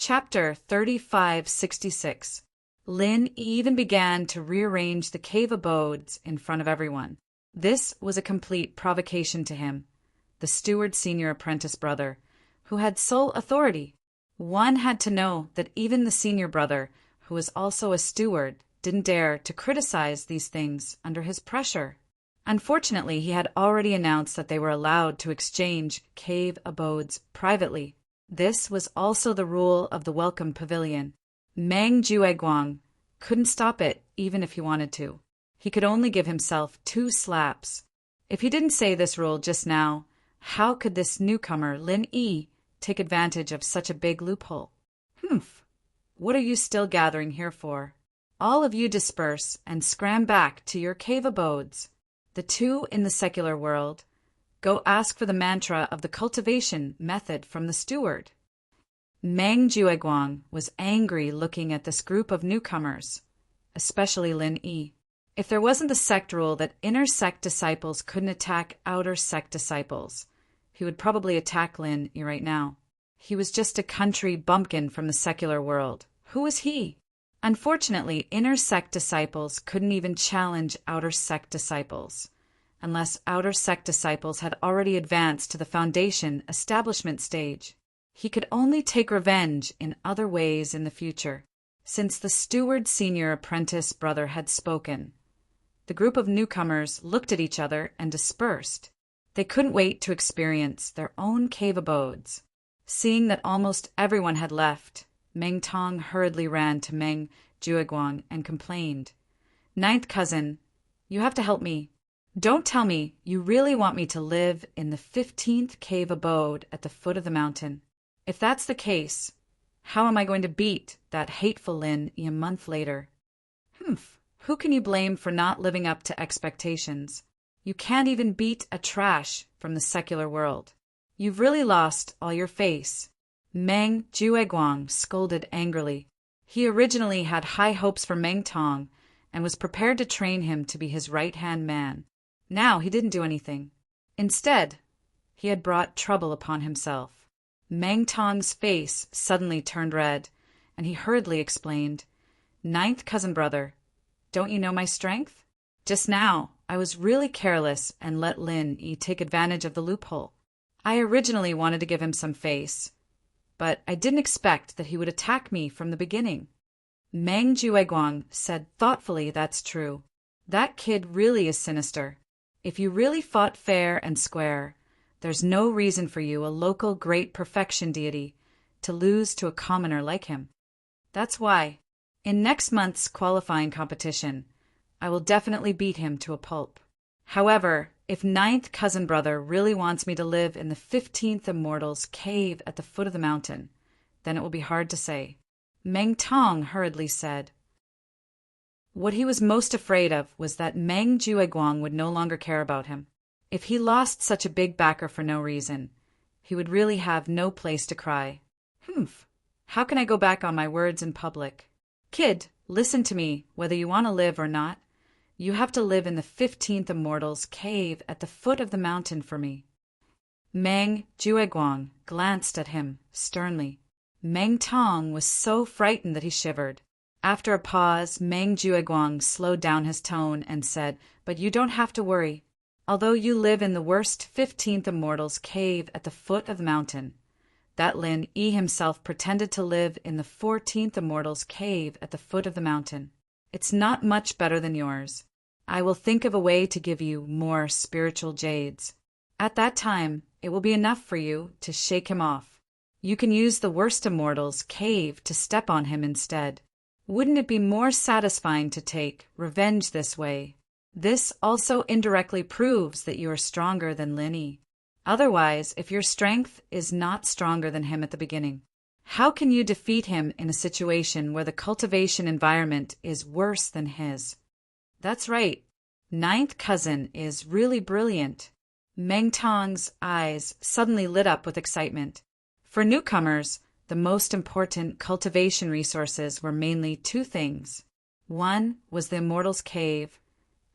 Chapter 3566. Lin even began to rearrange the cave abodes in front of everyone. This was a complete provocation to him, the steward's senior apprentice brother, who had sole authority. One had to know that even the senior brother, who was also a steward, didn't dare to criticize these things under his pressure. Unfortunately, he had already announced that they were allowed to exchange cave abodes privately. This was also the rule of the Welcome Pavilion. Meng Jueguang couldn't stop it even if he wanted to. He could only give himself 2 slaps. If he didn't say this rule just now, how could this newcomer, Lin Yi, take advantage of such a big loophole? Humph! What are you still gathering here for? All of you disperse and scram back to your cave abodes. The 2 in the secular world, go ask for the mantra of the cultivation method from the steward. Meng Jueguang was angry looking at this group of newcomers, especially Lin Yi. If there wasn't the sect rule that inner sect disciples couldn't attack outer sect disciples, he would probably attack Lin Yi right now. He was just a country bumpkin from the secular world. Who was he? Unfortunately, inner sect disciples couldn't even challenge outer sect disciples, unless outer sect disciples had already advanced to the foundation establishment stage. He could only take revenge in other ways in the future. Since the steward senior apprentice brother had spoken, the group of newcomers looked at each other and dispersed. They couldn't wait to experience their own cave abodes. Seeing that almost everyone had left, Meng Tong hurriedly ran to Meng Jueguang and complained, "Ninth cousin, you have to help me. Don't tell me you really want me to live in the 15th cave abode at the foot of the mountain. If that's the case, how am I going to beat that hateful Lin Yi a month later?" Humph, who can you blame for not living up to expectations? You can't even beat a trash from the secular world. You've really lost all your face. Meng Jueguang scolded angrily. He originally had high hopes for Meng Tong and was prepared to train him to be his right-hand man. Now he didn't do anything. Instead, he had brought trouble upon himself. Meng Tong's face suddenly turned red, and he hurriedly explained, "Ninth cousin brother, don't you know my strength? Just now, I was really careless and let Lin Yi take advantage of the loophole. I originally wanted to give him some face, but I didn't expect that he would attack me from the beginning." Meng Jueguang said thoughtfully, "That's true. That kid really is sinister. If you really fought fair and square, there's no reason for you, a local great perfection deity, to lose to a commoner like him. That's why, in next month's qualifying competition, I will definitely beat him to a pulp. However, if ninth cousin brother really wants me to live in the 15th immortal's cave at the foot of the mountain, then it will be hard to say." Meng Tong hurriedly said. What he was most afraid of was that Meng Jueguang would no longer care about him. If he lost such a big backer for no reason, he would really have no place to cry. Humph, how can I go back on my words in public? Kid, listen to me, whether you want to live or not. You have to live in the 15th immortal's cave at the foot of the mountain for me. Meng Jueguang glanced at him sternly. Meng Tong was so frightened that he shivered. After a pause, Meng Jueguang slowed down his tone and said, "But you don't have to worry. Although you live in the worst 15th immortal's cave at the foot of the mountain, that Lin Yi himself pretended to live in the 14th immortal's cave at the foot of the mountain. It's not much better than yours. I will think of a way to give you more spiritual jades. At that time, it will be enough for you to shake him off. You can use the worst immortal's cave to step on him instead. Wouldn't it be more satisfying to take revenge this way? This also indirectly proves that you are stronger than Lin Yi. Otherwise, if your strength is not stronger than him at the beginning, how can you defeat him in a situation where the cultivation environment is worse than his?" That's right. Ninth cousin is really brilliant. Meng Tong's eyes suddenly lit up with excitement. For newcomers, the most important cultivation resources were mainly 2 things. One was the Immortal's Cave,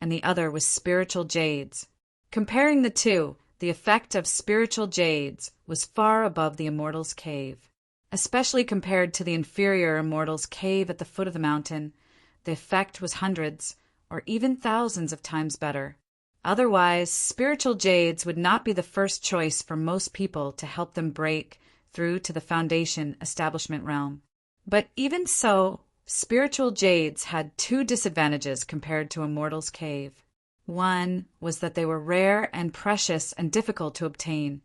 and the other was spiritual jades. Comparing the two, the effect of spiritual jades was far above the Immortal's Cave. Especially compared to the inferior immortal's cave at the foot of the mountain, the effect was hundreds or even thousands of times better. Otherwise, spiritual jades would not be the first choice for most people to help them break through to the Foundation establishment realm. But even so, spiritual jades had two disadvantages compared to a mortal's cave. One was that they were rare and precious and difficult to obtain,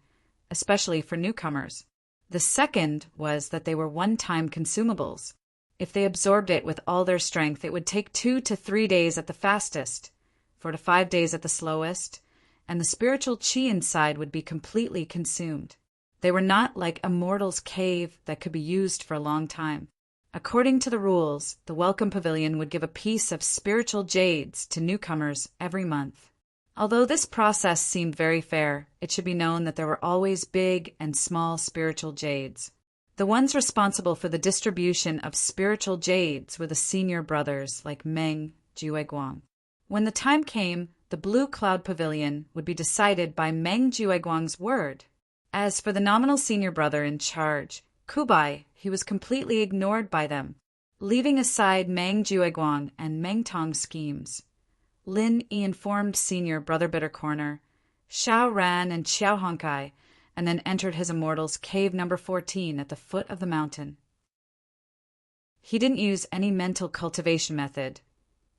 especially for newcomers. The second was that they were one-time consumables. If they absorbed it with all their strength, it would take 2 to 3 days at the fastest, 4 to 5 days at the slowest, and the spiritual chi inside would be completely consumed. They were not like a mortal's cave that could be used for a long time. According to the rules, the Welcome Pavilion would give a piece of spiritual jades to newcomers every month. Although this process seemed very fair, it should be known that there were always big and small spiritual jades. The ones responsible for the distribution of spiritual jades were the senior brothers like Meng Jueguang. When the time came, the Blue Cloud Pavilion would be decided by Meng Jueguang's word. As for the nominal senior brother in charge, Kubai, he was completely ignored by them, leaving aside Meng Jueguang and Meng Tong's schemes. Lin Yi informed senior Brother Bitter Corner, Xiao Ran and Xiao Honkai, and then entered his immortal's cave number 14 at the foot of the mountain. He didn't use any mental cultivation method,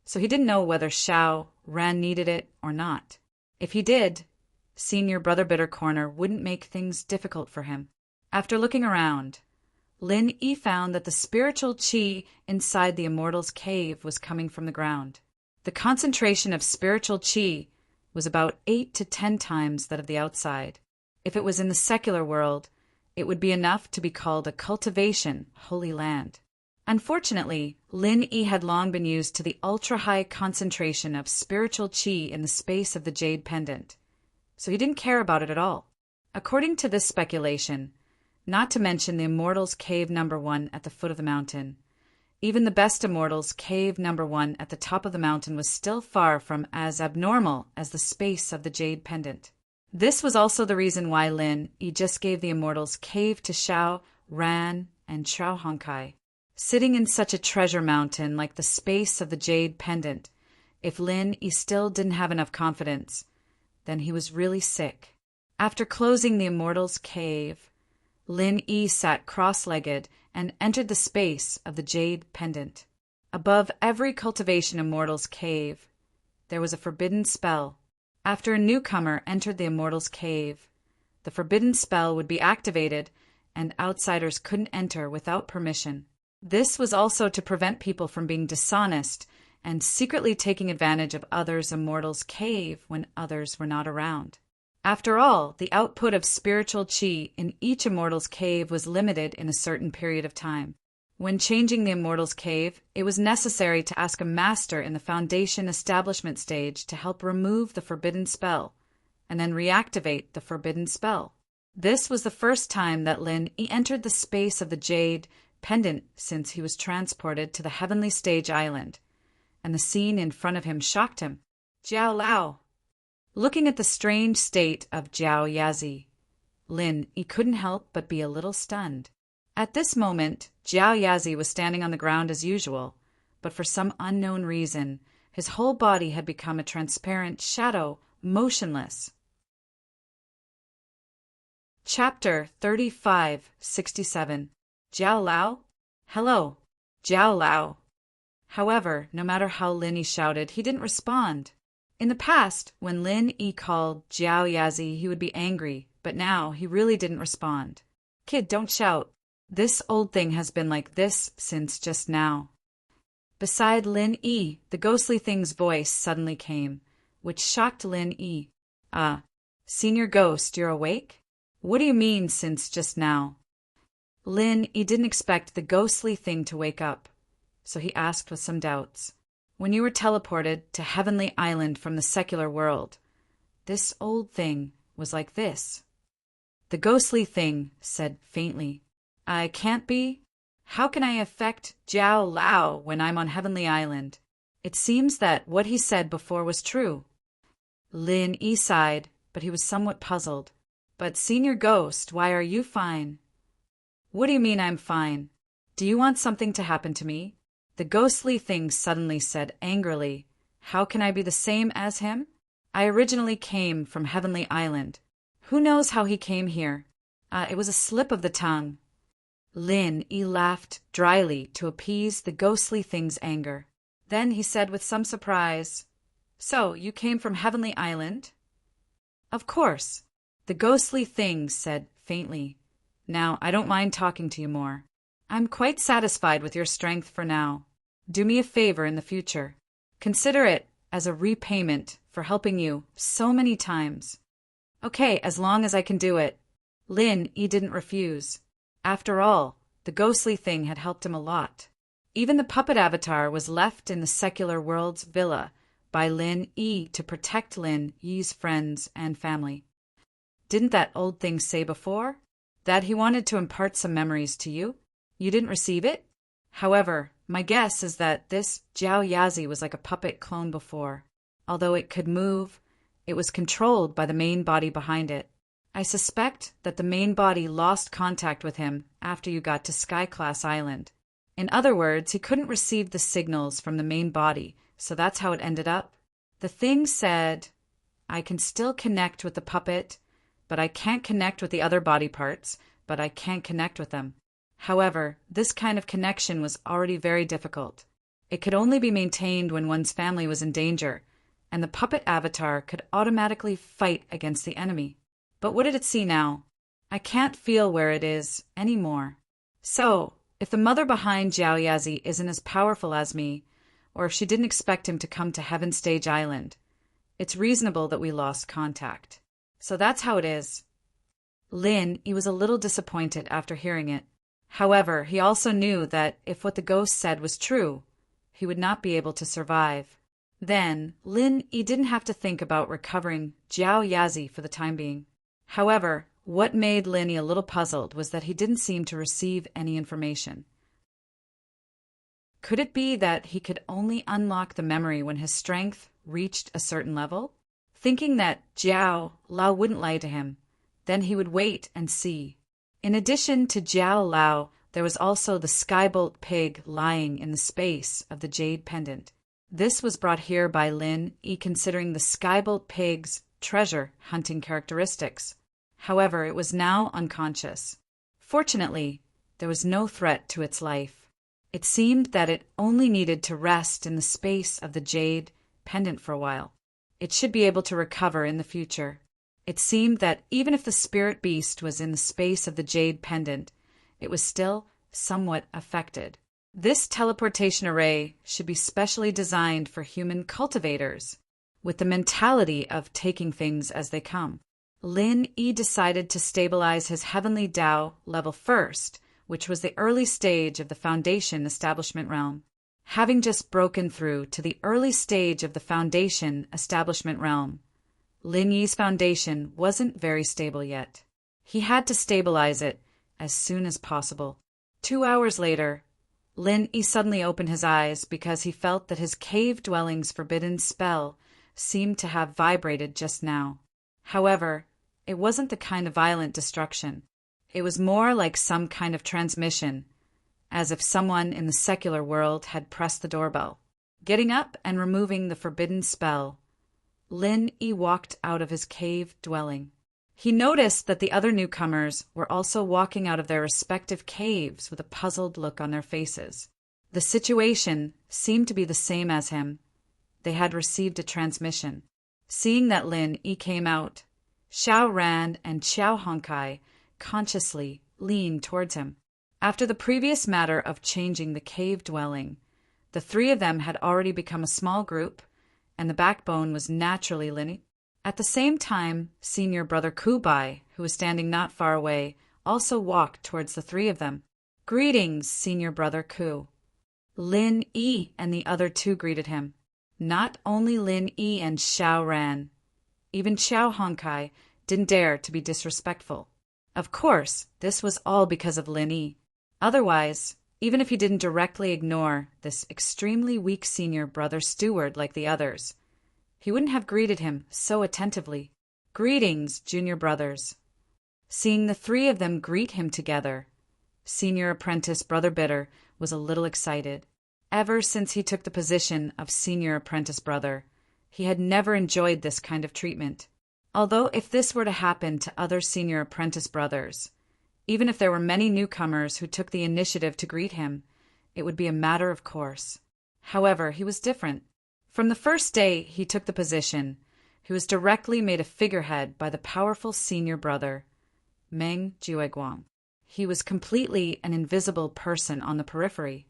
so he didn't know whether Xiao Ran needed it or not. If he did, senior Brother Bitter Corner wouldn't make things difficult for him. After looking around, Lin Yi found that the spiritual chi inside the immortal's cave was coming from the ground. The concentration of spiritual chi was about 8 to 10 times that of the outside. If it was in the secular world, it would be enough to be called a cultivation holy land. Unfortunately, Lin Yi had long been used to the ultra-high concentration of spiritual chi in the space of the jade pendant, so he didn't care about it at all. According to this speculation, not to mention the immortal's cave number 1 at the foot of the mountain, even the best immortal's cave number 1 at the top of the mountain was still far from as abnormal as the space of the jade pendant. This was also the reason why Lin Yi just gave the immortal's cave to Xiao Ran and Xiao Honkai. Sitting in such a treasure mountain like the space of the jade pendant, if Lin Yi still didn't have enough confidence, then he was really sick. After closing the immortal's cave, Lin Yi sat cross-legged and entered the space of the jade pendant. Above every cultivation immortal's cave, there was a forbidden spell. After a newcomer entered the immortal's cave, the forbidden spell would be activated and outsiders couldn't enter without permission. This was also to prevent people from being dishonest and secretly taking advantage of others' immortal's cave when others were not around. After all, the output of spiritual chi in each immortal's cave was limited in a certain period of time. When changing the immortal's cave, it was necessary to ask a master in the Foundation establishment stage to help remove the forbidden spell, and then reactivate the forbidden spell. This was the first time that Lin Yi entered the space of the jade pendant since he was transported to the heavenly stage island, and the scene in front of him shocked him. Jiao Lao! Looking at the strange state of Jiao Yazi, Lin Yi couldn't help but be a little stunned. At this moment, Jiao Yazi was standing on the ground as usual, but for some unknown reason, his whole body had become a transparent shadow, motionless. Chapter 3567. Jiao Lao? Hello, Jiao Lao. However, no matter how Lin Yi shouted, he didn't respond. In the past, when Lin Yi called Jiao Yazi, he would be angry, but now he really didn't respond. Kid, don't shout. This old thing has been like this since just now. Beside Lin Yi, the ghostly thing's voice suddenly came, which shocked Lin Yi. Senior Ghost, you're awake? What do you mean since just now? Lin Yi didn't expect the ghostly thing to wake up, so he asked with some doubts. When you were teleported to Heavenly Island from the secular world, this old thing was like this. The ghostly thing said faintly, I can't be? How can I affect Jiao Lao when I'm on Heavenly Island? It seems that what he said before was true. Lin Yi sighed, but he was somewhat puzzled. But Senior Ghost, why are you fine? What do you mean I'm fine? Do you want something to happen to me? The ghostly thing suddenly said angrily, How can I be the same as him? I originally came from Heavenly Island. Who knows how he came here? It was a slip of the tongue. Lin Yi laughed dryly to appease the ghostly thing's anger. Then he said with some surprise, So, you came from Heavenly Island? Of course. The ghostly thing said faintly, Now, I don't mind talking to you more. I'm quite satisfied with your strength for now. Do me a favor in the future. Consider it as a repayment for helping you so many times. Okay, as long as I can do it. Lin Yi didn't refuse. After all, the ghostly thing had helped him a lot. Even the puppet avatar was left in the secular world's villa by Lin Yi to protect Lin Yi's friends and family. Didn't that old thing say before that he wanted to impart some memories to you? You didn't receive it? However, my guess is that this Jiao Yazi was like a puppet clone before. Although it could move, it was controlled by the main body behind it. I suspect that the main body lost contact with him after you got to Sky-class Island. In other words, he couldn't receive the signals from the main body, so that's how it ended up. The thing said, I can still connect with the puppet, but I can't connect with the other body parts, but I can't connect with them. However, this kind of connection was already very difficult. It could only be maintained when one's family was in danger, and the puppet avatar could automatically fight against the enemy. But what did it see now? I can't feel where it is anymore. So, if the mother behind Jiao Yazi isn't as powerful as me, or if she didn't expect him to come to Heaven Stage Island, it's reasonable that we lost contact. So that's how it is. He was a little disappointed after hearing it. However, he also knew that if what the ghost said was true, he would not be able to survive. Then, he didn't have to think about recovering Jiao Yazi for the time being. However, what made Lin a little puzzled was that he didn't seem to receive any information. Could it be that he could only unlock the memory when his strength reached a certain level? Thinking that Jiao Lao wouldn't lie to him, then he would wait and see. In addition to Jiao Lao, there was also the skybolt pig lying in the space of the jade pendant. This was brought here by Lin Yi considering the skybolt pig's treasure hunting characteristics. However, it was now unconscious. Fortunately, there was no threat to its life. It seemed that it only needed to rest in the space of the jade pendant for a while. It should be able to recover in the future. It seemed that even if the spirit beast was in the space of the jade pendant, it was still somewhat affected. This teleportation array should be specially designed for human cultivators, with the mentality of taking things as they come. Lin Yi decided to stabilize his heavenly Tao level first, which was the early stage of the Foundation Establishment Realm. Having just broken through to the early stage of the Foundation Establishment Realm, Lin Yi's foundation wasn't very stable yet. He had to stabilize it as soon as possible. 2 hours later, Lin Yi suddenly opened his eyes because he felt that his cave dwelling's forbidden spell seemed to have vibrated just now. However, it wasn't the kind of violent destruction. It was more like some kind of transmission, as if someone in the secular world had pressed the doorbell. Getting up and removing the forbidden spell, Lin Yi walked out of his cave dwelling. He noticed that the other newcomers were also walking out of their respective caves with a puzzled look on their faces. The situation seemed to be the same as him. They had received a transmission. Seeing that Lin Yi came out, Xiao Ran and Xiao Honkai consciously leaned towards him. After the previous matter of changing the cave dwelling, the three of them had already become a small group, and the backbone was naturally Lin Yi. At the same time, senior brother Kubai, who was standing not far away, also walked towards the three of them. Greetings, senior brother Ku. Lin Yi and the other two greeted him. Not only Lin Yi and Xiao Ran, even Xiao Honkai didn't dare to be disrespectful. Of course, this was all because of Lin Yi. Otherwise, even if he didn't directly ignore this extremely weak senior brother steward like the others, he wouldn't have greeted him so attentively. Greetings, junior brothers. Seeing the three of them greet him together, Senior apprentice Brother Bitter was a little excited. Ever since he took the position of senior apprentice brother, he had never enjoyed this kind of treatment. Although if this were to happen to other senior apprentice brothers, even if there were many newcomers who took the initiative to greet him, it would be a matter of course. However, he was different. From the first day he took the position, he was directly made a figurehead by the powerful senior brother, Meng Jueguang. He was completely an invisible person on the periphery.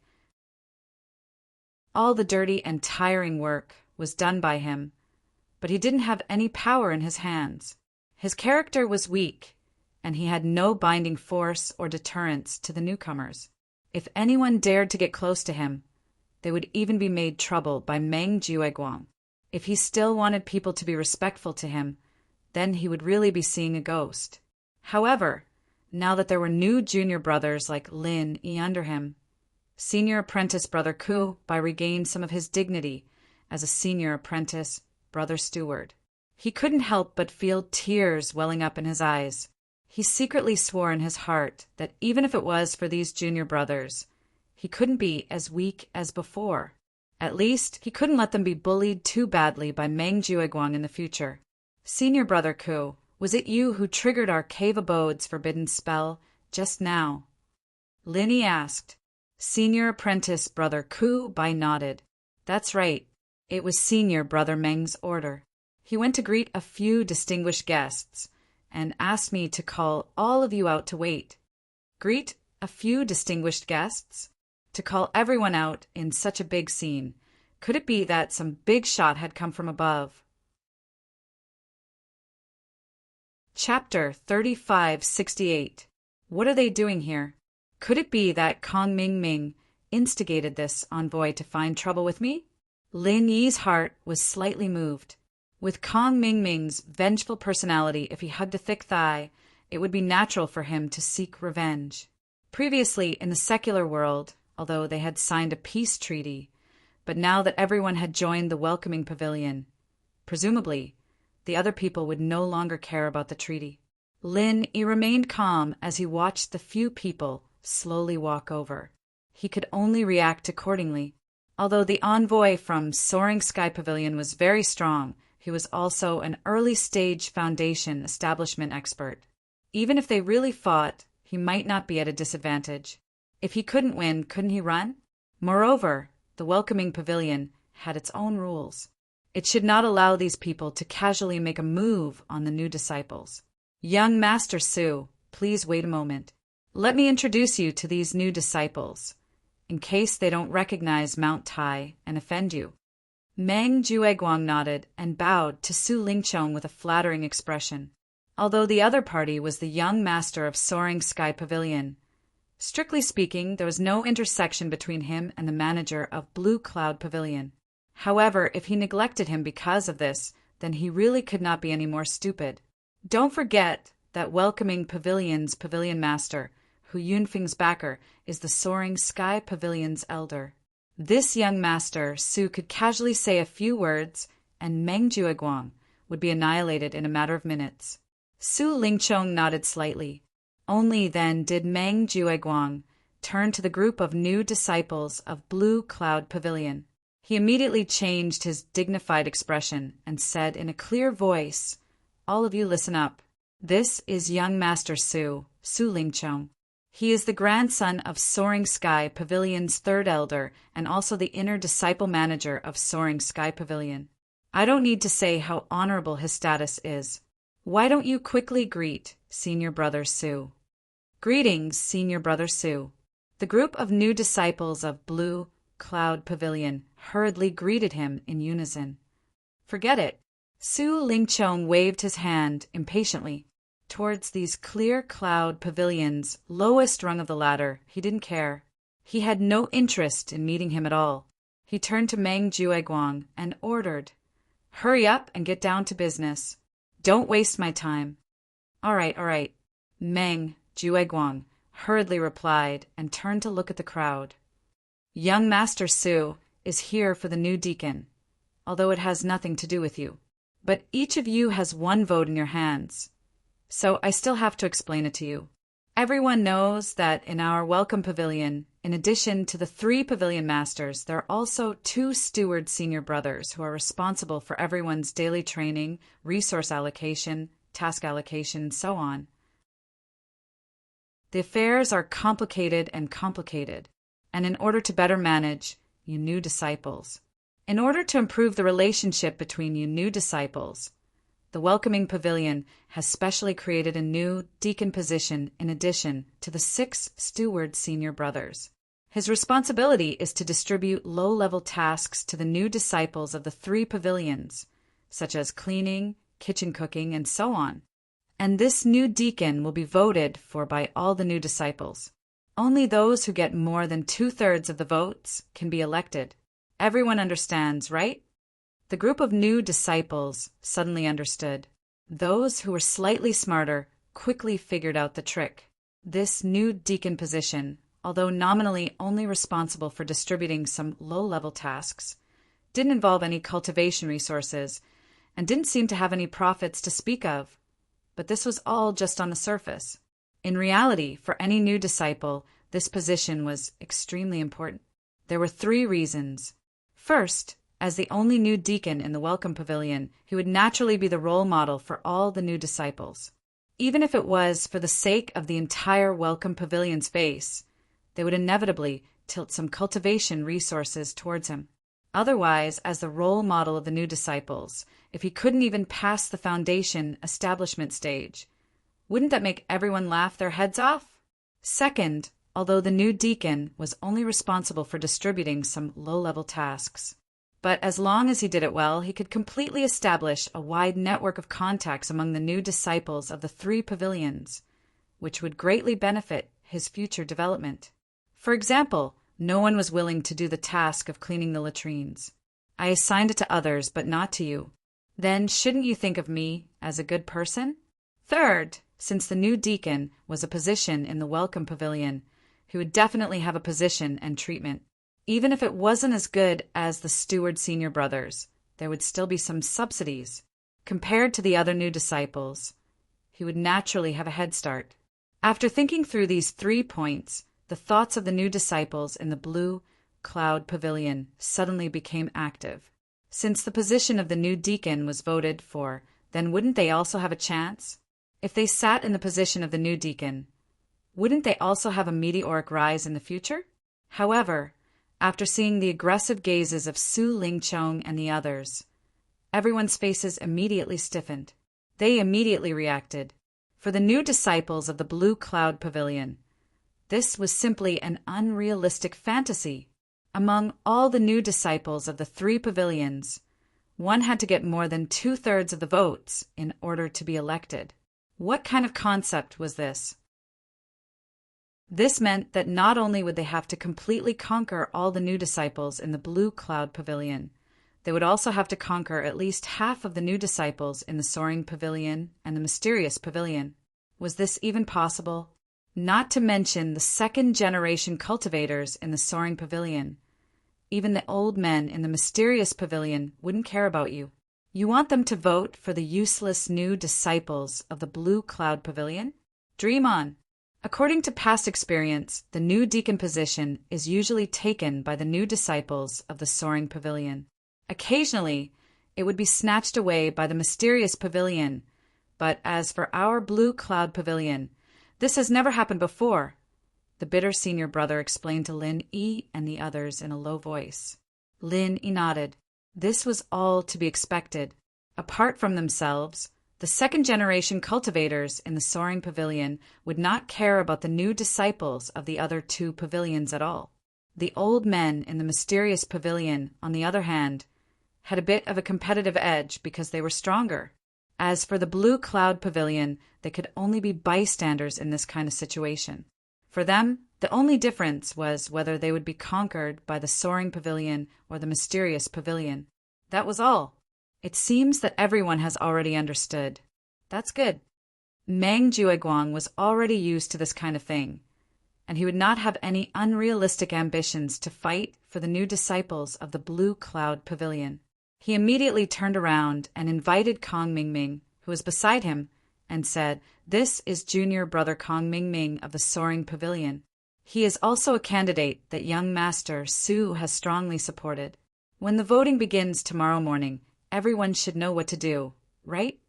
All the dirty and tiring work was done by him, but he didn't have any power in his hands. His character was weak, and he had no binding force or deterrence to the newcomers. If anyone dared to get close to him, they would even be made trouble by Meng Jueguang. If he still wanted people to be respectful to him, then he would really be seeing a ghost. However, now that there were new junior brothers like Lin Yi under him, senior apprentice Brother Ku regained some of his dignity as a senior apprentice Brother Steward. He couldn't help but feel tears welling up in his eyes. He secretly swore in his heart that even if it was for these junior brothers, he couldn't be as weak as before. At least, he couldn't let them be bullied too badly by Meng Jueguang in the future. Senior Brother Ku, was it you who triggered our cave abode's forbidden spell just now? Lin Yi asked. Senior apprentice Brother Ku nodded. That's right. It was senior Brother Meng's order. He went to greet a few distinguished guests and asked me to call all of you out to wait. Greet a few distinguished guests? To call everyone out in such a big scene. Could it be that some big shot had come from above? Chapter 3568. What are they doing here? Could it be that Kong Ming instigated this envoy to find trouble with me? Lin Yi's heart was slightly moved. With Kong Ming's vengeful personality, if he hugged a thick thigh, it would be natural for him to seek revenge. Previously, in the secular world, although they had signed a peace treaty, but now that everyone had joined the welcoming pavilion, presumably, the other people would no longer care about the treaty. Lin Yi remained calm as he watched the few people slowly walk over. He could only react accordingly. Although the envoy from Soaring Sky Pavilion was very strong, he was also an early-stage Foundation establishment expert. Even if they really fought, he might not be at a disadvantage. If he couldn't win, couldn't he run? Moreover, the welcoming pavilion had its own rules. It should not allow these people to casually make a move on the new disciples. Young Master Su, please wait a moment. Let me introduce you to these new disciples, in case they don't recognize Mount Tai and offend you. Meng Jueguang nodded and bowed to Su Lingchong with a flattering expression. Although the other party was the young master of Soaring Sky Pavilion, strictly speaking, there was no intersection between him and the manager of Blue Cloud Pavilion. However, if he neglected him because of this, then he really could not be any more stupid. Don't forget that welcoming pavilion's pavilion master, Hu Yunfeng's backer, is the Soaring Sky Pavilion's elder. This young master, Su could casually say a few words, and Meng Jueguang would be annihilated in a matter of minutes. Su Lingchong nodded slightly. Only then did Meng Jueguang turn to the group of new disciples of Blue Cloud Pavilion. He immediately changed his dignified expression and said in a clear voice, "All of you listen up. This is young Master Su Lingchong. He is the grandson of Soaring Sky Pavilion's third elder and also the inner disciple manager of Soaring Sky Pavilion. I don't need to say how honorable his status is. Why don't you quickly greet Senior Brother Su?" Greetings, Senior Brother Su. The group of new disciples of Blue Cloud Pavilion hurriedly greeted him in unison. Forget it. Su Lingchong waved his hand impatiently towards these clear cloud pavilions, lowest rung of the ladder. He didn't care. He had no interest in meeting him at all. He turned to Meng Jueguang and ordered, "Hurry up and get down to business. Don't waste my time." All right. Meng Jueguang hurriedly replied and turned to look at the crowd. Young Master Su is here for the new deacon, although it has nothing to do with you. But each of you has one vote in your hands, so I still have to explain it to you. Everyone knows that in our welcome pavilion, in addition to the 3 pavilion masters, there are also 2 steward senior brothers who are responsible for everyone's daily training, resource allocation, task allocation, and so on. The affairs are complicated, and in order to better manage, you new disciples. In order to improve the relationship between you new disciples, the welcoming pavilion has specially created a new deacon position in addition to the 6 steward senior brothers. His responsibility is to distribute low-level tasks to the new disciples of the 3 pavilions, such as cleaning, kitchen cooking, and so on. And this new deacon will be voted for by all the new disciples. Only those who get more than 2/3 of the votes can be elected. Everyone understands, right? The group of new disciples suddenly understood. Those who were slightly smarter quickly figured out the trick. This new deacon position, although nominally only responsible for distributing some low-level tasks, didn't involve any cultivation resources and didn't seem to have any profits to speak of. But this was all just on the surface. In reality, for any new disciple, this position was extremely important. There were 3 reasons. First, as the only new deacon in the welcome pavilion, he would naturally be the role model for all the new disciples. Even if it was for the sake of the entire welcome pavilion's base, they would inevitably tilt some cultivation resources towards him. Otherwise, as the role model of the new disciples, if he couldn't even pass the foundation establishment stage, wouldn't that make everyone laugh their heads off? Second, although the new deacon was only responsible for distributing some low-level tasks, but as long as he did it well, he could completely establish a wide network of contacts among the new disciples of the 3 pavilions, which would greatly benefit his future development. For example, no one was willing to do the task of cleaning the latrines. I assigned it to others, but not to you. Then shouldn't you think of me as a good person? Third, since the new deacon was a position in the welcome pavilion, he would definitely have a position and treatment. Even if it wasn't as good as the steward senior brothers, there would still be some subsidies. Compared to the other new disciples, he would naturally have a head start. After thinking through these 3 points, the thoughts of the new disciples in the blue cloud pavilion suddenly became active. Since the position of the new deacon was voted for, then wouldn't they also have a chance? If they sat in the position of the new deacon, wouldn't they also have a meteoric rise in the future? However, after seeing the aggressive gazes of Su Lingchong and the others, everyone's faces immediately stiffened. They immediately reacted. For the new disciples of the Blue Cloud Pavilion, this was simply an unrealistic fantasy. Among all the new disciples of the 3 pavilions, one had to get more than 2/3 of the votes in order to be elected. What kind of concept was this? This meant that not only would they have to completely conquer all the new disciples in the Blue Cloud Pavilion, they would also have to conquer at least half of the new disciples in the Soaring Pavilion and the Mysterious Pavilion. Was this even possible? Not to mention the 2nd-generation cultivators in the Soaring Pavilion. Even the old men in the Mysterious Pavilion wouldn't care about you. You want them to vote for the useless new disciples of the Blue Cloud Pavilion? Dream on. According to past experience, the new deacon position is usually taken by the new disciples of the Soaring Pavilion. Occasionally, it would be snatched away by the Mysterious Pavilion, but as for our Blue Cloud Pavilion, this has never happened before, the bitter senior brother explained to Lin Yi and the others in a low voice. Lin Yi nodded. This was all to be expected. Apart from themselves, the 2nd-generation cultivators in the Soaring Pavilion would not care about the new disciples of the other 2 pavilions at all. The old men in the Mysterious Pavilion, on the other hand, had a bit of a competitive edge because they were stronger. As for the Blue Cloud Pavilion, they could only be bystanders in this kind of situation. For them, the only difference was whether they would be conquered by the Soaring Pavilion or the Mysterious Pavilion. That was all. It seems that everyone has already understood. That's good. Meng Jueguang was already used to this kind of thing, and he would not have any unrealistic ambitions to fight for the new disciples of the Blue Cloud Pavilion. He immediately turned around and invited Kong Mingming, who was beside him, and said, "This is junior brother Kong Ming of the Soaring Pavilion. He is also a candidate that young master Su has strongly supported. When the voting begins tomorrow morning, everyone should know what to do, right?"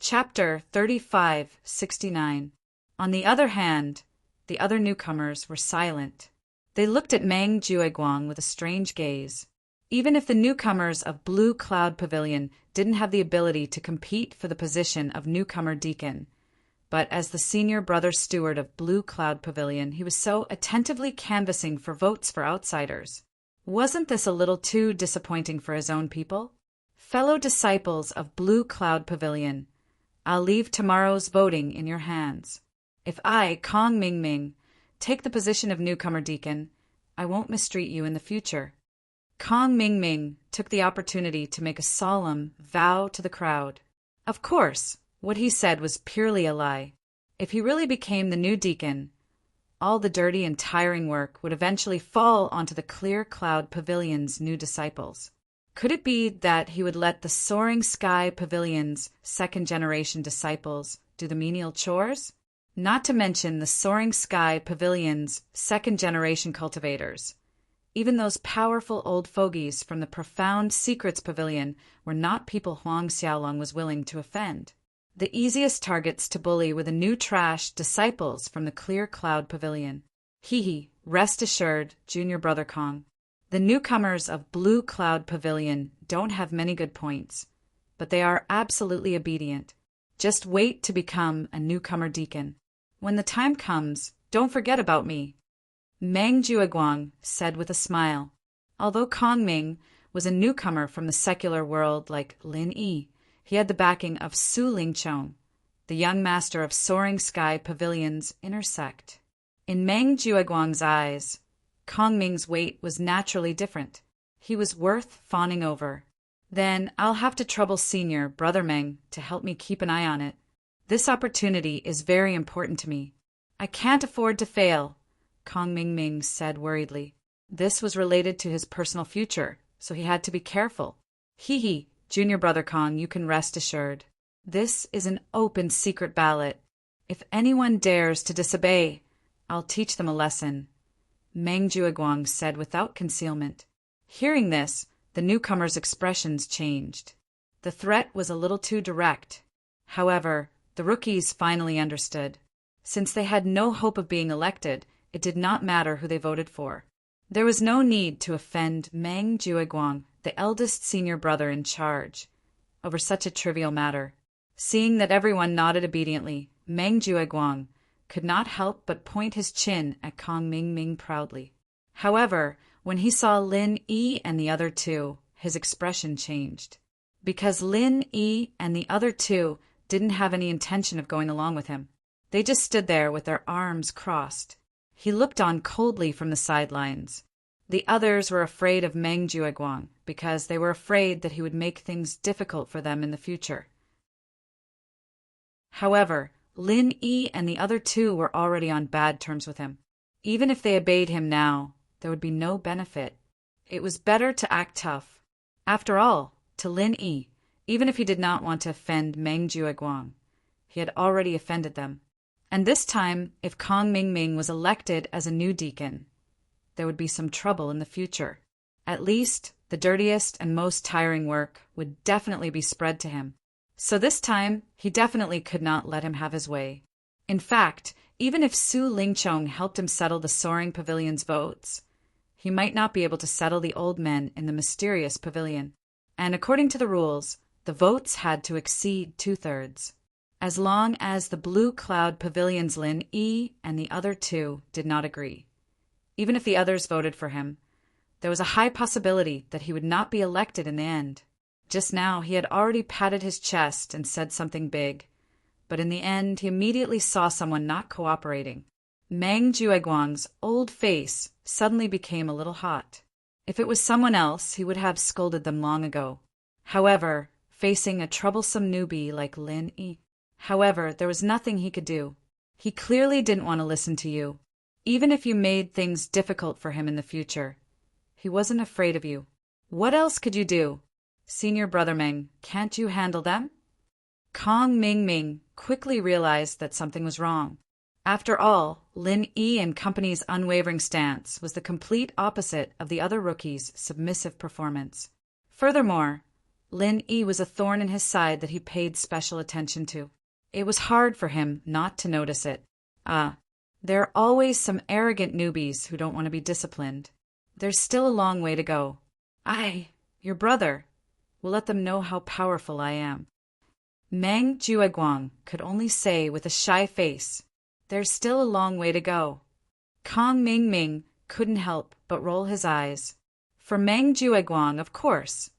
Chapter 3569. On the other hand, the other newcomers were silent. They looked at Mang Jueguang with a strange gaze. Even if the newcomers of Blue Cloud Pavilion didn't have the ability to compete for the position of newcomer deacon, but as the senior brother steward of Blue Cloud Pavilion, he was so attentively canvassing for votes for outsiders. Wasn't this a little too disappointing for his own people? Fellow disciples of Blue Cloud Pavilion, I'll leave tomorrow's voting in your hands. If I, Kong Ming, take the position of newcomer deacon, I won't mistreat you in the future. Kong Ming took the opportunity to make a solemn vow to the crowd. Of course, what he said was purely a lie. If he really became the new deacon, all the dirty and tiring work would eventually fall onto the Clear Cloud Pavilion's new disciples. Could it be that he would let the Soaring Sky Pavilion's second-generation disciples do the menial chores? Not to mention the Soaring Sky Pavilion's second-generation cultivators. Even those powerful old fogies from the Profound Secrets Pavilion were not people Huang Xiaolong was willing to offend. The easiest targets to bully were the new trash disciples from the Clear Cloud Pavilion. Rest assured, junior brother Kong. The newcomers of Blue Cloud Pavilion don't have many good points, but they are absolutely obedient. Just wait to become a newcomer deacon. When the time comes, don't forget about me. Mang Jueguang said with a smile. Although Kong Ming was a newcomer from the secular world like Lin Yi, he had the backing of Su Lingchong, the young master of Soaring Sky Pavilion's inner sect. In Mang Jueguang's eyes, Kong Ming's weight was naturally different. He was worth fawning over. Then I'll have to trouble senior brother Meng to help me keep an eye on it. This opportunity is very important to me. I can't afford to fail, Kong Ming said worriedly. This was related to his personal future, so he had to be careful. Junior brother Kong, you can rest assured. This is an open secret ballot. If anyone dares to disobey, I'll teach them a lesson, Mang Jueguang said without concealment. Hearing this, the newcomer's expressions changed. The threat was a little too direct. However, the rookies finally understood. Since they had no hope of being elected, it did not matter who they voted for. There was no need to offend Mang Jueguang, the eldest senior brother in charge, over such a trivial matter. Seeing that everyone nodded obediently, Mang Jueguang could not help but point his chin at Kong Ming proudly. However, when he saw Lin Yi and the other two, his expression changed. Because Lin Yi and the other two didn't have any intention of going along with him. They just stood there with their arms crossed. He looked on coldly from the sidelines. The others were afraid of Mang Jueguang because they were afraid that he would make things difficult for them in the future. However, Lin Yi and the other two were already on bad terms with him. Even if they obeyed him now, there would be no benefit. It was better to act tough. After all, to Lin Yi, even if he did not want to offend Mang Jueguang, he had already offended them. And this time, if Kong Ming was elected as a new deacon, there would be some trouble in the future. At least, the dirtiest and most tiring work would definitely be spread to him. So this time, he definitely could not let him have his way. In fact, even if Su Lingchong helped him settle the Soaring Pavilion's votes, he might not be able to settle the old men in the mysterious pavilion. And according to the rules, the votes had to exceed 2/3. As long as the Blue Cloud Pavilion's Lin Yi and the other two did not agree. Even if the others voted for him, there was a high possibility that he would not be elected in the end. Just now, he had already patted his chest and said something big, but in the end, he immediately saw someone not cooperating. Mang Jueguang's old face suddenly became a little hot. If it was someone else, he would have scolded them long ago. However, facing a troublesome newbie like Lin Yi. However, there was nothing he could do. He clearly didn't want to listen to you. Even if you made things difficult for him in the future, he wasn't afraid of you. What else could you do? Senior Brother Ming, can't you handle them? Kong Ming Ming quickly realized that something was wrong. After all, Lin Yi and company's unwavering stance was the complete opposite of the other rookies' submissive performance. Furthermore, Lin Yi was a thorn in his side that he paid special attention to. It was hard for him not to notice it. There are always some arrogant newbies who don't want to be disciplined. There's still a long way to go. Your brother, will let them know how powerful I am. Meng Jueguang could only say with a shy face, there's still a long way to go. Kong Ming Ming couldn't help but roll his eyes. For Meng Jueguang, of course,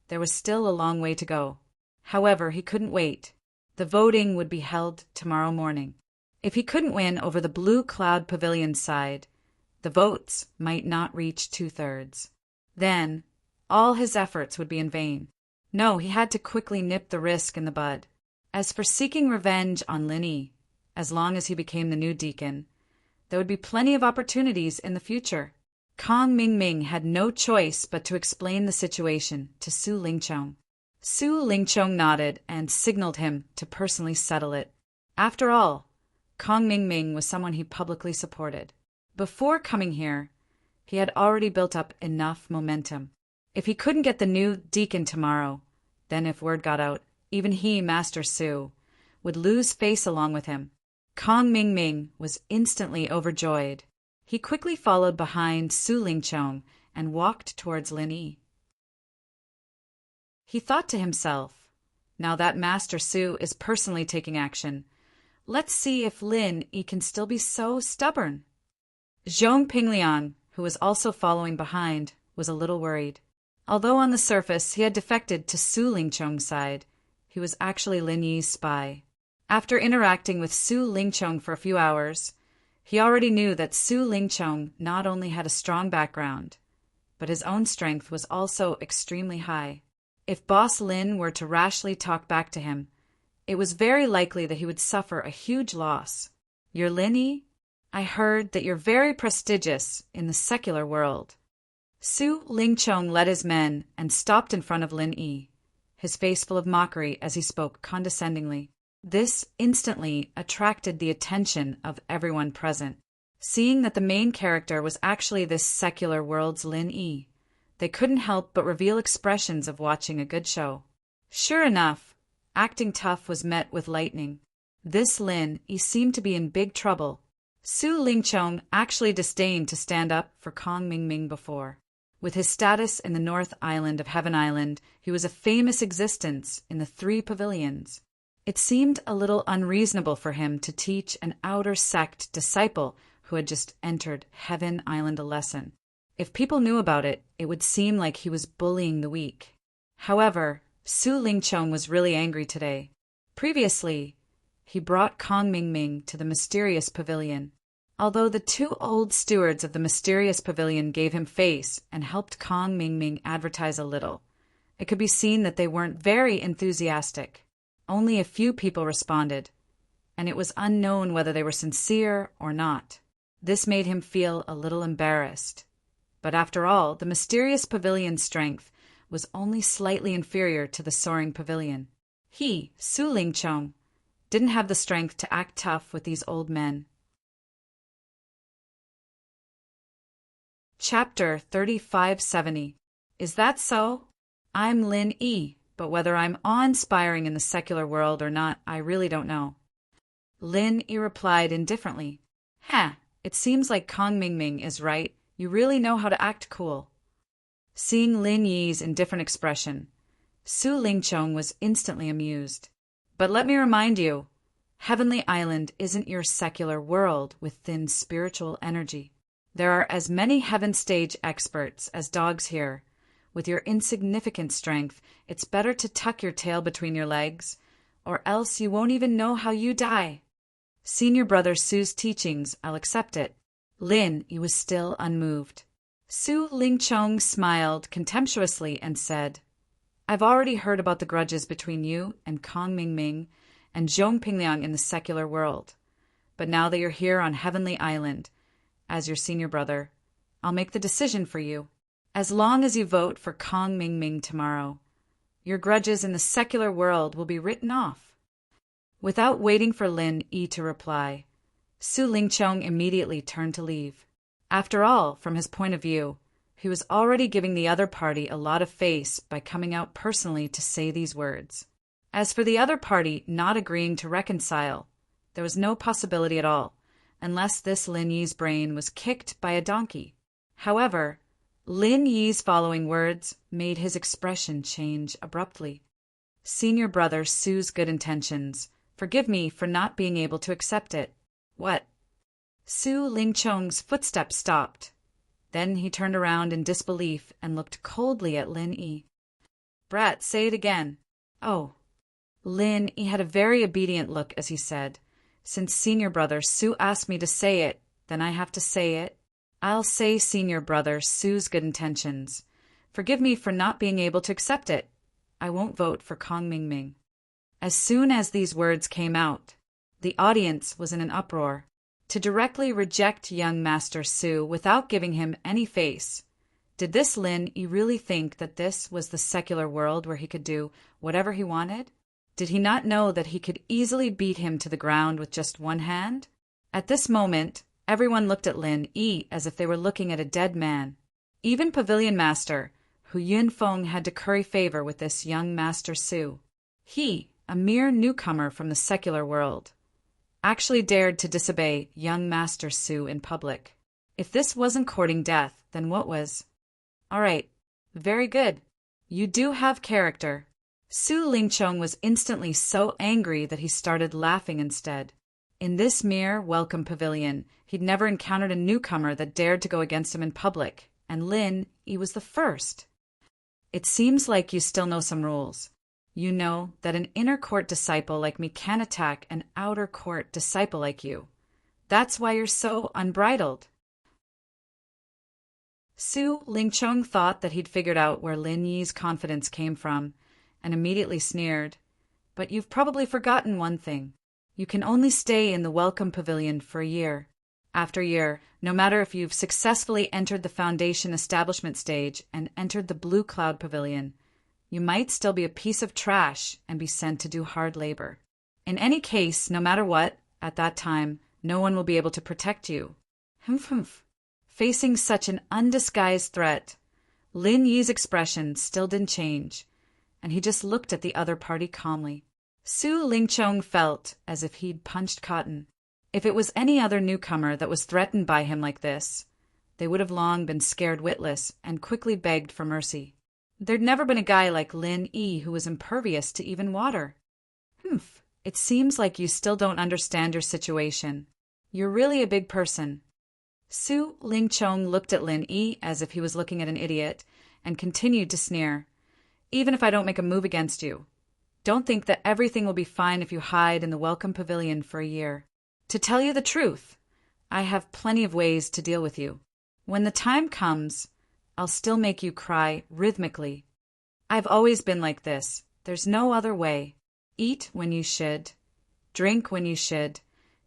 there was still a long way to go. However, he couldn't wait. The voting would be held tomorrow morning. If he couldn't win over the Blue Cloud Pavilion side, the votes might not reach 2/3. Then, all his efforts would be in vain. No, he had to quickly nip the risk in the bud. As for seeking revenge on Lin Yi, as long as he became the new deacon, there would be plenty of opportunities in the future. Kong Ming Ming had no choice but to explain the situation to Su Lingchong. Su Lingchong nodded and signaled him to personally settle it. After all, Kong Ming Ming was someone he publicly supported. Before coming here, he had already built up enough momentum. If he couldn't get the new deacon tomorrow, then if word got out, even he, Master Su, would lose face along with him. Kong Ming Ming was instantly overjoyed. He quickly followed behind Su Lingchong and walked towards Lin Yi. He thought to himself, now that Master Su is personally taking action, let's see if Lin Yi can still be so stubborn. Zhong Pingliang, who was also following behind, was a little worried. Although on the surface he had defected to Su Lingchong's side, he was actually Lin Yi's spy. After interacting with Su Lingchong for a few hours, he already knew that Su Lingchong not only had a strong background, but his own strength was also extremely high. If Boss Lin were to rashly talk back to him, it was very likely that he would suffer a huge loss. You're Lin Yi? I heard that you're very prestigious in the secular world. Su Lingchong led his men and stopped in front of Lin Yi, his face full of mockery as he spoke condescendingly. This instantly attracted the attention of everyone present. Seeing that the main character was actually this secular world's Lin Yi, they couldn't help but reveal expressions of watching a good show. Sure enough, acting tough was met with lightning. This Lin Yi seemed to be in big trouble. Su Lingchong actually disdained to stand up for Kong Ming Ming before. With his status in the North Island of Heaven Island, he was a famous existence in the 3 pavilions. It seemed a little unreasonable for him to teach an outer sect disciple who had just entered Heaven Island a lesson. If people knew about it, it would seem like he was bullying the weak. However, Su Lingchong was really angry today. Previously, he brought Kong Ming Ming to the mysterious pavilion. Although the 2 old stewards of the mysterious pavilion gave him face and helped Kong Ming Ming advertise a little, it could be seen that they weren't very enthusiastic. Only a few people responded, and it was unknown whether they were sincere or not. This made him feel a little embarrassed. But after all, the mysterious pavilion's strength was only slightly inferior to the soaring pavilion. He, Su Lingchong, didn't have the strength to act tough with these old men. Chapter 3570. Is that so? I'm Lin Yi, but whether I'm awe-inspiring in the secular world or not, I really don't know. Lin Yi replied indifferently. It seems like Kong Ming Ming is right. You really know how to act cool. Seeing Lin Yi's indifferent expression, Su Lingchong was instantly amused. But let me remind you, Heavenly Island isn't your secular world with thin spiritual energy. There are as many heaven stage experts as dogs here. With your insignificant strength, it's better to tuck your tail between your legs, or else you won't even know how you die. Senior Brother Su's teachings, I'll accept it. Lin Yi was still unmoved. Su Lingchong smiled contemptuously and said, I've already heard about the grudges between you and Kong Ming Ming and Zhong Pingliang in the secular world. But now that you're here on Heavenly Island, as your senior brother, I'll make the decision for you. As long as you vote for Kong Ming Ming tomorrow, Your grudges in the secular world will be written off." Without waiting for Lin Yi to reply, Su Lingqiong immediately turned to leave. After all, from his point of view, he was already giving the other party a lot of face by coming out personally to say these words. As for the other party not agreeing to reconcile, there was no possibility at all, unless this Lin Yi's brain was kicked by a donkey. However, Lin Yi's following words made his expression change abruptly. "Senior brother Su's good intentions. Forgive me for not being able to accept it." "What?" Su Lingqiong's footsteps stopped. Then he turned around in disbelief and looked coldly at Lin Yi. "Brat, say it again." "Oh." Lin Yi had a very obedient look as he said, "Since senior brother Su asked me to say it, then I have to say it. I'll say senior brother Su's good intentions. Forgive me for not being able to accept it. I won't vote for Kong Mingming." As soon as these words came out, the audience was in an uproar. To directly reject young Master Su without giving him any face. Did this Lin Yi really think that this was the secular world where he could do whatever he wanted? Did he not know that he could easily beat him to the ground with just one hand? At this moment, everyone looked at Lin Yi as if they were looking at a dead man. Even Pavilion Master, Hu Yunfeng, had to curry favor with this young Master Su. He, a mere newcomer from the secular world, actually dared to disobey young Master Su in public. If this wasn't courting death, then what was? "All right, very good. You do have character." Su Lingqiong was instantly so angry that he started laughing instead. In this mere welcome pavilion, he'd never encountered a newcomer that dared to go against him in public, and Lin Yi was the first. "It seems like you still know some rules. You know that an inner court disciple like me can't attack an outer court disciple like you. That's why you're so unbridled." Su Lingqiong thought that he'd figured out where Lin Yi's confidence came from, and immediately sneered. "But you've probably forgotten one thing. You can only stay in the welcome pavilion for a year. After a year, no matter if you've successfully entered the foundation establishment stage and entered the Blue Cloud Pavilion, you might still be a piece of trash and be sent to do hard labor. In any case, no matter what, at that time, no one will be able to protect you." Humph. Facing such an undisguised threat, Lin Yi's expression still didn't change, and he just looked at the other party calmly. Su Lingqiong felt as if he'd punched cotton. If it was any other newcomer that was threatened by him like this, they would have long been scared witless and quickly begged for mercy. There'd never been a guy like Lin Yi who was impervious to even water. It seems like you still don't understand your situation. You're really a big person." Su Lingqiong looked at Lin Yi as if he was looking at an idiot, and continued to sneer. "Even if I don't make a move against you, don't think that everything will be fine if you hide in the welcome pavilion for a year. To tell you the truth, I have plenty of ways to deal with you. When the time comes, I'll still make you cry rhythmically. I've always been like this. There's no other way. Eat when you should. Drink when you should.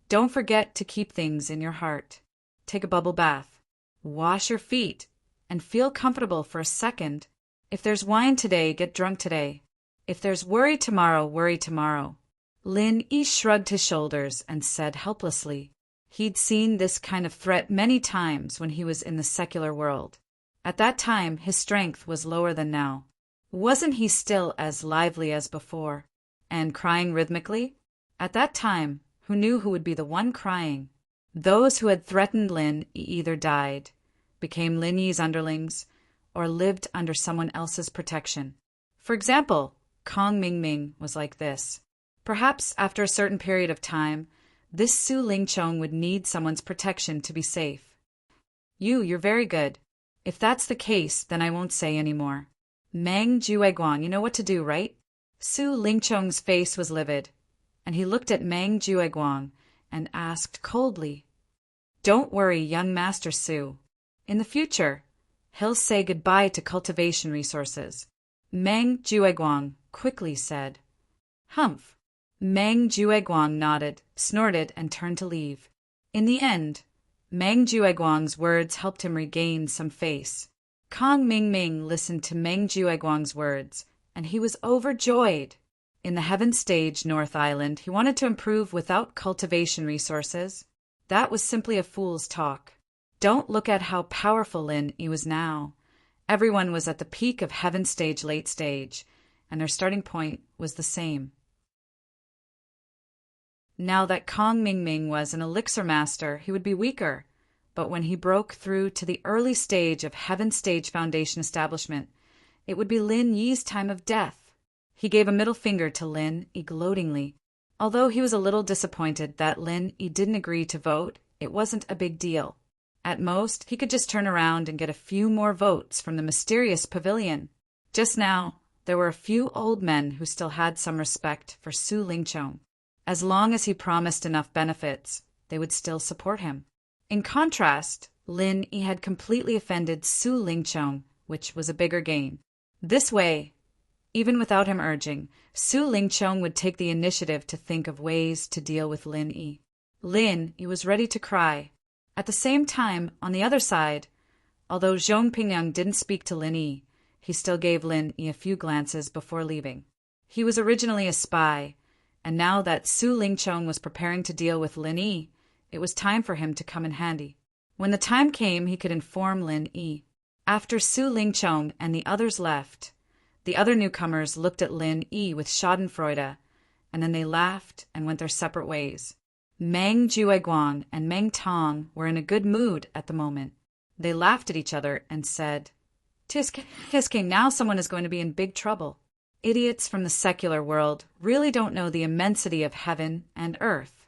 Don't forget to keep things in your heart. Take a bubble bath. Wash your feet. And feel comfortable for a second. If there's wine today, get drunk today. If there's worry tomorrow, worry tomorrow." Lin Yi shrugged his shoulders and said helplessly. He'd seen this kind of threat many times when he was in the secular world. At that time, his strength was lower than now. Wasn't he still as lively as before? And crying rhythmically? At that time, who knew who would be the one crying? Those who had threatened Lin Yi either died, became Lin Yi's underlings, or lived under someone else's protection. For example, Kong Mingming was like this. Perhaps after a certain period of time, this Su Lingqiong would need someone's protection to be safe. You're very good. If that's the case, then I won't say any more. Mang Jueguang, you know what to do, right?" Su Lingqiong's face was livid, and he looked at Mang Jueguang and asked coldly, "Don't worry, young Master Su. In the future, he'll say goodbye to cultivation resources." Mang Jueguang quickly said, "Humph." Mang Jueguang nodded, snorted, and turned to leave. In the end, Mang Jueguang's words helped him regain some face. Kong Mingming listened to Mang Jueguang's words and he was overjoyed. In the Heaven Stage, North Island, he wanted to improve without cultivation resources. That was simply a fool's talk. Don't look at how powerful Lin Yi was now. Everyone was at the peak of Heaven Stage, Late Stage, and their starting point was the same. Now that Kong Mingming was an elixir master, he would be weaker, but when he broke through to the early stage of Heaven Stage Foundation establishment, it would be Lin Yi's time of death. He gave a middle finger to Lin Yi gloatingly. Although he was a little disappointed that Lin Yi didn't agree to vote, it wasn't a big deal. At most, he could just turn around and get a few more votes from the mysterious pavilion. Just now, there were a few old men who still had some respect for Su Lingchong. As long as he promised enough benefits, they would still support him. In contrast, Lin Yi had completely offended Su Lingchong, which was a bigger gain. This way, even without him urging, Su Lingchong would take the initiative to think of ways to deal with Lin Yi. Lin Yi was ready to cry. At the same time, on the other side, although Zhong Pingyang didn't speak to Lin Yi, he still gave Lin Yi a few glances before leaving. He was originally a spy, and now that Su Lingchong was preparing to deal with Lin Yi, it was time for him to come in handy. When the time came, he could inform Lin Yi. After Su Lingchong and the others left, the other newcomers looked at Lin Yi with schadenfreude, and then they laughed and went their separate ways. Meng Jueguang and Meng Tong were in a good mood at the moment. They laughed at each other and said, Tisk, now someone is going to be in big trouble. Idiots from the secular world really don't know the immensity of heaven and earth.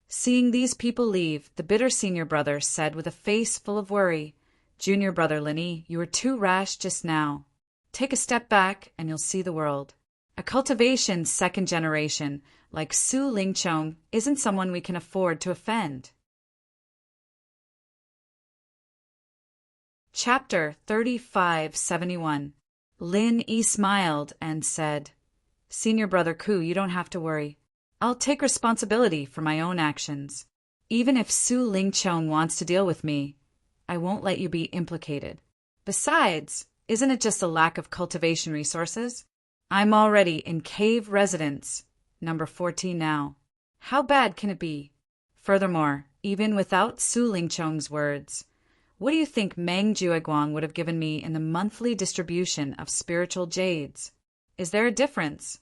Seeing these people leave, the bitter senior brother said with a face full of worry, Junior brother Lin Yi, you were too rash just now. Take a step back and you'll see the world. A cultivation second generation like Su Lingchong isn't someone we can afford to offend. Chapter 3571. Lin Yi smiled and said, Senior brother Ku, you don't have to worry. I'll take responsibility for my own actions. Even if Su Lingchong wants to deal with me, I won't let you be implicated. Besides, isn't it just a lack of cultivation resources? I'm already in cave residence, number 14 now. How bad can it be? Furthermore, even without Su Lingchong's words, what do you think Meng Jueguang would have given me in the monthly distribution of spiritual jades? Is there a difference?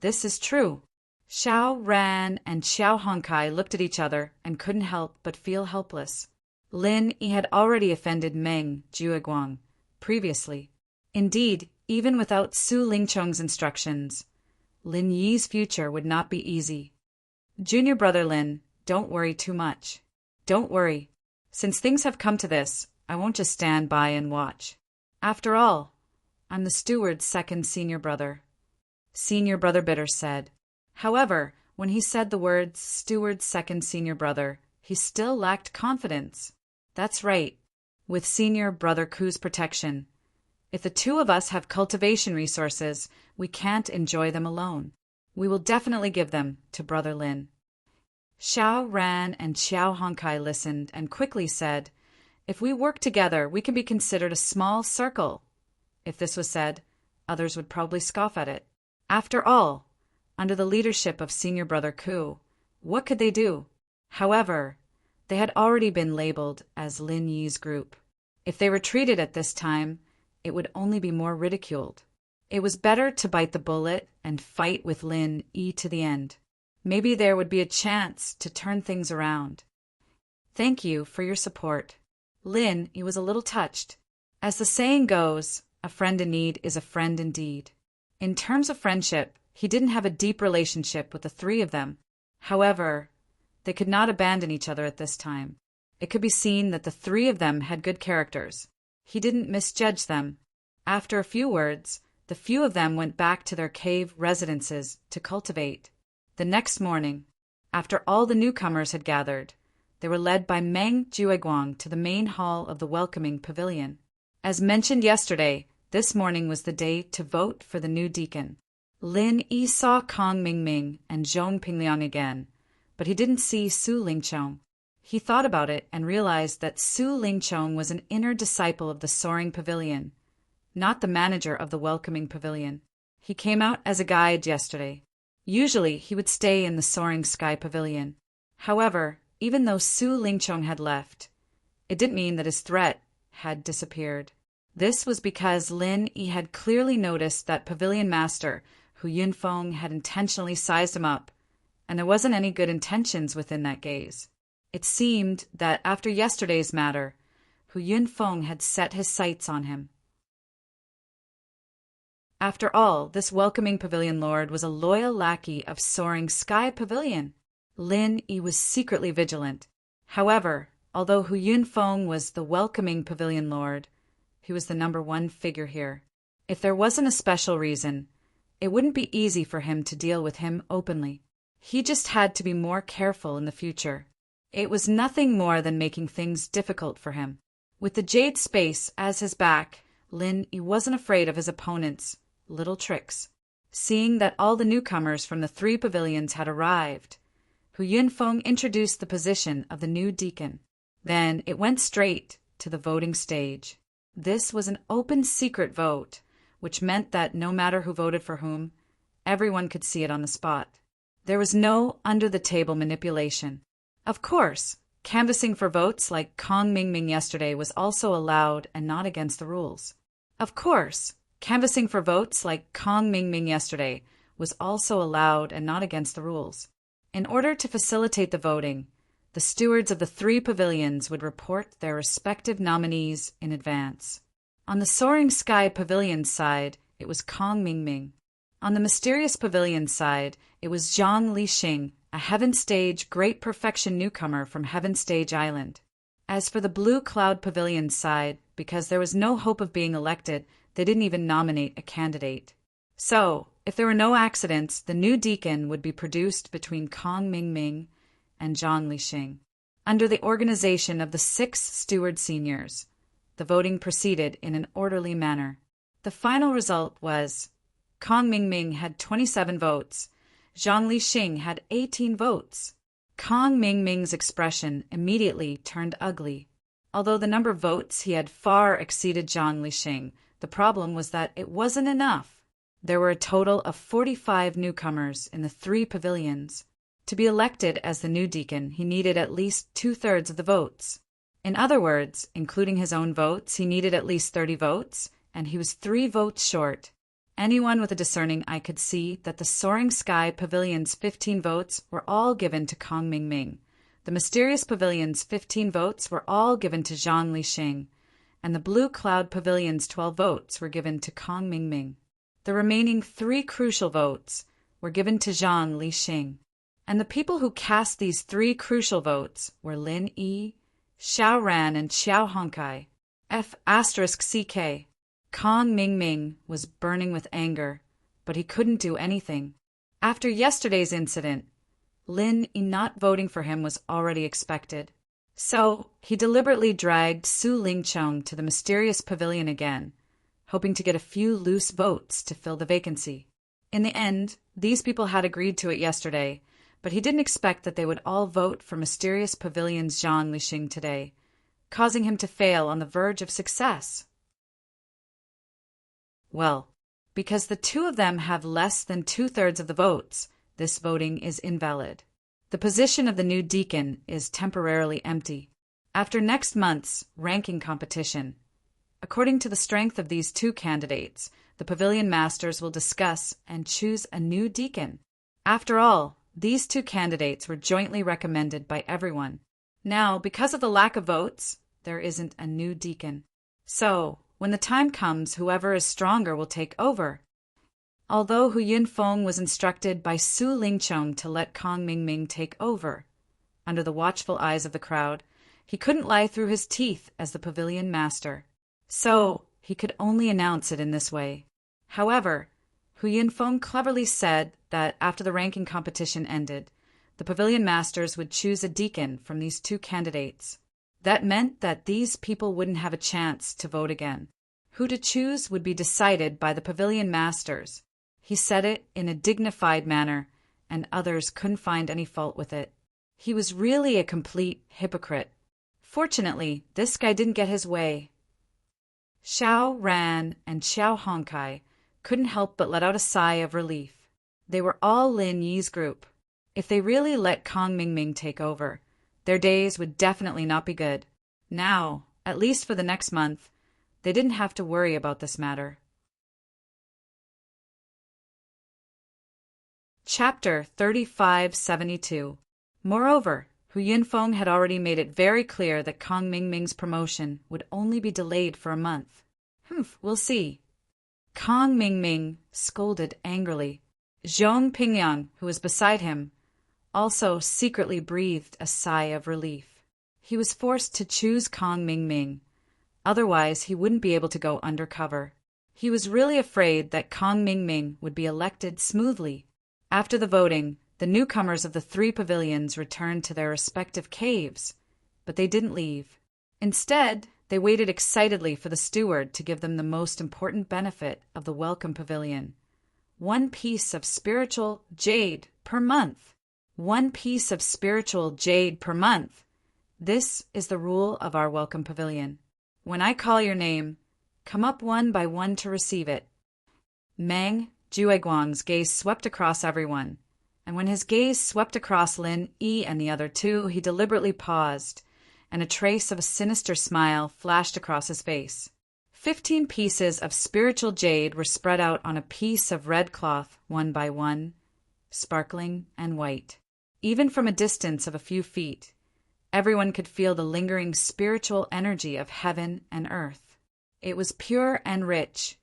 This is true. Xiao Ran and Xiao Hongkai looked at each other and couldn't help but feel helpless. Lin Yi had already offended Meng Jueguang previously. Indeed, even without Su Lingchong's instructions, Lin Yi's future would not be easy. Junior brother Lin, don't worry too much. Don't worry. Since things have come to this, I won't just stand by and watch. After all, I'm the steward's second senior brother. Senior brother Bitter said. However, when he said the words steward's second senior brother, he still lacked confidence. That's right. With senior brother Ku's protection, if the two of us have cultivation resources, we can't enjoy them alone. We will definitely give them to brother Lin. Xiao Ran and Xiao Hongkai listened and quickly said, If we work together, we can be considered a small circle. If this was said, others would probably scoff at it. After all, under the leadership of senior brother Ku, what could they do? However, they had already been labeled as Lin Yi's group. If they retreated at this time, it would only be more ridiculed. It was better to bite the bullet and fight with Lin Yi to the end. Maybe there would be a chance to turn things around. Thank you for your support. Lin Yi was a little touched. As the saying goes, a friend in need is a friend indeed. In terms of friendship, he didn't have a deep relationship with the three of them. However, they could not abandon each other at this time. It could be seen that the three of them had good characters. He didn't misjudge them. After a few words, the few of them went back to their cave residences to cultivate. The next morning, after all the newcomers had gathered, they were led by Meng Jueguang to the main hall of the welcoming pavilion. As mentioned yesterday, this morning was the day to vote for the new deacon. Lin Yi saw Kong Mingming and Zhong Pingliang again, but he didn't see Su Lingchong. He thought about it and realized that Su Lingchong was an inner disciple of the soaring pavilion, not the manager of the welcoming pavilion. He came out as a guide yesterday. Usually he would stay in the Soaring Sky Pavilion. However, even though Su Lingchong had left, it didn't mean that his threat had disappeared. This was because Lin Yi had clearly noticed that Pavilion Master Hu Yunfeng had intentionally sized him up, and there wasn't any good intentions within that gaze. It seemed that after yesterday's matter, Hu Yunfeng had set his sights on him. After all, this welcoming pavilion lord was a loyal lackey of Soaring Sky Pavilion. Lin Yi was secretly vigilant. However, although Hu Yunfeng was the welcoming pavilion lord, he was the #1 figure here. If there wasn't a special reason, it wouldn't be easy for him to deal with him openly. He just had to be more careful in the future. It was nothing more than making things difficult for him. With the jade space as his back, Lin Yi wasn't afraid of his opponent's little tricks. Seeing that all the newcomers from the 3 pavilions had arrived, Hu Yunfeng introduced the position of the new deacon. Then it went straight to the voting stage. This was an open secret vote, which meant that no matter who voted for whom, everyone could see it on the spot. There was no under-the-table manipulation. Of course, canvassing for votes like Kong Mingming yesterday was also allowed and not against the rules. Of course, canvassing for votes like Kong Mingming yesterday was also allowed and not against the rules. In order to facilitate the voting, the stewards of the 3 pavilions would report their respective nominees in advance. On the Soaring Sky Pavilion side, it was Kong Mingming. On the Mysterious Pavilion side, it was Zhang Lixing, a Heaven Stage Great Perfection newcomer from Heaven Stage Island. As for the Blue Cloud Pavilion side, because there was no hope of being elected, they didn't even nominate a candidate. So, if there were no accidents, the new deacon would be produced between Kong Mingming and Zhang Lixing. Under the organization of the 6 steward seniors, the voting proceeded in an orderly manner. The final result was Kong Mingming had 27 votes. Zhang Lixing had 18 votes. Kong Mingming's expression immediately turned ugly. Although the number of votes he had far exceeded Zhang Lixing, the problem was that it wasn't enough. There were a total of 45 newcomers in the 3 pavilions. To be elected as the new deacon, he needed at least 2/3 of the votes. In other words, including his own votes, he needed at least 30 votes, and he was 3 votes short. Anyone with a discerning eye could see that the Soaring Sky Pavilion's 15 votes were all given to Kong Mingming. The Mysterious Pavilion's 15 votes were all given to Zhang Lixing, and the Blue Cloud Pavilion's 12 votes were given to Kong Mingming. The remaining 3 crucial votes were given to Zhang Lixing. And the people who cast these 3 crucial votes were Lin Yi, Xiao Ran, and Xiao Honkai. F***CK. Kong Mingming was burning with anger, but he couldn't do anything. After yesterday's incident, Lin Yi not voting for him was already expected. So he deliberately dragged Su Lingchong to the Mysterious Pavilion again, hoping to get a few loose votes to fill the vacancy. In the end, these people had agreed to it yesterday, but he didn't expect that they would all vote for Mysterious Pavilion's Zhang Lixing today, causing him to fail on the verge of success. Well, because the 2 of them have less than 2/3 of the votes, this voting is invalid. The position of the new deacon is temporarily empty. After next month's ranking competition, according to the strength of these 2 candidates, the pavilion masters will discuss and choose a new deacon. After all, these 2 candidates were jointly recommended by everyone. Now, because of the lack of votes, there isn't a new deacon. So, when the time comes, whoever is stronger will take over. Although Hu Yunfeng was instructed by Su Lingchong to let Kong Mingming take over, under the watchful eyes of the crowd, he couldn't lie through his teeth as the pavilion master. So, he could only announce it in this way. However, Hu Yunfeng cleverly said that after the ranking competition ended, the pavilion masters would choose a deacon from these 2 candidates. That meant that these people wouldn't have a chance to vote again. Who to choose would be decided by the pavilion masters. He said it in a dignified manner, and others couldn't find any fault with it. He was really a complete hypocrite. Fortunately, this guy didn't get his way. Xiao Ran and Xiao Honkai couldn't help but let out a sigh of relief. They were all Lin Yi's group. If they really let Kong Mingming take over, their days would definitely not be good. Now, at least for the next month, they didn't have to worry about this matter. Chapter 3572. Moreover, Hu Yinfeng had already made it very clear that Kong Mingming's promotion would only be delayed for a month. We'll see. Kong Mingming scolded angrily. Zhong Pingyang, who was beside him, also secretly breathed a sigh of relief. He was forced to choose Kong Mingming. Otherwise, he wouldn't be able to go undercover. He was really afraid that Kong Mingming would be elected smoothly. After the voting, the newcomers of the 3 pavilions returned to their respective caves, but they didn't leave. Instead, they waited excitedly for the steward to give them the most important benefit of the welcome pavilion. 1 piece of spiritual jade per month. 1 piece of spiritual jade per month. This is the rule of our welcome pavilion. When I call your name, come up one by one to receive it. Meng Jueguang's gaze swept across everyone, and when his gaze swept across Lin Yi and the other 2, he deliberately paused, and a trace of a sinister smile flashed across his face. 15 pieces of spiritual jade were spread out on a piece of red cloth, one by one, sparkling and white. Even from a distance of a few feet, everyone could feel the lingering spiritual energy of heaven and earth. It was pure and rich,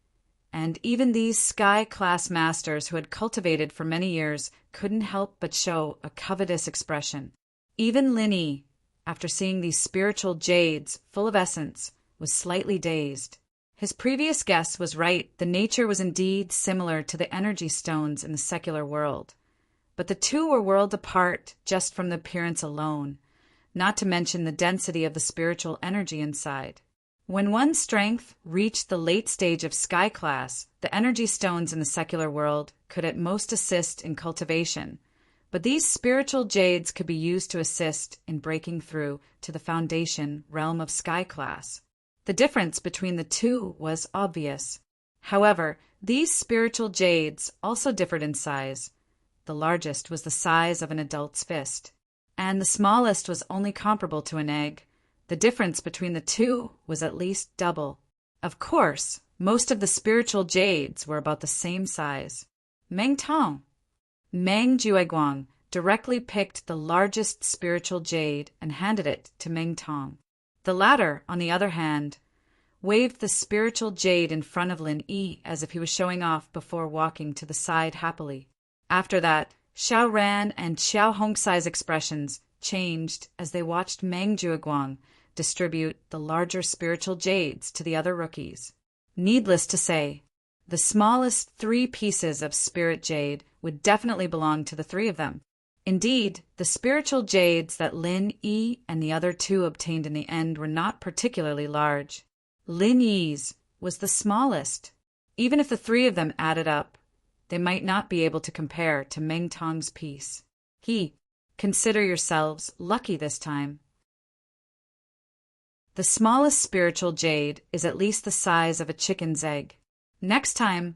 and even these sky-class masters who had cultivated for many years couldn't help but show a covetous expression. Even Lin Yi, after seeing these spiritual jades full of essence, was slightly dazed. His previous guess was right. The nature was indeed similar to the energy stones in the secular world. But the 2 were worlds apart just from the appearance alone, not to mention the density of the spiritual energy inside. When one's strength reached the late stage of sky class, the energy stones in the secular world could at most assist in cultivation, but these spiritual jades could be used to assist in breaking through to the foundation realm of sky class. The difference between the 2 was obvious. However, these spiritual jades also differed in size. The largest was the size of an adult's fist, and the smallest was only comparable to an egg. The difference between the 2 was at least double. Of course, most of the spiritual jades were about the same size. Meng Jueguang directly picked the largest spiritual jade and handed it to Meng Tong. The latter, on the other hand, waved the spiritual jade in front of Lin Yi as if he was showing off before walking to the side happily. After that, Xiao Ran and Xiao Hongsai's expressions changed as they watched Meng Jueguang distribute the larger spiritual jades to the other rookies. Needless to say, the smallest 3 pieces of spirit jade would definitely belong to the 3 of them. Indeed, the spiritual jades that Lin Yi and the other 2 obtained in the end were not particularly large. Lin Yi's was the smallest. Even if the 3 of them added up, they might not be able to compare to Meng Tong's piece. Consider yourselves lucky this time. The smallest spiritual jade is at least the size of a chicken's egg. Next time,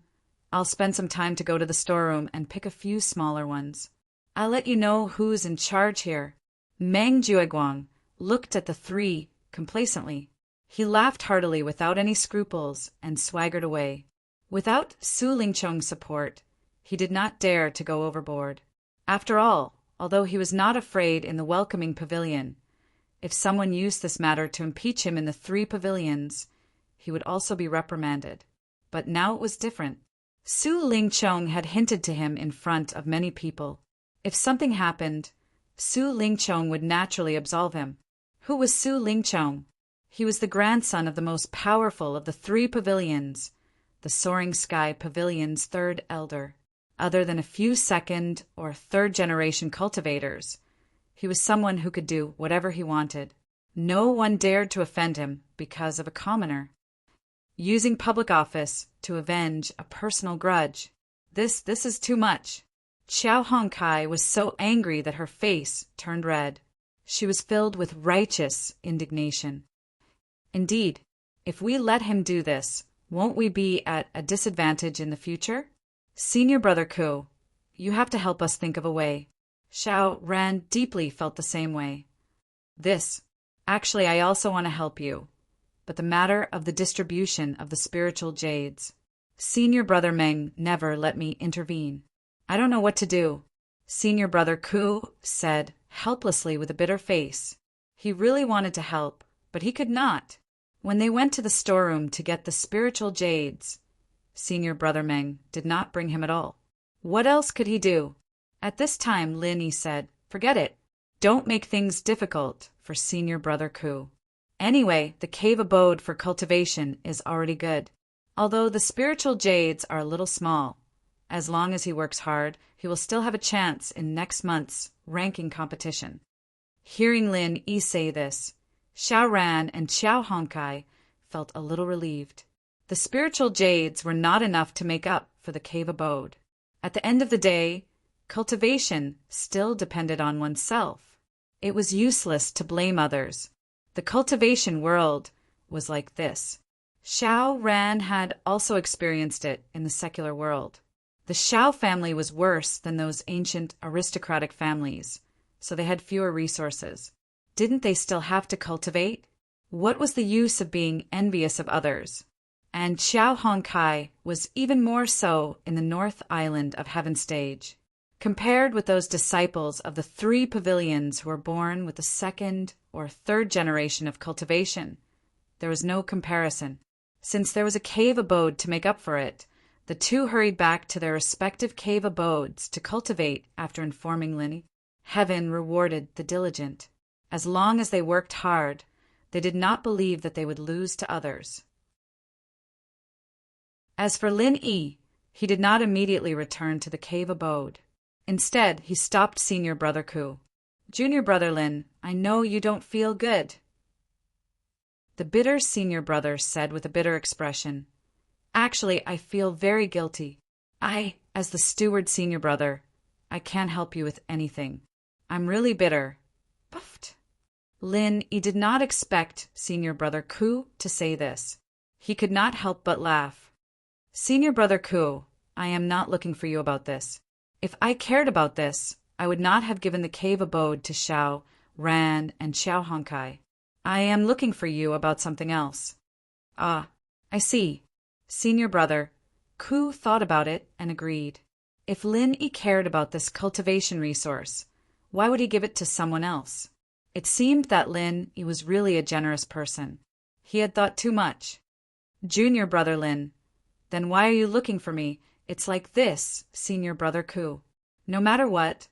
I'll spend some time to go to the storeroom and pick a few smaller ones. I'll let you know who's in charge here. Meng Jueguang looked at the 3 complacently. He laughed heartily without any scruples and swaggered away. Without Su Lingchong's support, he did not dare to go overboard. After all, although he was not afraid in the welcoming pavilion, if someone used this matter to impeach him in the 3 pavilions, he would also be reprimanded. But now it was different. Su Lingchong had hinted to him in front of many people. If something happened, Su Lingchong would naturally absolve him. Who was Su Lingchong? He was the grandson of the most powerful of the 3 pavilions, the Soaring Sky Pavilion's 3rd elder. Other than a few 2nd or 3rd generation cultivators, he was someone who could do whatever he wanted. No one dared to offend him because of a commoner. Using public office to avenge a personal grudge. This is too much. Xiao Hongkai was so angry that her face turned red. She was filled with righteous indignation. Indeed, if we let him do this, Won't we be at a disadvantage in the future? Senior brother Ku, you have to help us think of a way. Xiao Ran deeply felt the same way. Actually, I also want to help you. But the matter of the distribution of the spiritual jades. Senior brother Meng never let me intervene. I don't know what to do. Senior brother Ku said, helplessly with a bitter face. He really wanted to help, but he could not. When they went to the storeroom to get the spiritual jades, Senior brother Meng did not bring him at all. What else could he do? At this time, Lin Yi said, forget it. Don't make things difficult for Senior brother Ku. Anyway, the cave abode for cultivation is already good. Although the spiritual jades are a little small, as long as he works hard, he will still have a chance in next month's ranking competition. Hearing Lin Yi say this, Xiao Ran and Xiao Hongkai felt a little relieved. The spiritual jades were not enough to make up for the cave abode. At the end of the day, cultivation still depended on oneself. It was useless to blame others. The cultivation world was like this. Xiao Ran had also experienced it in the secular world. The Xiao family was worse than those ancient aristocratic families, so they had fewer resources. Didn't they still have to cultivate? What was the use of being envious of others? And Xiao Hongkai was even more so in the North Island of Heaven Stage. Compared with those disciples of the 3 pavilions who were born with the 2nd or 3rd generation of cultivation, there was no comparison. Since there was a cave abode to make up for it, the 2 hurried back to their respective cave abodes to cultivate after informing Lin. Heaven rewarded the diligent. As long as they worked hard, they did not believe that they would lose to others. As for Lin Yi, he did not immediately return to the cave abode. Instead, he stopped Senior brother Ku. Junior brother Lin, I know you don't feel good. The bitter senior brother said with a bitter expression, actually, I feel very guilty. As the steward senior brother, I can't help you with anything. I'm really bitter. Puffed. Lin Yi did not expect Senior brother Ku to say this. He could not help but laugh. Senior brother Ku, I am not looking for you about this. If I cared about this, I would not have given the cave abode to Xiao Ran and Xiao Hongkai. I am looking for you about something else. Ah, I see. Senior brother Ku thought about it and agreed. If Lin Yi cared about this cultivation resource, why would he give it to someone else? It seemed that Lin Yi was really a generous person. He had thought too much. Junior brother Lin, then why are you looking for me? It's like this, Senior brother Ku. No matter what,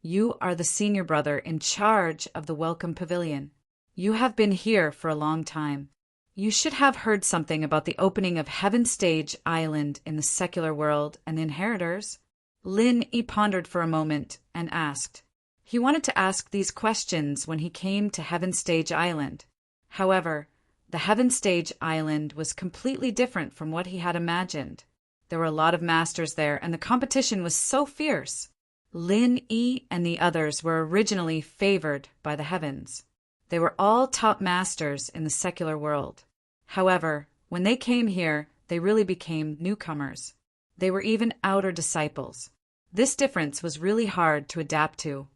you are the senior brother in charge of the Welcome Pavilion. You have been here for a long time. You should have heard something about the opening of Heaven Stage Island in the secular world and the inheritors. Lin Yi pondered for a moment and asked. He wanted to ask these questions when he came to Heaven Stage Island. However, the Heaven Stage Island was completely different from what he had imagined. There were a lot of masters there, and the competition was so fierce. Lin Yi and the others were originally favored by the heavens. They were all top masters in the secular world. However, when they came here, they really became newcomers. They were even outer disciples. This difference was really hard to adapt to.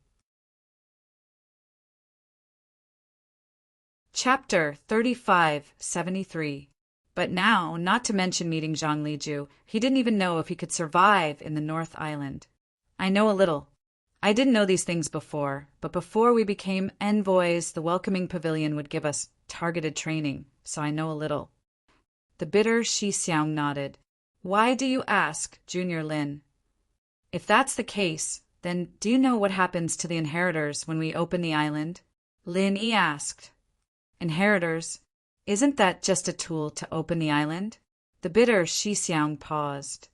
Chapter 3573. But now, not to mention meeting Zhang Liju, he didn't even know if he could survive in the North Island. I know a little. I didn't know these things before, but before we became envoys, the welcoming pavilion would give us targeted training, so I know a little. The bitter Shi Xiang nodded. Why do you ask, Junior Lin? If that's the case, then do you know what happens to the inheritors when we open the island? Lin Yi asked. Inheritors? Isn't that just a tool to open the island? The bitter Shi Xiang paused.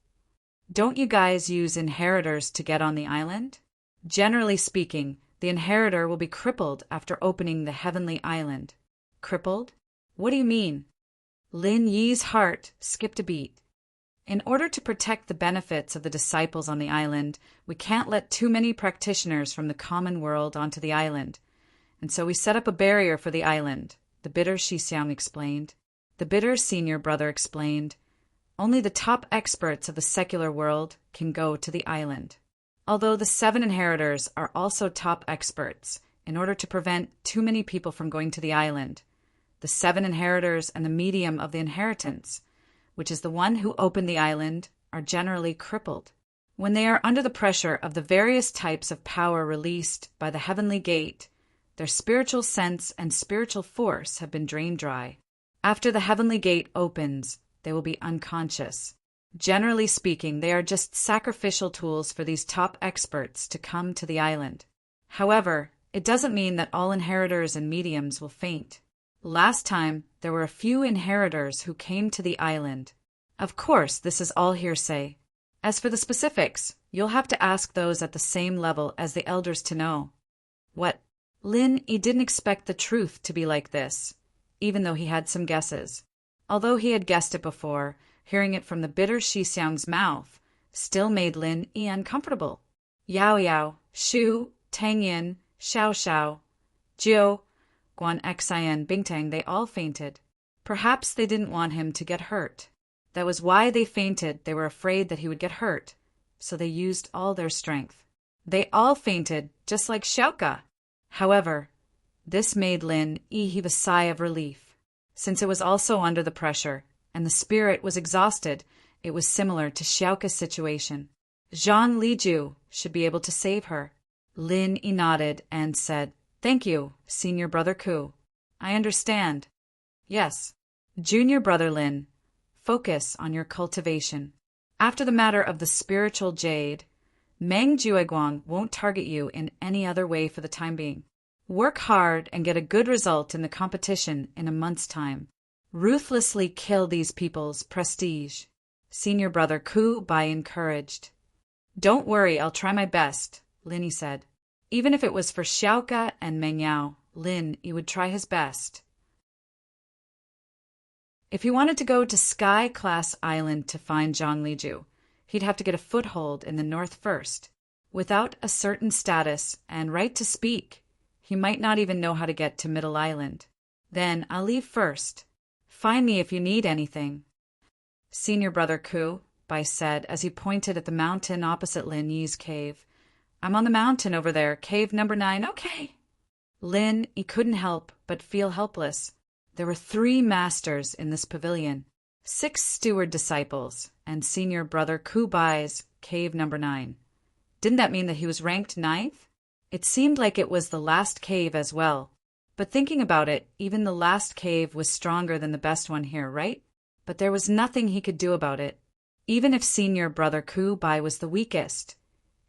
Don't you guys use inheritors to get on the island? Generally speaking, the inheritor will be crippled after opening the heavenly island. Crippled? What do you mean? Lin Yi's heart skipped a beat. In order to protect the benefits of the disciples on the island, we can't let too many practitioners from the common world onto the island. And so we set up a barrier for the island, the bitter Shi Xiang explained. The bitter senior brother explained. Only the top experts of the secular world can go to the island. Although the 7 inheritors are also top experts, in order to prevent too many people from going to the island, the 7 inheritors and the medium of the inheritance, which is the one who opened the island, are generally crippled. When they are under the pressure of the various types of power released by the heavenly gate, their spiritual sense and spiritual force have been drained dry. After the heavenly gate opens, they will be unconscious. Generally speaking, they are just sacrificial tools for these top experts to come to the island. However, it doesn't mean that all inheritors and mediums will faint. Last time, there were a few inheritors who came to the island. Of course, this is all hearsay. As for the specifics, you'll have to ask those at the same level as the elders to know. What? Lin Yi didn't expect the truth to be like this, even though he had some guesses. Although he had guessed it before, hearing it from the bitter Shixiang's mouth still made Lin Yi uncomfortable. Yao Yao, Shu, Tang Yin, Xiao Xiao, Jiu, Guan Xian, Bingtang, they all fainted. Perhaps they didn't want him to get hurt. That was why they fainted. They were afraid that he would get hurt, so they used all their strength. They all fainted, just like Xiaoka. However, this made Lin Yi heave a sigh of relief. Since it was also under the pressure, and the spirit was exhausted, it was similar to Xiaoka's situation. Zhang Liju should be able to save her. Lin Yi nodded and said, "Thank you, Senior Brother Ku. I understand." "Yes. Junior Brother Lin, focus on your cultivation. After the matter of the spiritual jade, Meng Jueguang won't target you in any other way for the time being. Work hard and get a good result in the competition in a month's time. Ruthlessly kill these people's prestige." Senior Brother Ku Bai encouraged. "Don't worry, I'll try my best," Lin Yi said. Even if it was for Xiaoka and Meng Yao, Lin Yi would try his best. If he wanted to go to Sky Class Island to find Zhang Liju, he'd have to get a foothold in the north first. Without a certain status and right to speak, he might not even know how to get to Middle Island. "Then I'll leave first. Find me if you need anything." Senior Brother Ku Bai said as he pointed at the mountain opposite Lin Yi's cave. "I'm on the mountain over there, cave number 9, okay." Lin Yi couldn't help but feel helpless. There were 3 masters in this pavilion, 6 steward disciples, and Senior Brother Ku Bai's cave number 9. Didn't that mean that he was ranked 9th? It seemed like it was the last cave as well. But thinking about it, even the last cave was stronger than the best one here, right? But there was nothing he could do about it. Even if Senior Brother Ku Bai was the weakest,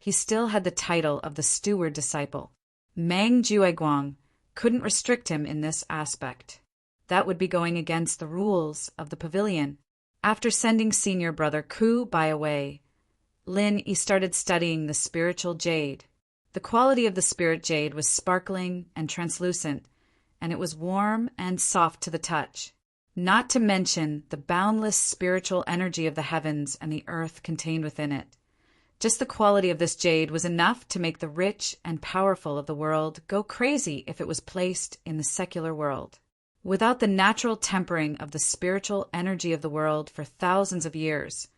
he still had the title of the steward disciple. Meng Jueguang couldn't restrict him in this aspect. That would be going against the rules of the pavilion. After sending Senior Brother Ku Bai away, Lin Yi started studying the spiritual jade. The quality of the spirit jade was sparkling and translucent, and it was warm and soft to the touch. Not to mention the boundless spiritual energy of the heavens and the earth contained within it. Just the quality of this jade was enough to make the rich and powerful of the world go crazy if it was placed in the secular world. Without the natural tempering of the spiritual energy of the world for thousands of years,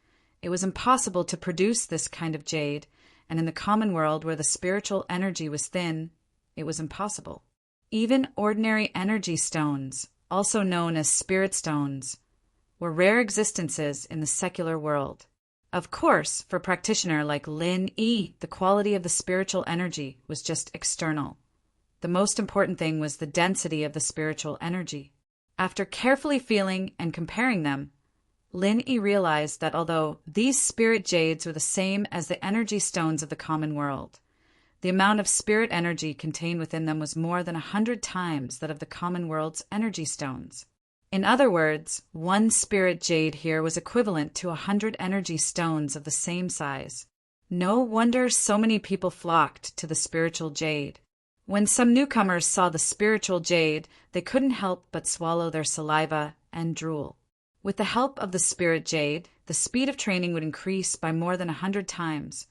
it was impossible to produce this kind of jade, and in the common world where the spiritual energy was thin, it was impossible. Even ordinary energy stones, also known as spirit stones, were rare existences in the secular world. Of course, for a practitioner like Lin Yi, the quality of the spiritual energy was just external. The most important thing was the density of the spiritual energy. After carefully feeling and comparing them, Lin Yi realized that although these spirit jades were the same as the energy stones of the common world, the amount of spirit energy contained within them was more than 100 times that of the common world's energy stones. In other words, one spirit jade here was equivalent to 100 energy stones of the same size. No wonder so many people flocked to the spiritual jade. When some newcomers saw the spiritual jade, they couldn't help but swallow their saliva and drool. With the help of the spirit jade, the speed of training would increase by more than 100 times.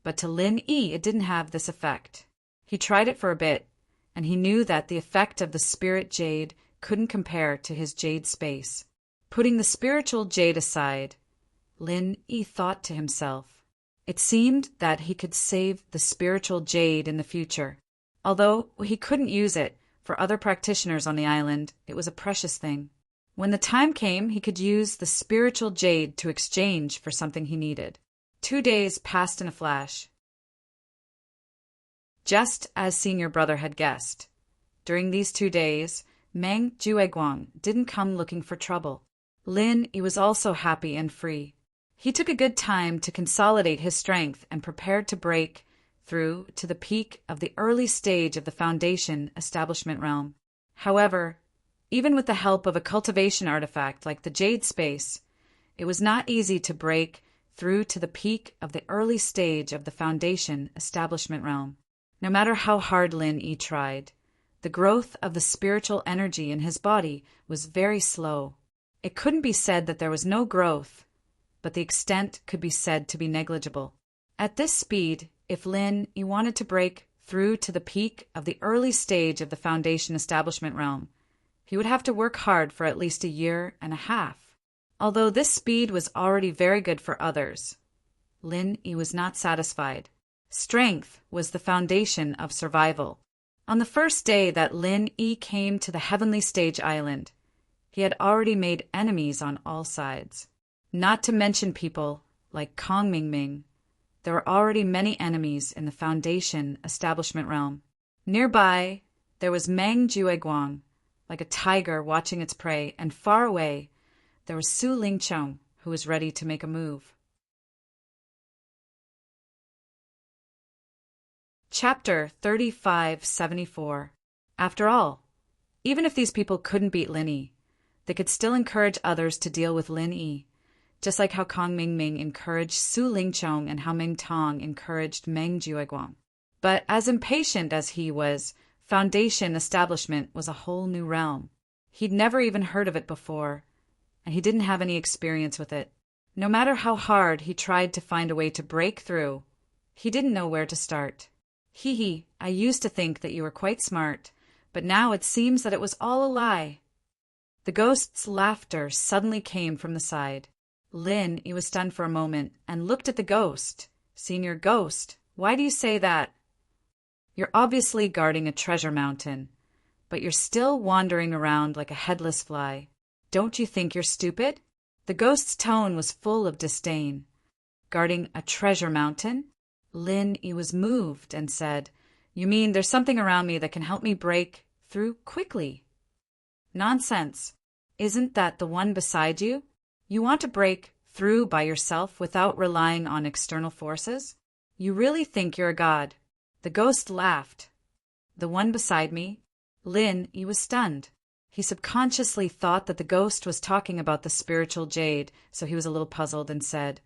But to Lin Yi, it didn't have this effect. He tried it for a bit, and he knew that the effect of the spirit jade couldn't compare to his jade space. Putting the spiritual jade aside, Lin Yi thought to himself. It seemed that he could save the spiritual jade in the future. Although he couldn't use it, for other practitioners on the island, it was a precious thing. When the time came, he could use the spiritual jade to exchange for something he needed. 2 days passed in a flash. Just as senior brother had guessed. During these 2 days, Meng Jueguang didn't come looking for trouble. Lin Yi was also happy and free. He took a good time to consolidate his strength and prepared to break through to the peak of the early stage of the Foundation establishment realm. However, even with the help of a cultivation artifact like the Jade Space, it was not easy to break through to the peak of the early stage of the Foundation establishment realm. No matter how hard Lin Yi tried, the growth of the spiritual energy in his body was very slow. It couldn't be said that there was no growth, but the extent could be said to be negligible. At this speed, if Lin Yi wanted to break through to the peak of the early stage of the Foundation establishment realm, he would have to work hard for at least a year and a half. Although this speed was already very good for others, Lin Yi was not satisfied. Strength was the foundation of survival. On the first day that Lin Yi came to the Heavenly Stage Island, he had already made enemies on all sides. Not to mention people like Kong Mingming. There were already many enemies in the Foundation establishment realm. Nearby, there was Meng Jueguang, like a tiger watching its prey, and far away, there was Su Lingcheng, who was ready to make a move. Chapter 3574. After all, even if these people couldn't beat Lin Yi, they could still encourage others to deal with Lin Yi, just like how Kong Mingming encouraged Su Lingcheng and how Ming Tong encouraged Meng Jueguang. But as impatient as he was, Foundation establishment was a whole new realm. He'd never even heard of it before, and he didn't have any experience with it. No matter how hard he tried to find a way to break through, he didn't know where to start. Hee, I used to think that you were quite smart, but now it seems that it was all a lie. The ghost's laughter suddenly came from the side. Lin Yi was stunned for a moment and looked at the ghost. Senior Ghost, why do you say that? You're obviously guarding a treasure mountain, but you're still wandering around like a headless fly. Don't you think you're stupid? The ghost's tone was full of disdain. Guarding a treasure mountain? Lin Yi was moved and said, You mean there's something around me that can help me break through quickly? Nonsense. Isn't that the one beside you? You want to break through by yourself without relying on external forces? You really think you're a god? The ghost laughed. The one beside me? Lin Yi was stunned. He subconsciously thought that the ghost was talking about the spiritual jade, so he was a little puzzled and said,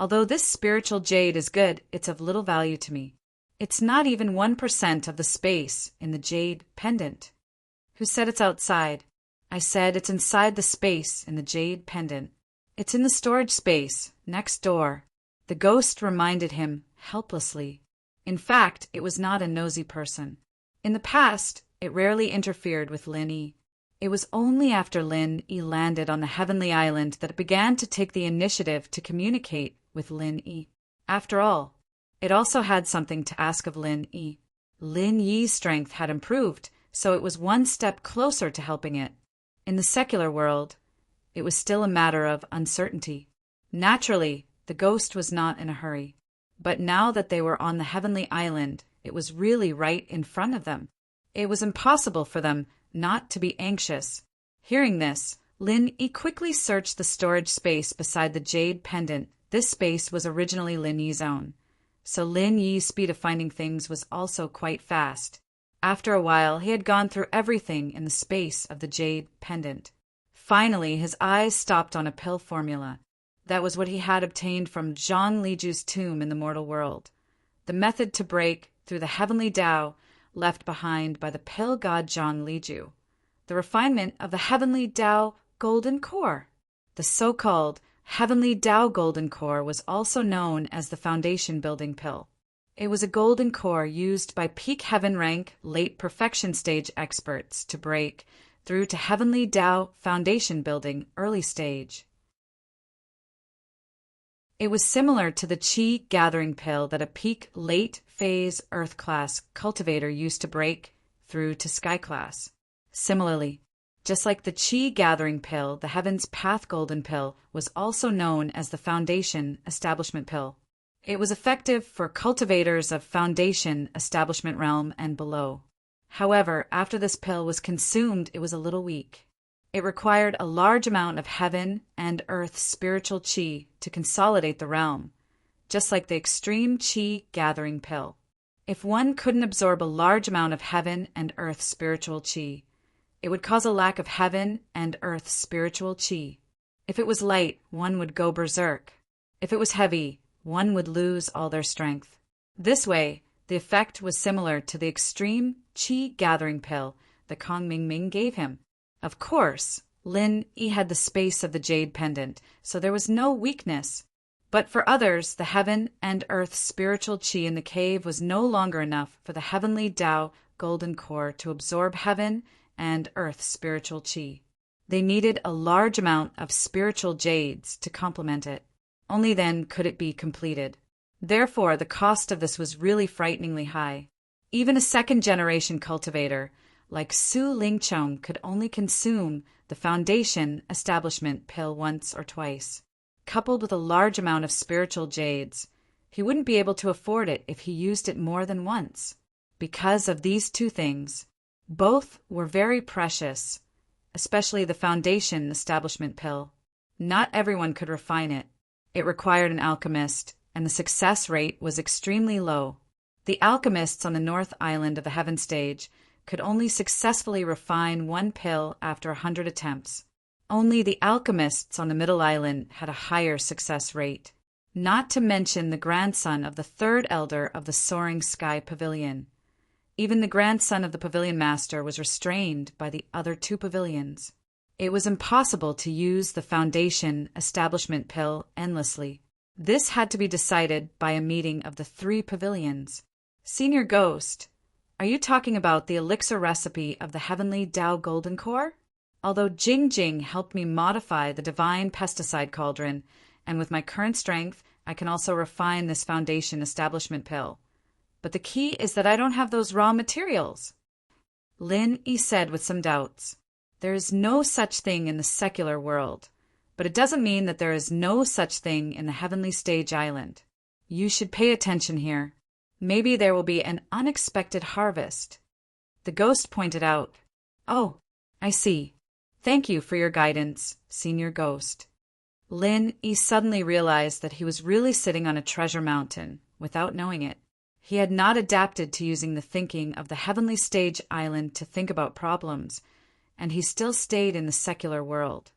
Although this spiritual jade is good, it's of little value to me. It's not even 1% of the space in the jade pendant. Who said it's outside? I said it's inside the space in the jade pendant. It's in the storage space, next door. The ghost reminded him, helplessly. In fact, it was not a nosy person. In the past, it rarely interfered with Lin Yi. It was only after Lin Yi landed on the Heavenly Island that it began to take the initiative to communicate with Lin Yi. After all, it also had something to ask of Lin Yi. Lin Yi's strength had improved, so it was one step closer to helping it. In the secular world, it was still a matter of uncertainty. Naturally, the ghost was not in a hurry. But now that they were on the Heavenly Island, it was really right in front of them. It was impossible for them not to be anxious. Hearing this, Lin Yi quickly searched the storage space beside the jade pendant. This space was originally Lin Yi's own, so Lin Yi's speed of finding things was also quite fast. After a while, he had gone through everything in the space of the jade pendant. Finally, his eyes stopped on a pill formula. That was what he had obtained from Zhang Liju's tomb in the mortal world. The method to break through the heavenly Tao left behind by the pill god Zhang Liju. The refinement of the heavenly Tao golden core. The so-called heavenly Tao golden core was also known as the foundation building pill. It was a golden core used by peak heaven rank late perfection stage experts to break through to heavenly Tao foundation building early stage. It was similar to the chi gathering pill that a peak late phase Earth class cultivator used to break through to Sky class. Similarly, just like the chi gathering pill, the Heaven's Path Golden Pill was also known as the Foundation Establishment Pill. It was effective for cultivators of Foundation Establishment realm and below. However, after this pill was consumed, it was a little weak. It required a large amount of heaven and earth spiritual chi to consolidate the realm, just like the extreme chi gathering pill. If one couldn't absorb a large amount of heaven and earth spiritual chi, it would cause a lack of heaven and earth spiritual chi. If it was light, one would go berserk. If it was heavy, one would lose all their strength. This way, the effect was similar to the extreme chi gathering pill that Kong Ming Ming gave him. Of course, Lin Yi had the space of the jade pendant, so there was no weakness. But for others, the heaven and earth spiritual chi in the cave was no longer enough for the heavenly Tao golden core to absorb heaven and earth spiritual chi. They needed a large amount of spiritual jades to complement it. Only then could it be completed. Therefore, the cost of this was really frighteningly high. Even a second-generation cultivator like Su Lingchong could only consume the Foundation Establishment pill once or twice. Coupled with a large amount of spiritual jades, he wouldn't be able to afford it if he used it more than once. Because of these two things, both were very precious, especially the Foundation Establishment pill. Not everyone could refine it. It required an alchemist, and the success rate was extremely low. The alchemists on the North Island of the Heaven Stage could only successfully refine one pill after 100 attempts. Only the alchemists on the Middle Island had a higher success rate. Not to mention the grandson of the third elder of the Soaring Sky Pavilion. Even the grandson of the Pavilion Master was restrained by the other two pavilions. It was impossible to use the Foundation Establishment pill endlessly. This had to be decided by a meeting of the three pavilions. Senior Ghost, are you talking about the elixir recipe of the Heavenly Tao Golden Core? Although Jing Jing helped me modify the Divine Pesticide Cauldron, and with my current strength, I can also refine this Foundation Establishment pill. But the key is that I don't have those raw materials. Lin Yi said with some doubts. There is no such thing in the secular world, but it doesn't mean that there is no such thing in the Heavenly Stage Island. You should pay attention here. Maybe there will be an unexpected harvest. The ghost pointed out. Oh, I see. Thank you for your guidance, Senior Ghost. Lin Yi suddenly realized that he was really sitting on a treasure mountain, without knowing it. He had not adapted to using the thinking of the Heavenly Stage Island to think about problems, and he still stayed in the secular world.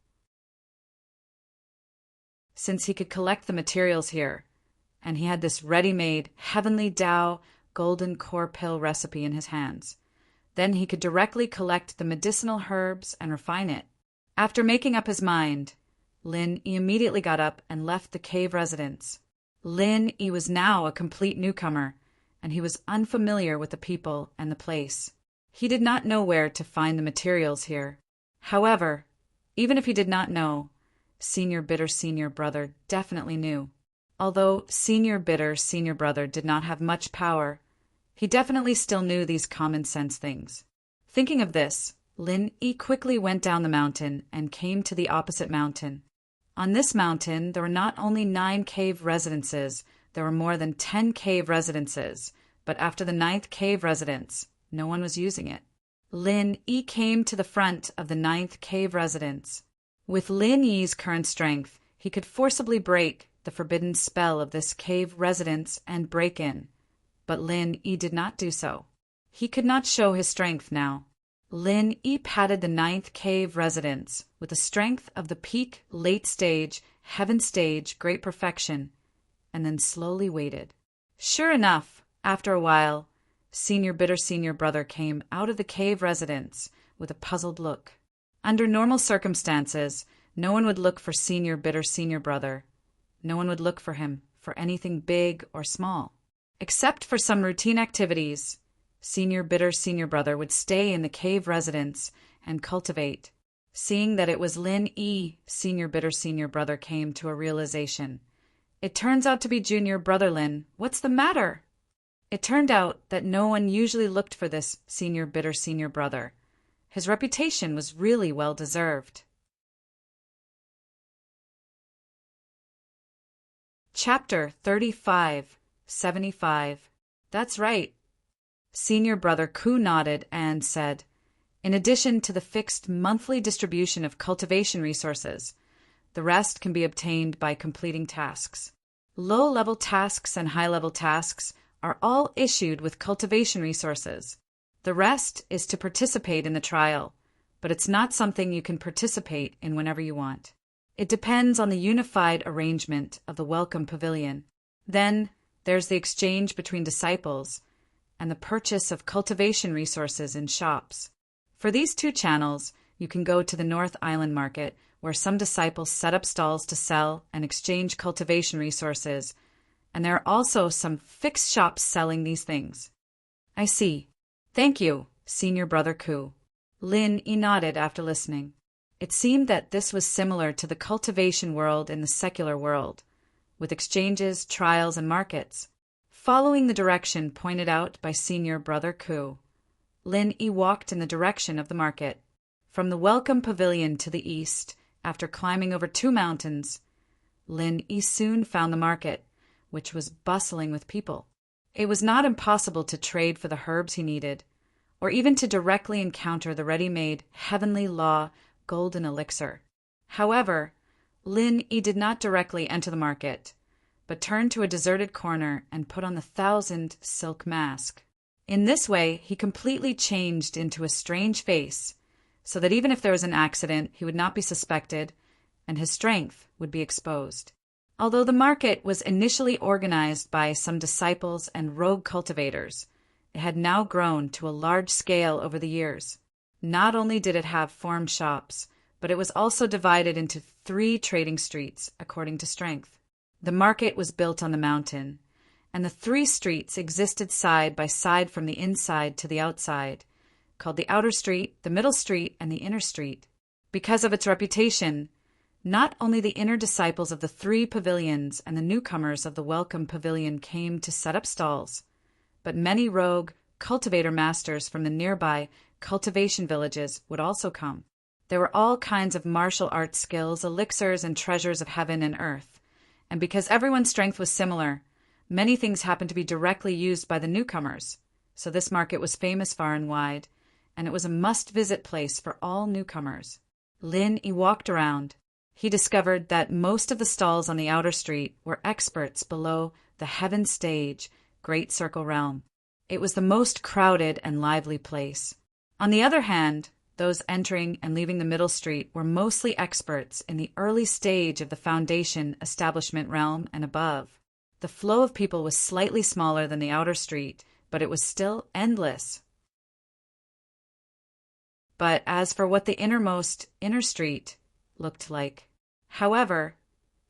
Since he could collect the materials here, and he had this ready-made Heavenly Tao Golden Core Pill recipe in his hands, then he could directly collect the medicinal herbs and refine it. After making up his mind, Lin Yi immediately got up and left the cave residence. Lin Yi was now a complete newcomer, and he was unfamiliar with the people and the place. He did not know where to find the materials here. However, even if he did not know, Senior Bitter Senior Brother definitely knew. Although Senior Bitter Senior Brother did not have much power, he definitely still knew these common sense things. Thinking of this, Lin Yi quickly went down the mountain and came to the opposite mountain. On this mountain, there were not only 9 cave residences, there were more than 10 cave residences, but after the 9th cave residence, no one was using it. Lin Yi came to the front of the 9th cave residence. With Lin Yi's current strength, he could forcibly break the forbidden spell of this cave residence and break in. But Lin Yi did not do so. He could not show his strength now. Lin Yi patted the 9th cave residence with the strength of the peak late stage, heaven stage, great perfection, and then slowly waited. Sure enough, after a while, Senior Bitter Senior Brother came out of the cave residence with a puzzled look. Under normal circumstances, no one would look for Senior Bitter Senior Brother. No one would look for him for anything big or small. Except for some routine activities, Senior Bitter Senior Brother would stay in the cave residence and cultivate. Seeing that it was Lin Yi, Senior Bitter Senior Brother came to a realization. It turns out to be junior brother Lin. What's the matter? It turned out that no one usually looked for this bitter senior brother. His reputation was really well deserved. Chapter 3575. That's right. Senior brother Ku nodded and said, in addition to the fixed monthly distribution of cultivation resources, the rest can be obtained by completing tasks. Low-level tasks and high-level tasks are all issued with cultivation resources. The rest is to participate in the trial, but it's not something you can participate in whenever you want. It depends on the unified arrangement of the Welcome Pavilion. Then there's the exchange between disciples and the purchase of cultivation resources in shops. For these two channels, you can go to the North Island Market, where some disciples set up stalls to sell and exchange cultivation resources, and there are also some fixed shops selling these things. I see. Thank you, Senior Brother Ku. Lin nodded after listening. It seemed that this was similar to the cultivation world in the secular world, with exchanges, trials, and markets. Following the direction pointed out by Senior Brother Ku, Lin walked in the direction of the market. From the Welcome Pavilion to the east, after climbing over 2 mountains, Lin soon found the market, which was bustling with people. It was not impossible to trade for the herbs he needed, or even to directly encounter the ready-made Heavenly Law golden elixir. However, Lin did not directly enter the market, but turned to a deserted corner and put on the 1,000 silk mask. In this way, he completely changed into a strange face, so that even if there was an accident, he would not be suspected, and his strength would be exposed. Although the market was initially organized by some disciples and rogue cultivators, it had now grown to a large scale over the years. Not only did it have formed shops, but it was also divided into 3 trading streets according to strength. The market was built on the mountain, and the 3 streets existed side by side from the inside to the outside, called the outer street, the middle street, and the inner street. Because of its reputation, not only the inner disciples of the 3 pavilions and the newcomers of the Welcome Pavilion came to set up stalls, but many rogue cultivator masters from the nearby cultivation villages would also come. There were all kinds of martial arts skills, elixirs, and treasures of heaven and earth, and because everyone's strength was similar, many things happened to be directly used by the newcomers, so this market was famous far and wide, and it was a must-visit place for all newcomers. Lin walked around. He discovered that most of the stalls on the outer street were experts below the heaven stage, Great Circle Realm. It was the most crowded and lively place. On the other hand, those entering and leaving the middle street were mostly experts in the early stage of the Foundation Establishment realm and above. The flow of people was slightly smaller than the outer street, but it was still endless. But as for what the inner street looked like, however,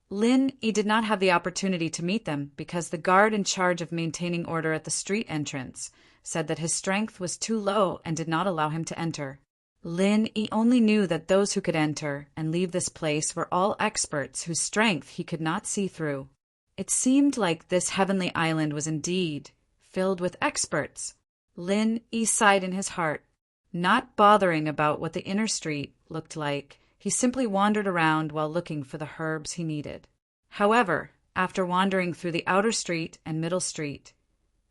Lin did not have the opportunity to meet them because the guard in charge of maintaining order at the street entrance said that his strength was too low and did not allow him to enter. Lin only knew that those who could enter and leave this place were all experts whose strength he could not see through. It seemed like this heavenly island was indeed filled with experts. Lin sighed in his heart. Not bothering about what the inner street looked like, he simply wandered around while looking for the herbs he needed. However, after wandering through the outer street and middle street,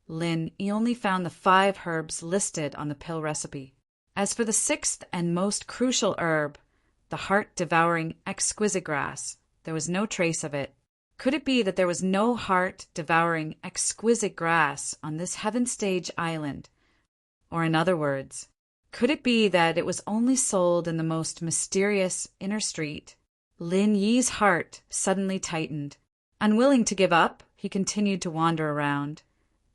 Lin only found the 5 herbs listed on the pill recipe. As for the 6th and most crucial herb, the heart-devouring exquisite grass, there was no trace of it. Could it be that there was no heart-devouring exquisite grass on this heaven stage island? Or in other words, could it be that it was only sold in the most mysterious inner street? Lin Yi's heart suddenly tightened. Unwilling to give up, he continued to wander around,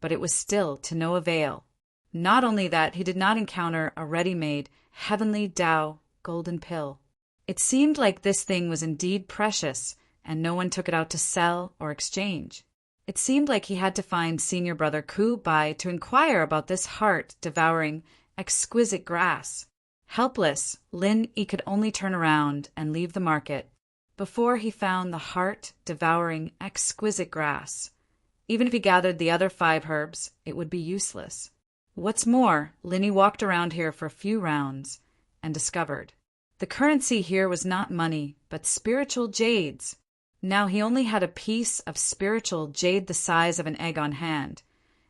but it was still to no avail. Not only that, he did not encounter a ready-made, heavenly Tao golden pill. It seemed like this thing was indeed precious, and no one took it out to sell or exchange. It seemed like he had to find Senior Brother Ku Bai to inquire about this heart-devouring, exquisite grass. Helpless, Lin could only turn around and leave the market. before he found the heart-devouring, exquisite grass. Even if he gathered the other 5 herbs, it would be useless. What's more, Linny walked around here for a few rounds and discovered the currency here was not money, but spiritual jades. Now he only had a piece of spiritual jade the size of an egg on hand,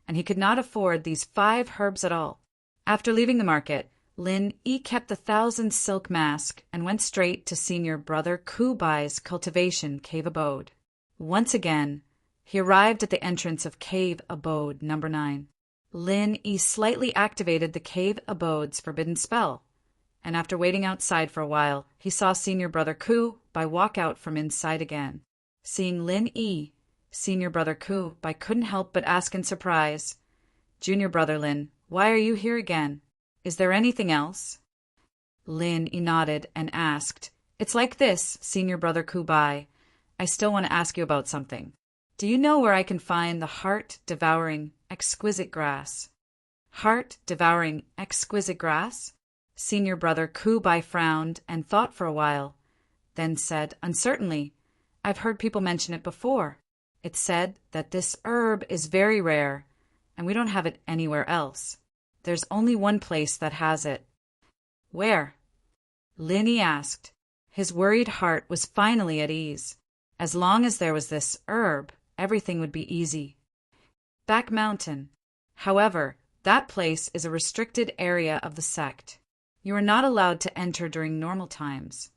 and he could not afford these 5 herbs at all. After leaving the market, Lin Yi kept the 1,000 silk mask and went straight to Senior Brother Ku Bai's cultivation cave abode. Once again, he arrived at the entrance of cave abode number 9. Lin Yi slightly activated the cave abode's forbidden spell, and after waiting outside for a while, he saw Senior Brother Ku Bai walk out from inside again. Seeing Lin Yi, Senior Brother Ku Bai couldn't help but ask in surprise, "Junior Brother Lin, why are you here again? Is there anything else?" Lin Yi nodded and asked, "It's like this, Senior Brother Ku Bai. I still want to ask you about something. Do you know where I can find the heart-devouring, exquisite grass?" "Heart-devouring, exquisite grass?" Senior Brother Ku Bai frowned and thought for a while, then said uncertainly, "I've heard people mention it before. It's said that this herb is very rare, and we don't have it anywhere else. There's only one place that has it." "Where?" Lin Yi asked. His worried heart was finally at ease. As long as there was this herb, everything would be easy. "Back Mountain. However, that place is a restricted area of the sect. You are not allowed to enter during normal times.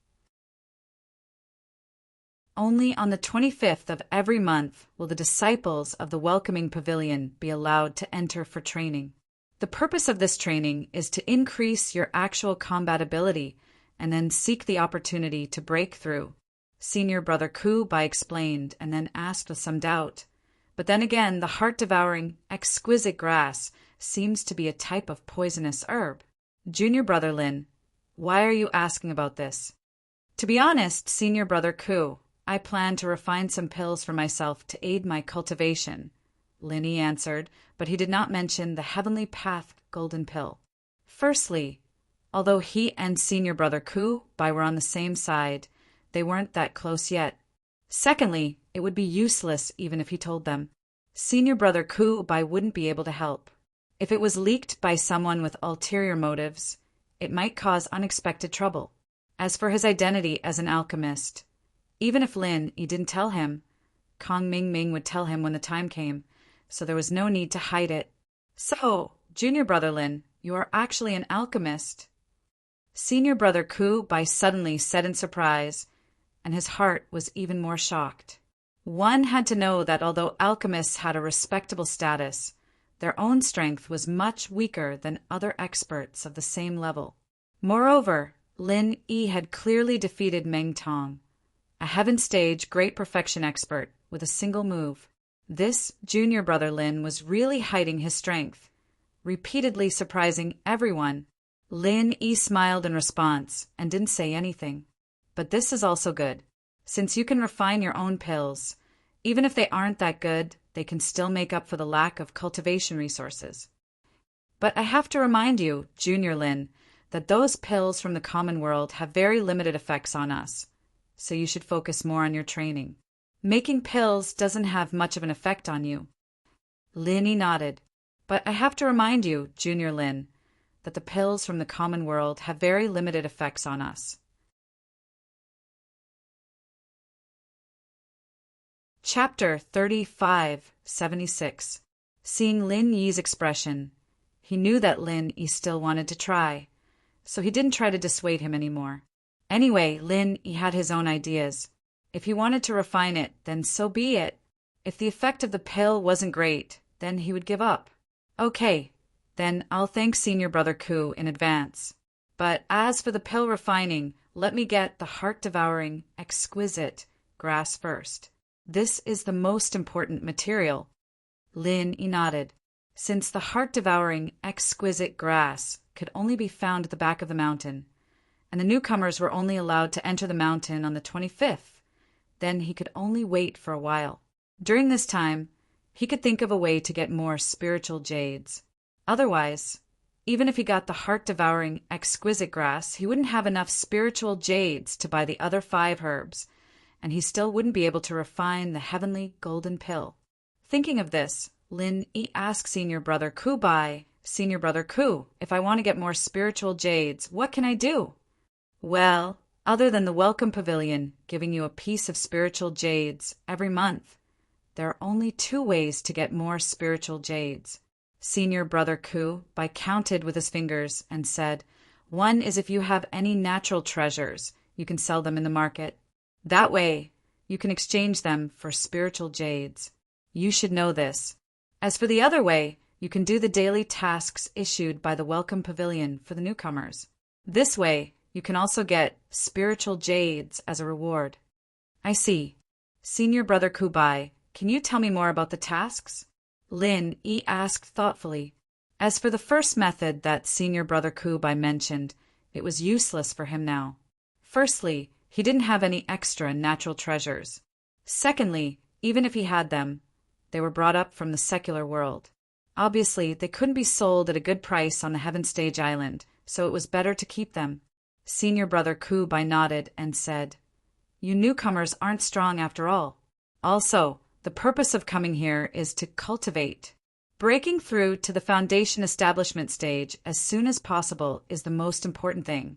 Only on the 25th of every month will the disciples of the Welcoming Pavilion be allowed to enter for training. The purpose of this training is to increase your actual combat ability and then seek the opportunity to break through," Senior Brother Ku Bai explained and then asked with some doubt. "But then again, the heart-devouring, exquisite grass seems to be a type of poisonous herb. Junior Brother Lin, why are you asking about this?" "To be honest, Senior Brother Ku, I plan to refine some pills for myself to aid my cultivation," Lin Yi answered, but he did not mention the Heavenly Path Golden Pill. Firstly, although he and Senior Brother Ku Bai were on the same side, they weren't that close yet. Secondly, it would be useless even if he told them. Senior Brother Ku Bai wouldn't be able to help. If it was leaked by someone with ulterior motives, it might cause unexpected trouble. As for his identity as an alchemist, even if Lin Yi didn't tell him, Kong Ming Ming would tell him when the time came, so there was no need to hide it. "So, Junior Brother Lin, you are actually an alchemist?" Senior Brother Ku Bai suddenly said in surprise, and his heart was even more shocked. One had to know that although alchemists had a respectable status, their own strength was much weaker than other experts of the same level. Moreover, Lin Yi had clearly defeated Meng Tong, a heaven stage great perfection expert, with a single move. This Junior Brother Lin was really hiding his strength, repeatedly surprising everyone. Lin Yi smiled in response and didn't say anything. But this is also good. Since you can refine your own pills, even if they aren't that good, they can still make up for the lack of cultivation resources. But I have to remind you, Junior Lin, that those pills from the common world have very limited effects on us, so you should focus more on your training. Making pills doesn't have much of an effect on you. Lin Yi nodded. But I have to remind you, Junior Lin, that the pills from the common world have very limited effects on us. Chapter 3576. Seeing Lin Yi's expression, he knew that Lin Yi still wanted to try, so he didn't try to dissuade him anymore. Anyway, Lin Yi had his own ideas. If he wanted to refine it, then so be it. If the effect of the pill wasn't great, then he would give up. Okay, then I'll thank Senior Brother Ku in advance. But as for the pill refining, let me get the heart-devouring, exquisite grass first. This is the most important material. Lin Yi nodded. Since the heart-devouring, exquisite grass could only be found at the back of the mountain, and the newcomers were only allowed to enter the mountain on the 25th, then he could only wait for a while. During this time, he could think of a way to get more spiritual jades. Otherwise, even if he got the heart-devouring, exquisite grass, he wouldn't have enough spiritual jades to buy the other 5 herbs, and he still wouldn't be able to refine the heavenly golden pill. Thinking of this, Lin Yi asked Senior Brother Ku Senior Brother Ku, if I want to get more spiritual jades, what can I do? Well, other than the Welcome Pavilion giving you a piece of spiritual jades every month, there are only 2 ways to get more spiritual jades. Senior Brother Ku counted with his fingers and said, one is if you have any natural treasures, you can sell them in the market. That way, you can exchange them for spiritual jades. You should know this. As for the other way, you can do the daily tasks issued by the Welcome Pavilion for the newcomers. This way, you can also get spiritual jades as a reward. I see. Senior Brother Kubai, can you tell me more about the tasks? Lin Yi asked thoughtfully. As for the first method that Senior Brother Kubai mentioned, it was useless for him now. Firstly, he didn't have any extra natural treasures. Secondly, even if he had them, they were brought up from the secular world. Obviously, they couldn't be sold at a good price on the Heaven Stage Island, so it was better to keep them. Senior Brother Kubai nodded and said, you newcomers aren't strong after all. Also, the purpose of coming here is to cultivate. Breaking through to the foundation establishment stage as soon as possible is the most important thing.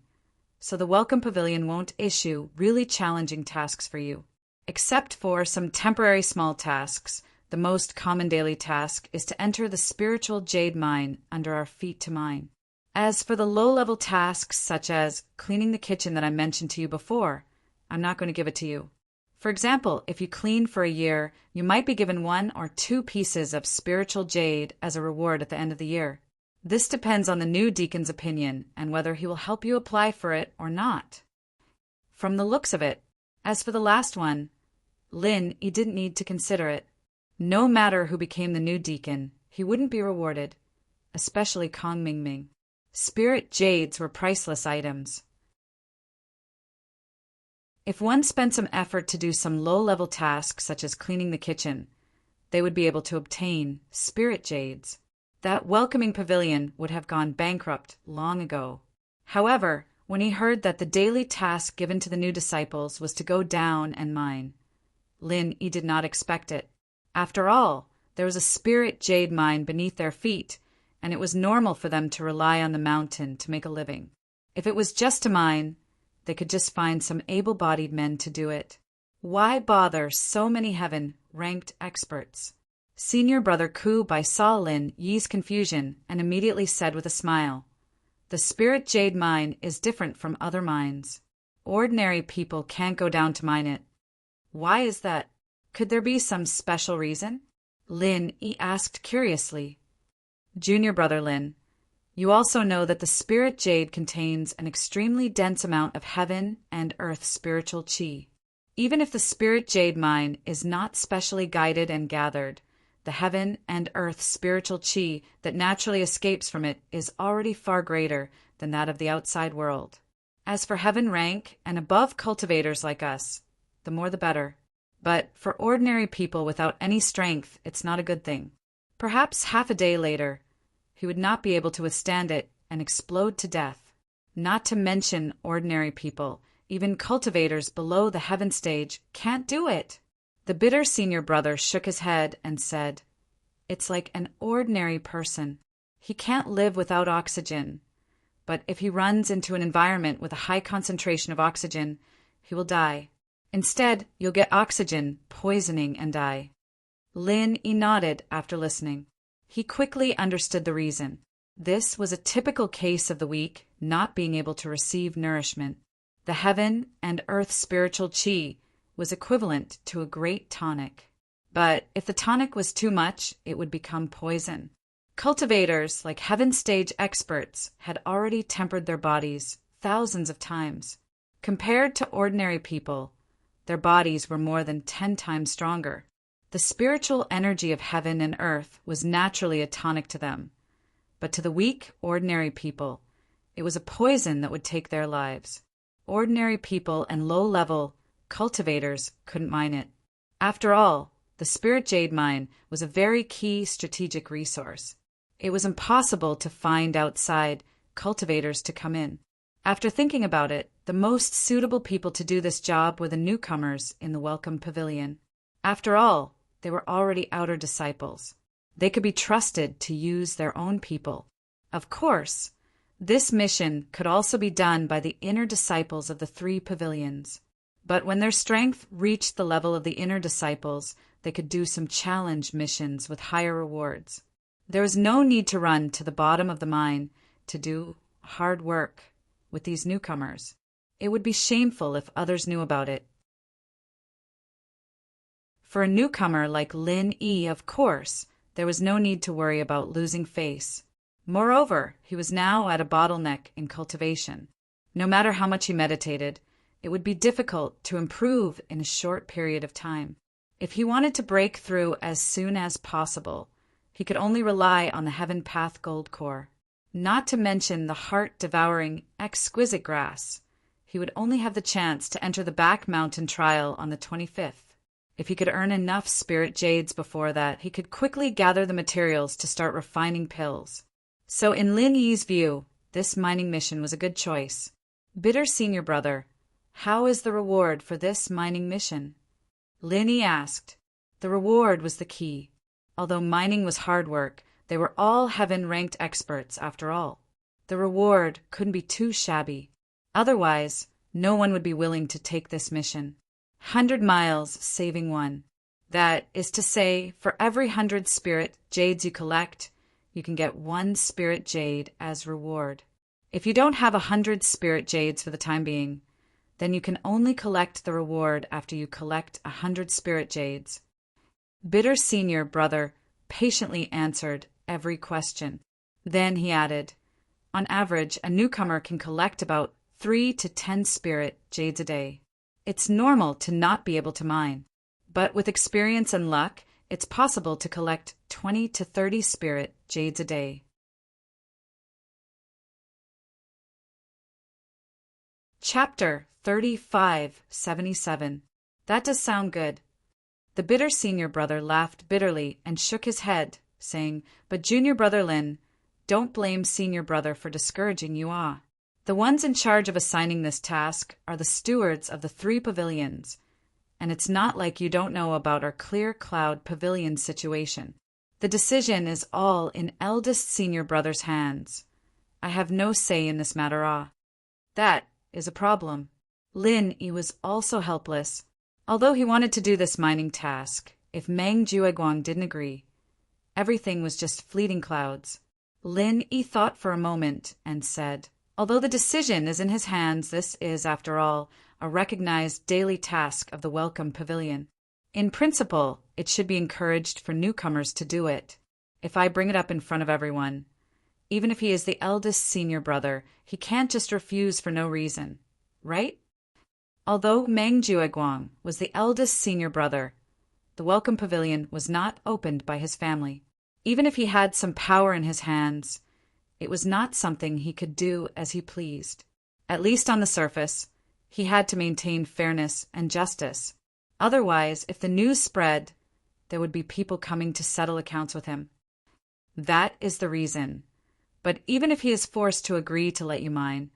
So the Welcome Pavilion won't issue really challenging tasks for you. Except for some temporary small tasks, the most common daily task is to enter the spiritual jade mine under our feet to mine. As for the low-level tasks such as cleaning the kitchen that I mentioned to you before, I'm not going to give it to you. For example, if you clean for a year, you might be given 1 or 2 pieces of spiritual jade as a reward at the end of the year. This depends on the new deacon's opinion and whether he will help you apply for it or not. From the looks of it, as for the last one, Lin, he didn't need to consider it. No matter who became the new deacon, he wouldn't be rewarded, especially Kong Mingming. Spirit jades were priceless items. If one spent some effort to do some low-level tasks such as cleaning the kitchen, they would be able to obtain spirit jades. That welcoming pavilion would have gone bankrupt long ago. However, when he heard that the daily task given to the new disciples was to go down and mine, Lin Yi did not expect it. After all, there was a spirit jade mine beneath their feet, and it was normal for them to rely on the mountain to make a living. If it was just a mine, they could just find some able-bodied men to do it. Why bother so many heaven-ranked experts? Senior Brother Ku saw Lin Yi's confusion and immediately said with a smile, the spirit jade mine is different from other mines. Ordinary people can't go down to mine it. Why is that? Could there be some special reason? Lin Yi asked curiously. Junior Brother Lin, you also know that the spirit jade contains an extremely dense amount of heaven and earth spiritual qi. Even if the spirit jade mine is not specially guided and gathered, the heaven and earth spiritual qi that naturally escapes from it is already far greater than that of the outside world. As for heaven rank and above cultivators like us, the more the better. But for ordinary people without any strength, it's not a good thing. Perhaps half a day later, he would not be able to withstand it and explode to death. Not to mention ordinary people, even cultivators below the heaven stage, can't do it. The bitter senior brother shook his head and said, it's like an ordinary person. He can't live without oxygen. But if he runs into an environment with a high concentration of oxygen, he will die. Instead, you'll get oxygen poisoning and die. Lin Yi nodded after listening. He quickly understood the reason. This was a typical case of the weak not being able to receive nourishment. The heaven and earth spiritual qi was equivalent to a great tonic. But if the tonic was too much, it would become poison. Cultivators, like heaven stage experts, had already tempered their bodies thousands of times. Compared to ordinary people, their bodies were more than 10 times stronger. The spiritual energy of heaven and earth was naturally a tonic to them. But to the weak, ordinary people, it was a poison that would take their lives. Ordinary people and low-level cultivators couldn't mine it. After all, the spirit jade mine was a very key strategic resource. It was impossible to find outside cultivators to come in. After thinking about it, the most suitable people to do this job were the newcomers in the welcome pavilion. After all, they were already outer disciples. They could be trusted to use their own people. Of course, this mission could also be done by the inner disciples of the 3 pavilions. But when their strength reached the level of the inner disciples, they could do some challenge missions with higher rewards. There was no need to run to the bottom of the mine to do hard work with these newcomers. It would be shameful if others knew about it. For a newcomer like Lin Yi, of course, there was no need to worry about losing face. Moreover, he was now at a bottleneck in cultivation. No matter how much he meditated, it would be difficult to improve in a short period of time. If he wanted to break through as soon as possible, he could only rely on the Heaven Path Gold Core. Not to mention the heart-devouring, exquisite grass. He would only have the chance to enter the back mountain trial on the 25th. If he could earn enough spirit jades before that, he could quickly gather the materials to start refining pills. So in Lin Yi's view, this mining mission was a good choice. Bitter senior brother, how is the reward for this mining mission? Lin Yi asked. The reward was the key. Although mining was hard work, they were all heaven-ranked experts after all. The reward couldn't be too shabby. Otherwise, no one would be willing to take this mission. 100 miles saving 1. That is to say, for every 100 spirit jades you collect, you can get 1 spirit jade as reward. If you don't have 100 spirit jades for the time being, then you can only collect the reward after you collect 100 spirit jades. Bitter senior brother patiently answered every question. Then he added, on average, a newcomer can collect about 3 to 10 spirit jades a day. It's normal to not be able to mine, but with experience and luck, it's possible to collect 20 to 30 spirit jades a day. Chapter 3577. That does sound good. The bitter senior brother laughed bitterly and shook his head, saying, but junior brother Lin, don't blame senior brother for discouraging you. The ones in charge of assigning this task are the stewards of the 3 pavilions, and it's not like you don't know about our Clear Cloud Pavilion situation. The decision is all in eldest senior brother's hands. I have no say in this matter. That is a problem. Lin Yi was also helpless. Although he wanted to do this mining task, if Meng Jueguang didn't agree, everything was just fleeting clouds. Lin Yi thought for a moment and said, although the decision is in his hands, this is, after all, a recognized daily task of the Welcome Pavilion. In principle, it should be encouraged for newcomers to do it. If I bring it up in front of everyone, even if he is the eldest senior brother, he can't just refuse for no reason, right? Although Meng Jueguang was the eldest senior brother, the Welcome Pavilion was not opened by his family. Even if he had some power in his hands, it was not something he could do as he pleased. At least on the surface, he had to maintain fairness and justice. Otherwise, if the news spread, there would be people coming to settle accounts with him. That is the reason. But even if he is forced to agree to let you mine,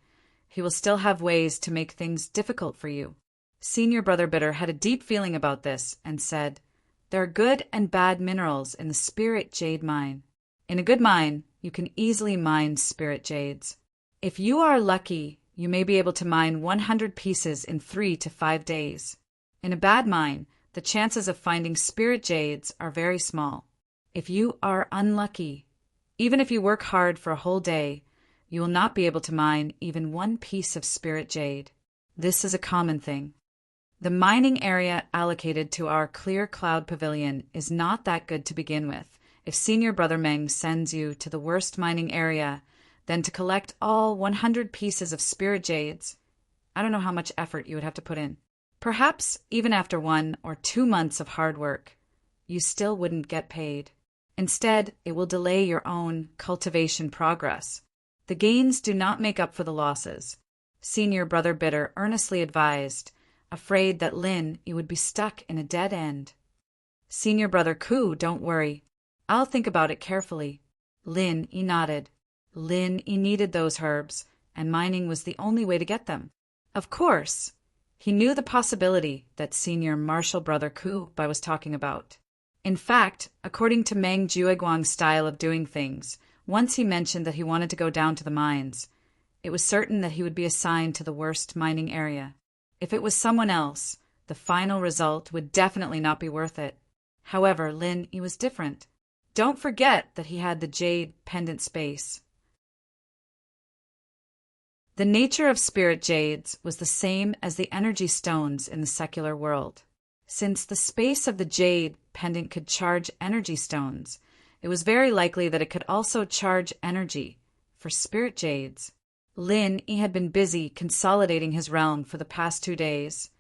he will still have ways to make things difficult for you. Senior brother Bitter had a deep feeling about this and said, there are good and bad minerals in the spirit jade mine. In a good mine, you can easily mine spirit jades. If you are lucky, you may be able to mine 100 pieces in 3 to 5 days. In a bad mine, the chances of finding spirit jades are very small. If you are unlucky, even if you work hard for a whole day, you will not be able to mine even 1 piece of spirit jade. This is a common thing. The mining area allocated to our Clear Cloud Pavilion is not that good to begin with. If senior brother Meng sends you to the worst mining area, then to collect all 100 pieces of spirit jades, I don't know how much effort you would have to put in. Perhaps even after 1 or 2 months of hard work, you still wouldn't get paid. Instead, it will delay your own cultivation progress. The gains do not make up for the losses. Senior brother Bitter earnestly advised, afraid that Lin Yi would be stuck in a dead end. Senior brother Ku, don't worry. I'll think about it carefully. Lin Yi nodded. Lin Yi needed those herbs, and mining was the only way to get them. Of course, he knew the possibility that Senior Marshal Brother Kubai was talking about. In fact, according to Meng Jueguang's style of doing things, once he mentioned that he wanted to go down to the mines, it was certain that he would be assigned to the worst mining area. If it was someone else, the final result would definitely not be worth it. However, Lin Yi was different. Don't forget that he had the jade pendant space. The nature of spirit jades was the same as the energy stones in the secular world. Since the space of the jade pendant could charge energy stones, it was very likely that it could also charge energy for spirit jades. Lin Yi had been busy consolidating his realm for the past 2 days,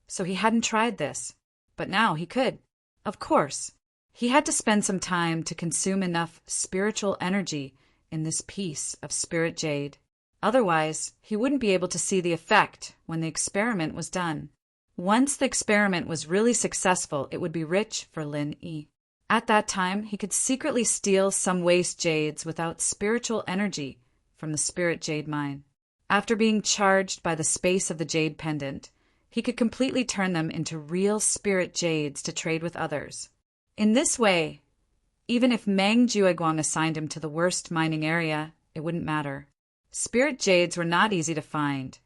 so he hadn't tried this, but now he could. Of course, he had to spend some time to consume enough spiritual energy in this piece of spirit jade. Otherwise, he wouldn't be able to see the effect when the experiment was done. Once the experiment was really successful, it would be rich for Lin Yi. At that time, he could secretly steal some waste jades without spiritual energy from the spirit jade mine. After being charged by the space of the jade pendant, he could completely turn them into real spirit jades to trade with others. In this way, even if Meng Jueguang assigned him to the worst mining area, it wouldn't matter. Spirit jades were not easy to find,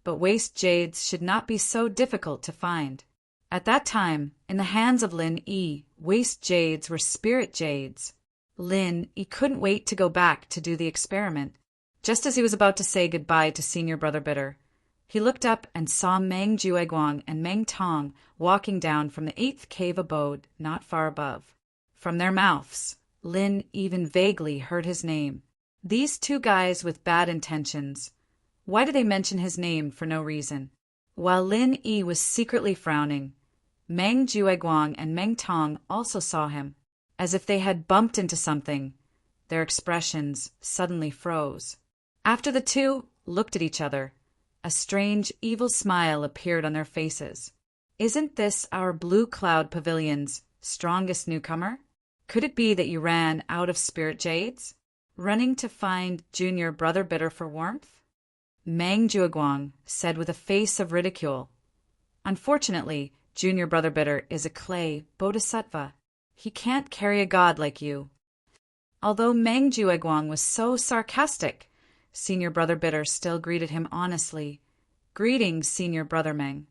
but waste jades should not be so difficult to find. At that time, in the hands of Lin Yi, waste jades were spirit jades. Lin Yi couldn't wait to go back to do the experiment. Just as he was about to say goodbye to Senior Brother Bitter, he looked up and saw Meng Jueguang and Meng Tong walking down from the 8th cave abode not far above. From their mouths, Lin even vaguely heard his name. These 2 guys with bad intentions. Why did they mention his name for no reason? While Lin Yi was secretly frowning, Meng Jueguang and Meng Tong also saw him. As if they had bumped into something, their expressions suddenly froze. After the 2 looked at each other, a strange, evil smile appeared on their faces. Isn't this our Blue Cloud Pavilion's strongest newcomer? Could it be that you ran out of spirit jades, running to find Junior Brother Bitter for warmth? Meng Jueguang said with a face of ridicule. Unfortunately, Junior Brother Bitter is a clay bodhisattva. He can't carry a god like you. Although Meng Jueguang was so sarcastic, Senior Brother Bitter still greeted him honestly. Greetings, Senior Brother Meng.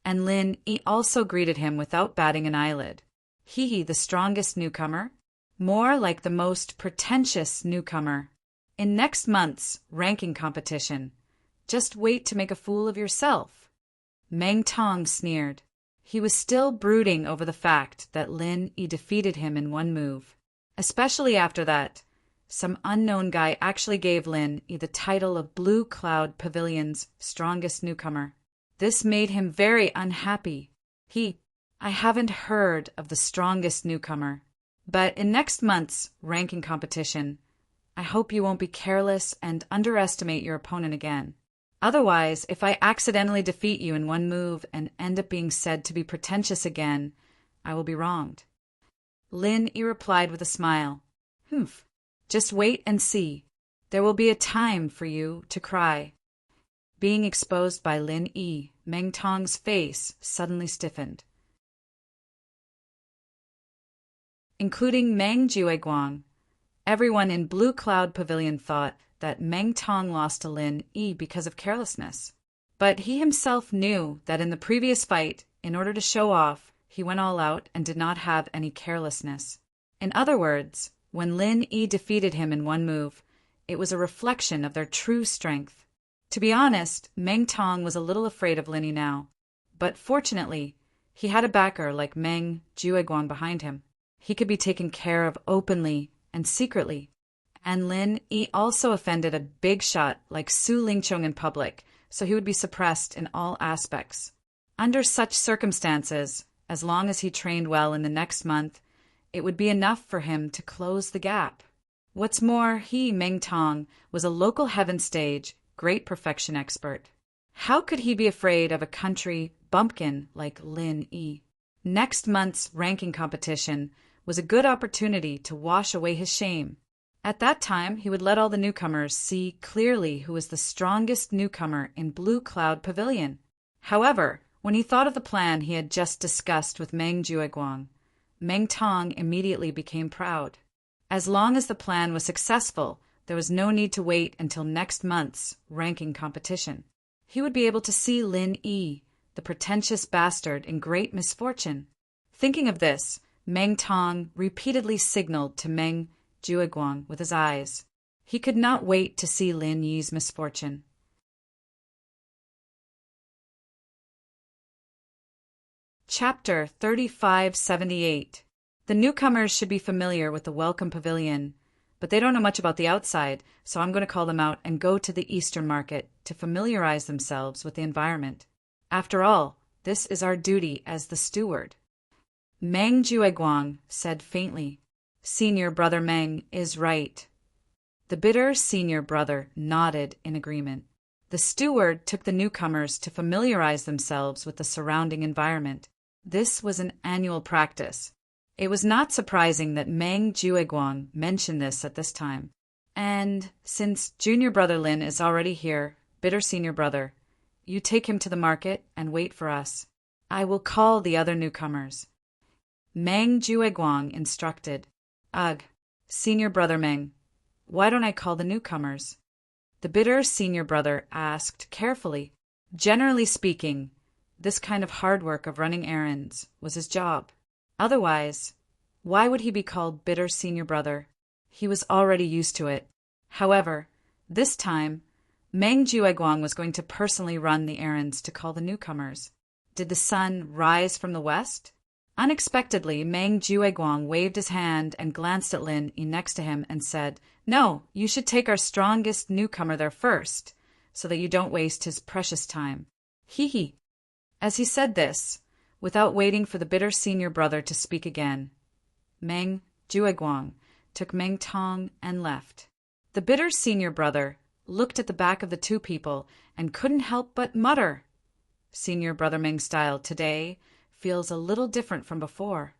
And Lin Yi also greeted him without batting an eyelid. He, the strongest newcomer? More like the most pretentious newcomer. In next month's ranking competition, just wait to make a fool of yourself. Meng Tong sneered. He was still brooding over the fact that Lin Yi defeated him in 1 move. Especially after that, some unknown guy actually gave Lin Yi the title of Blue Cloud Pavilion's strongest newcomer. This made him very unhappy. I haven't heard of the strongest newcomer. But in next month's ranking competition, I hope you won't be careless and underestimate your opponent again. Otherwise, if I accidentally defeat you in 1 move and end up being said to be pretentious again, I will be wronged. Lin Yi replied with a smile. Humph. Just wait and see. There will be a time for you to cry. Being exposed by Lin Yi, Meng Tong's face suddenly stiffened. Including Meng Jueguang, everyone in Blue Cloud Pavilion thought that Meng Tong lost to Lin Yi because of carelessness. But he himself knew that in the previous fight, in order to show off, he went all out and did not have any carelessness. In other words, when Lin Yi defeated him in 1 move, it was a reflection of their true strength. To be honest, Meng Tong was a little afraid of Lin Yi now, but fortunately, he had a backer like Meng Jueguang behind him. He could be taken care of openly and secretly. And Lin Yi also offended a big shot like Su Lingchong in public, so he would be suppressed in all aspects. Under such circumstances, as long as he trained well in the next month, it would be enough for him to close the gap. What's more, he, Meng Tong, was a local heaven stage, great perfection expert. How could he be afraid of a country bumpkin like Lin Yi? Next month's ranking competition was a good opportunity to wash away his shame. At that time, he would let all the newcomers see clearly who was the strongest newcomer in Blue Cloud Pavilion. However, when he thought of the plan he had just discussed with Meng Jueguang, Meng Tong immediately became proud. As long as the plan was successful, there was no need to wait until next month's ranking competition. He would be able to see Lin Yi, the pretentious bastard, in great misfortune. Thinking of this, Meng Tong repeatedly signaled to Meng Jueguang with his eyes. He could not wait to see Lin Yi's misfortune. Chapter 3578. The newcomers should be familiar with the Welcome Pavilion, but they don't know much about the outside, so I'm going to call them out and go to the Eastern Market to familiarize themselves with the environment. After all, this is our duty as the steward. Meng Jueguang said faintly, "Senior brother Meng is right." The bitter senior brother nodded in agreement. The steward took the newcomers to familiarize themselves with the surrounding environment. This was an annual practice. It was not surprising that Meng Jueguang mentioned this at this time. "And since junior brother Lin is already here, bitter senior brother, you take him to the market and wait for us. I will call the other newcomers." Meng Jueguang instructed. "Ugh, senior brother Meng, why don't I call the newcomers?" The bitter senior brother asked carefully. Generally speaking, this kind of hard work of running errands was his job. Otherwise, why would he be called bitter senior brother? He was already used to it. However, this time, Meng Jueguang was going to personally run the errands to call the newcomers. Did the sun rise from the west? Unexpectedly, Meng Jueguang waved his hand and glanced at Lin Yi next to him and said, "No, you should take our strongest newcomer there first, so that you don't waste his precious time." Hee. As he said this, without waiting for the bitter senior brother to speak again, Meng Jueguang took Meng Tong and left. The bitter senior brother looked at the back of the two people and couldn't help but mutter, "Senior brother Meng style today feels a little different from before."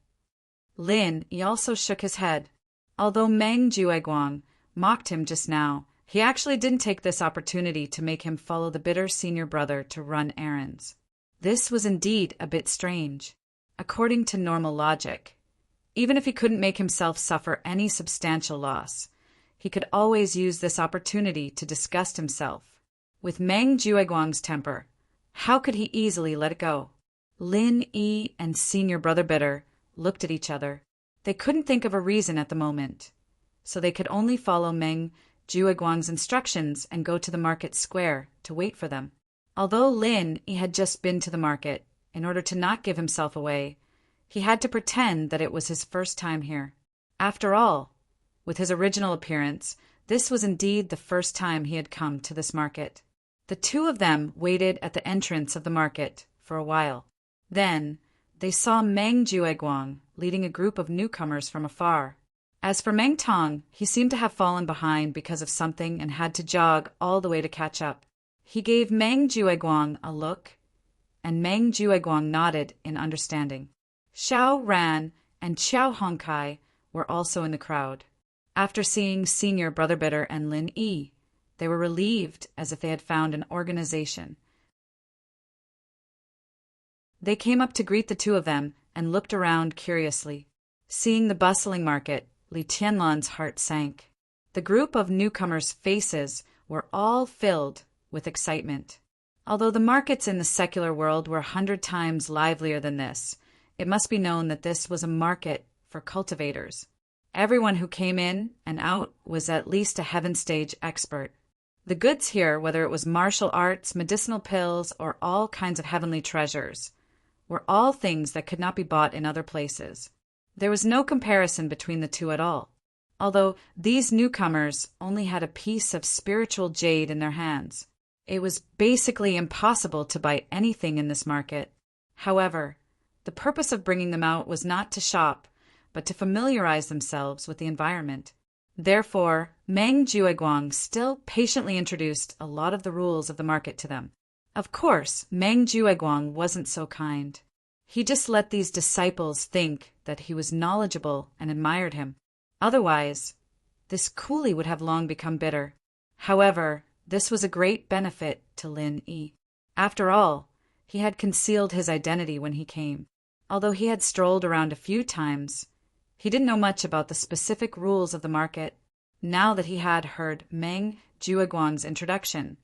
Lin Yi also shook his head. Although Meng Jueguang mocked him just now, he actually didn't take this opportunity to make him follow the bitter senior brother to run errands. This was indeed a bit strange. According to normal logic, even if he couldn't make himself suffer any substantial loss, he could always use this opportunity to disgust himself. With Meng Jueguang's temper, how could he easily let it go? Lin Yi and senior brother Bitter looked at each other. They couldn't think of a reason at the moment, so they could only follow Meng Jueguang's instructions and go to the market square to wait for them. Although Lin Yi had just been to the market, in order to not give himself away, he had to pretend that it was his first time here. After all, with his original appearance, this was indeed the first time he had come to this market. The two of them waited at the entrance of the market for a while. Then they saw Meng Jueguang leading a group of newcomers from afar. As for Meng Tong, he seemed to have fallen behind because of something and had to jog all the way to catch up. He gave Meng Jueguang a look, and Meng Jueguang nodded in understanding. Xiao Ran and Xiao Hongkai were also in the crowd. After seeing senior Brother Bitter and Lin Yi, they were relieved as if they had found an organization. They came up to greet the two of them and looked around curiously. Seeing the bustling market, Li Tianlan's heart sank. The group of newcomers' faces were all filled with excitement. Although the markets in the secular world were 100 times livelier than this, it must be known that this was a market for cultivators. Everyone who came in and out was at least a heaven stage expert. The goods here, whether it was martial arts, medicinal pills, or all kinds of heavenly treasures, were all things that could not be bought in other places. There was no comparison between the two at all, although these newcomers only had a piece of spiritual jade in their hands. It was basically impossible to buy anything in this market. However, the purpose of bringing them out was not to shop, but to familiarize themselves with the environment. Therefore, Meng Jueguang still patiently introduced a lot of the rules of the market to them. Of course, Meng Jueguang wasn't so kind. He just let these disciples think that he was knowledgeable and admired him. Otherwise, this coolie would have long become bitter. However, this was a great benefit to Lin Yi. After all, he had concealed his identity when he came. Although he had strolled around a few times, he didn't know much about the specific rules of the market. Now that he had heard Meng Jueguang's introduction,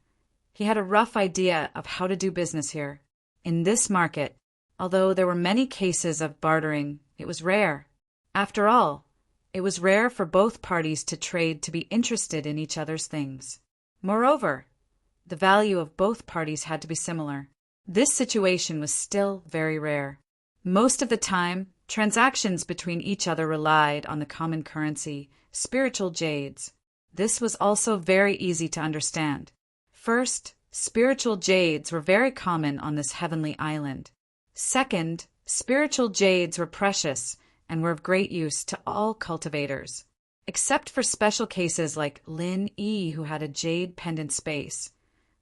he had a rough idea of how to do business here. In this market, although there were many cases of bartering, it was rare. After all, it was rare for both parties to trade to be interested in each other's things. Moreover, the value of both parties had to be similar. This situation was still very rare. Most of the time, transactions between each other relied on the common currency, spiritual jades. This was also very easy to understand. First, spiritual jades were very common on this heavenly island. Second, spiritual jades were precious and were of great use to all cultivators, except for special cases like Lin Yi, who had a jade pendant space.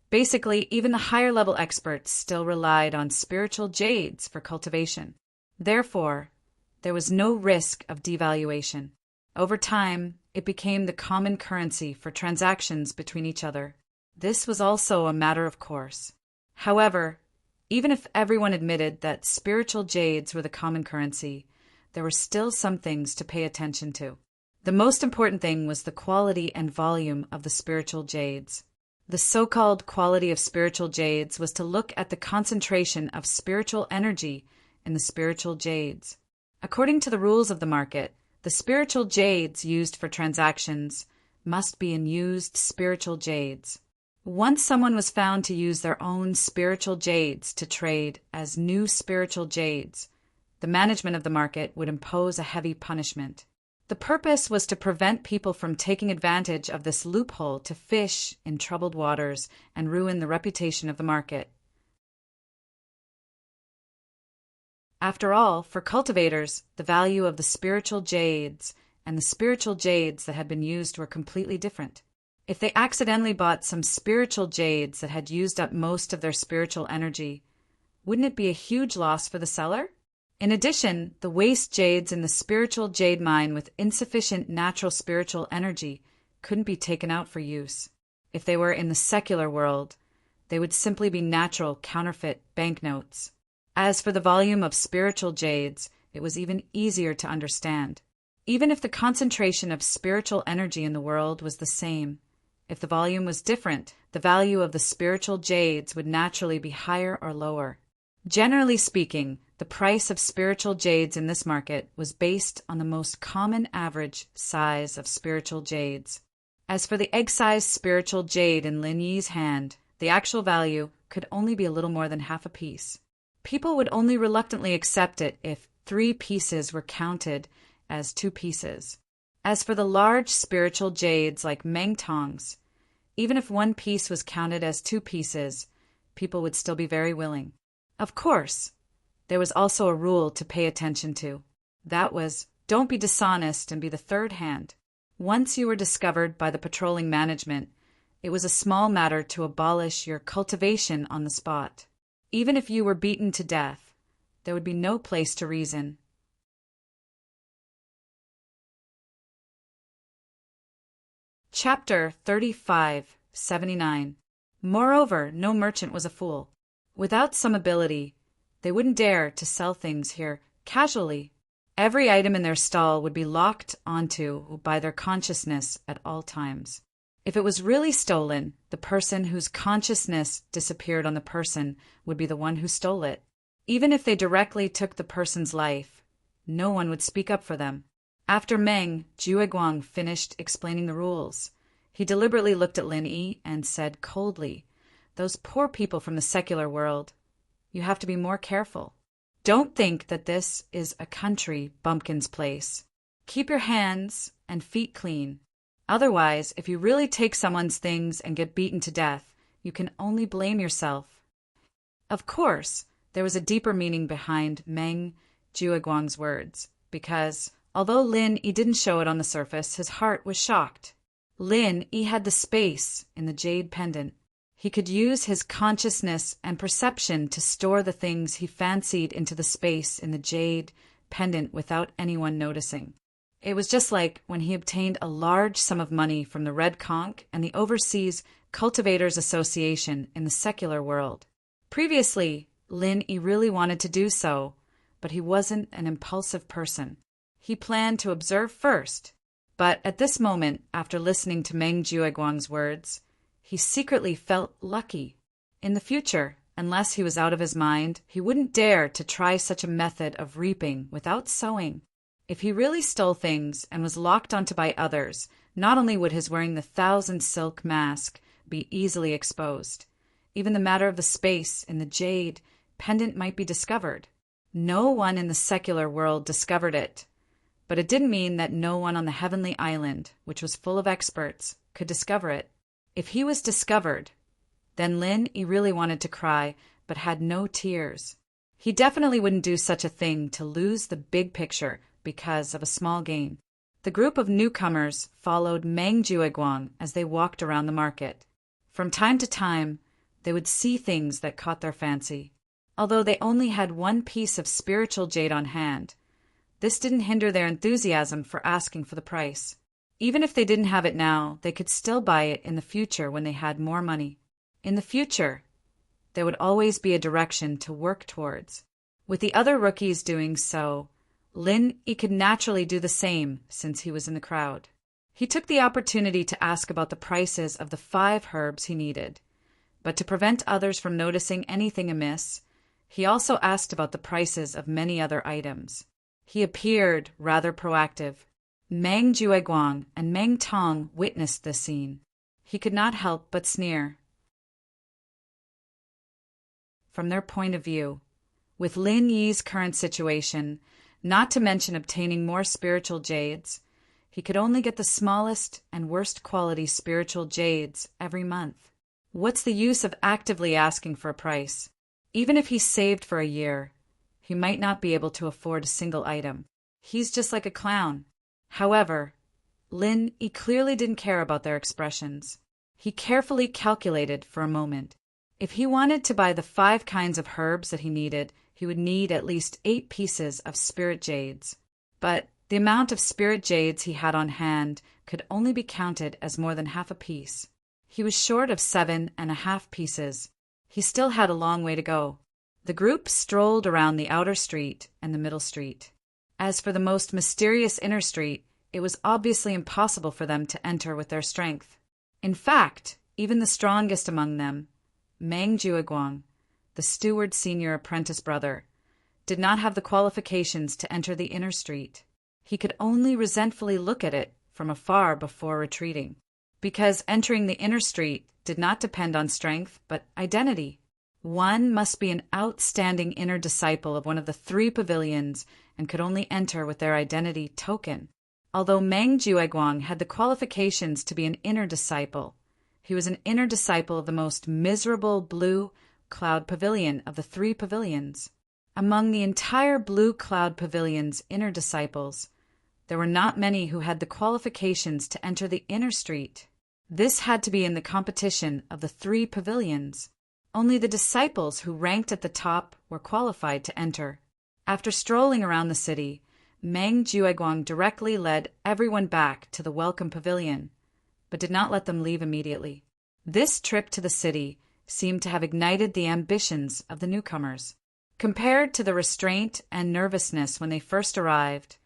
Basically, even the higher-level experts still relied on spiritual jades for cultivation. Therefore, there was no risk of devaluation. Over time, it became the common currency for transactions between each other. This was also a matter of course. However, even if everyone admitted that spiritual jades were the common currency, there were still some things to pay attention to. The most important thing was the quality and volume of the spiritual jades. The so-called quality of spiritual jades was to look at the concentration of spiritual energy in the spiritual jades. According to the rules of the market, the spiritual jades used for transactions must be in used spiritual jades. Once someone was found to use their own spiritual jades to trade as new spiritual jades, the management of the market would impose a heavy punishment. The purpose was to prevent people from taking advantage of this loophole to fish in troubled waters and ruin the reputation of the market. After all, for cultivators, the value of the spiritual jades and the spiritual jades that had been used were completely different. If they accidentally bought some spiritual jades that had used up most of their spiritual energy, wouldn't it be a huge loss for the seller? In addition, the waste jades in the spiritual jade mine with insufficient natural spiritual energy couldn't be taken out for use. If they were in the secular world, they would simply be natural counterfeit banknotes. As for the volume of spiritual jades, it was even easier to understand. Even if the concentration of spiritual energy in the world was the same, if the volume was different, the value of the spiritual jades would naturally be higher or lower. Generally speaking, the price of spiritual jades in this market was based on the most common average size of spiritual jades. As for the egg-sized spiritual jade in Lin Yi's hand, the actual value could only be a little more than half a piece. People would only reluctantly accept it if 3 pieces were counted as 2 pieces. As for the large spiritual jades like Meng Tong's, even if 1 piece was counted as 2 pieces, people would still be very willing. Of course, there was also a rule to pay attention to. That was, don't be dishonest and be the third hand. Once you were discovered by the patrolling management, it was a small matter to abolish your cultivation on the spot. Even if you were beaten to death, there would be no place to reason. Chapter 35:79. Moreover, no merchant was a fool. Without some ability, they wouldn't dare to sell things here casually. Every item in their stall would be locked onto by their consciousness at all times. If it was really stolen, the person whose consciousness disappeared on the person would be the one who stole it. Even if they directly took the person's life, no one would speak up for them. After Meng Jueguang finished explaining the rules, he deliberately looked at Lin Yi and said coldly, "Those poor people from the secular world, you have to be more careful. Don't think that this is a country bumpkin's place. Keep your hands and feet clean. Otherwise, if you really take someone's things and get beaten to death, you can only blame yourself." Of course, there was a deeper meaning behind Meng Jueguang's words, because, although Lin Yi didn't show it on the surface, his heart was shocked. Lin Yi had the space in the jade pendant. He could use his consciousness and perception to store the things he fancied into the space in the jade pendant without anyone noticing. It was just like when he obtained a large sum of money from the Red Conch and the Overseas Cultivators Association in the secular world. Previously, Lin Yi really wanted to do so, but he wasn't an impulsive person. He planned to observe first, but at this moment, after listening to Meng Jueguang's words, he secretly felt lucky. In the future, unless he was out of his mind, he wouldn't dare to try such a method of reaping without sowing. If he really stole things and was locked onto by others, not only would his wearing the 1,000-silk mask be easily exposed, even the matter of the space in the jade pendant might be discovered. No one in the secular world discovered it, but it didn't mean that no one on the heavenly island, which was full of experts, could discover it. If he was discovered, then Lin Yi really wanted to cry, but had no tears. He definitely wouldn't do such a thing to lose the big picture because of a small gain. The group of newcomers followed Meng Jueguang as they walked around the market. From time to time, they would see things that caught their fancy. Although they only had one piece of spiritual jade on hand, this didn't hinder their enthusiasm for asking for the price. Even if they didn't have it now, they could still buy it in the future when they had more money. In the future, there would always be a direction to work towards. With the other rookies doing so, Lin Yi could naturally do the same since he was in the crowd. He took the opportunity to ask about the prices of the 5 herbs he needed, but to prevent others from noticing anything amiss, he also asked about the prices of many other items. He appeared rather proactive. Meng Jueguang and Meng Tong witnessed this scene. He could not help but sneer. From their point of view, with Lin Yi's current situation, not to mention obtaining more spiritual jades, he could only get the smallest and worst quality spiritual jades every month. What's the use of actively asking for a price? Even if he saved for a year, he might not be able to afford a single item. He's just like a clown. However, Lin Yi clearly didn't care about their expressions. He carefully calculated for a moment. If he wanted to buy the 5 kinds of herbs that he needed, he would need at least 8 pieces of spirit jades. But the amount of spirit jades he had on hand could only be counted as more than half a piece. He was short of 7.5 pieces. He still had a long way to go. The group strolled around the outer street and the middle street. As for the most mysterious inner street, it was obviously impossible for them to enter with their strength. In fact, even the strongest among them, Meng Jueguang, the steward's senior apprentice brother, did not have the qualifications to enter the inner street. He could only resentfully look at it from afar before retreating, because entering the inner street did not depend on strength but identity. One must be an outstanding inner disciple of one of the 3 pavilions and could only enter with their identity token. Although Meng Jueguang had the qualifications to be an inner disciple, he was an inner disciple of the most miserable blue cloud pavilion of the 3 pavilions. Among the entire blue cloud pavilion's inner disciples, there were not many who had the qualifications to enter the inner street. This had to be in the competition of the 3 pavilions. Only the disciples who ranked at the top were qualified to enter. After strolling around the city, Meng Jueguang directly led everyone back to the welcome pavilion, but did not let them leave immediately. This trip to the city seemed to have ignited the ambitions of the newcomers. Compared to the restraint and nervousness when they first arrived,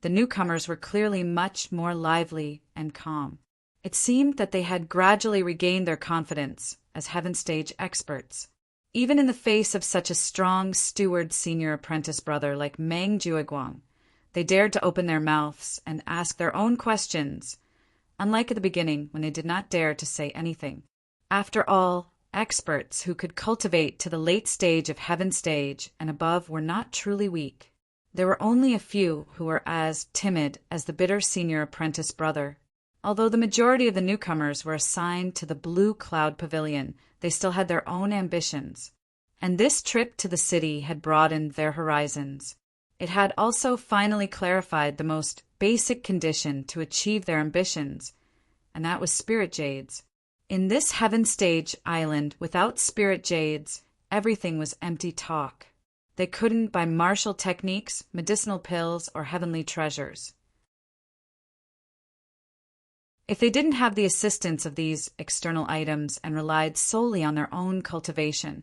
the newcomers were clearly much more lively and calm. It seemed that they had gradually regained their confidence as Heaven Stage experts. Even in the face of such a strong steward senior apprentice brother like Meng Jueguang, they dared to open their mouths and ask their own questions, unlike at the beginning when they did not dare to say anything. After all, experts who could cultivate to the late stage of Heaven Stage and above were not truly weak. There were only a few who were as timid as the bitter senior apprentice brother. Although the majority of the newcomers were assigned to the Blue Cloud Pavilion, they still had their own ambitions. And this trip to the city had broadened their horizons. It had also finally clarified the most basic condition to achieve their ambitions, and that was spirit jades. In this Heaven Stage island, without spirit jades, everything was empty talk. They couldn't buy martial techniques, medicinal pills, or heavenly treasures. If they didn't have the assistance of these external items and relied solely on their own cultivation,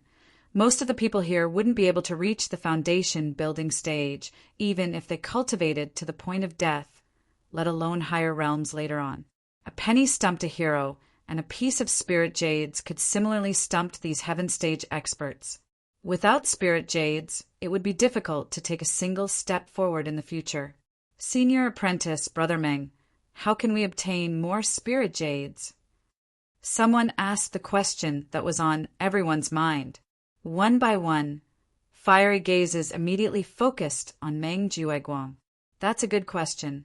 most of the people here wouldn't be able to reach the foundation building stage, even if they cultivated to the point of death, let alone higher realms later on. A penny stumped a hero, and a piece of spirit jades could similarly stump these heaven stage experts. Without spirit jades, it would be difficult to take a single step forward in the future. Senior apprentice, Brother Meng, how can we obtain more spirit jades? Someone asked the question that was on everyone's mind. One by one, fiery gazes immediately focused on Meng Jueguang. That's a good question.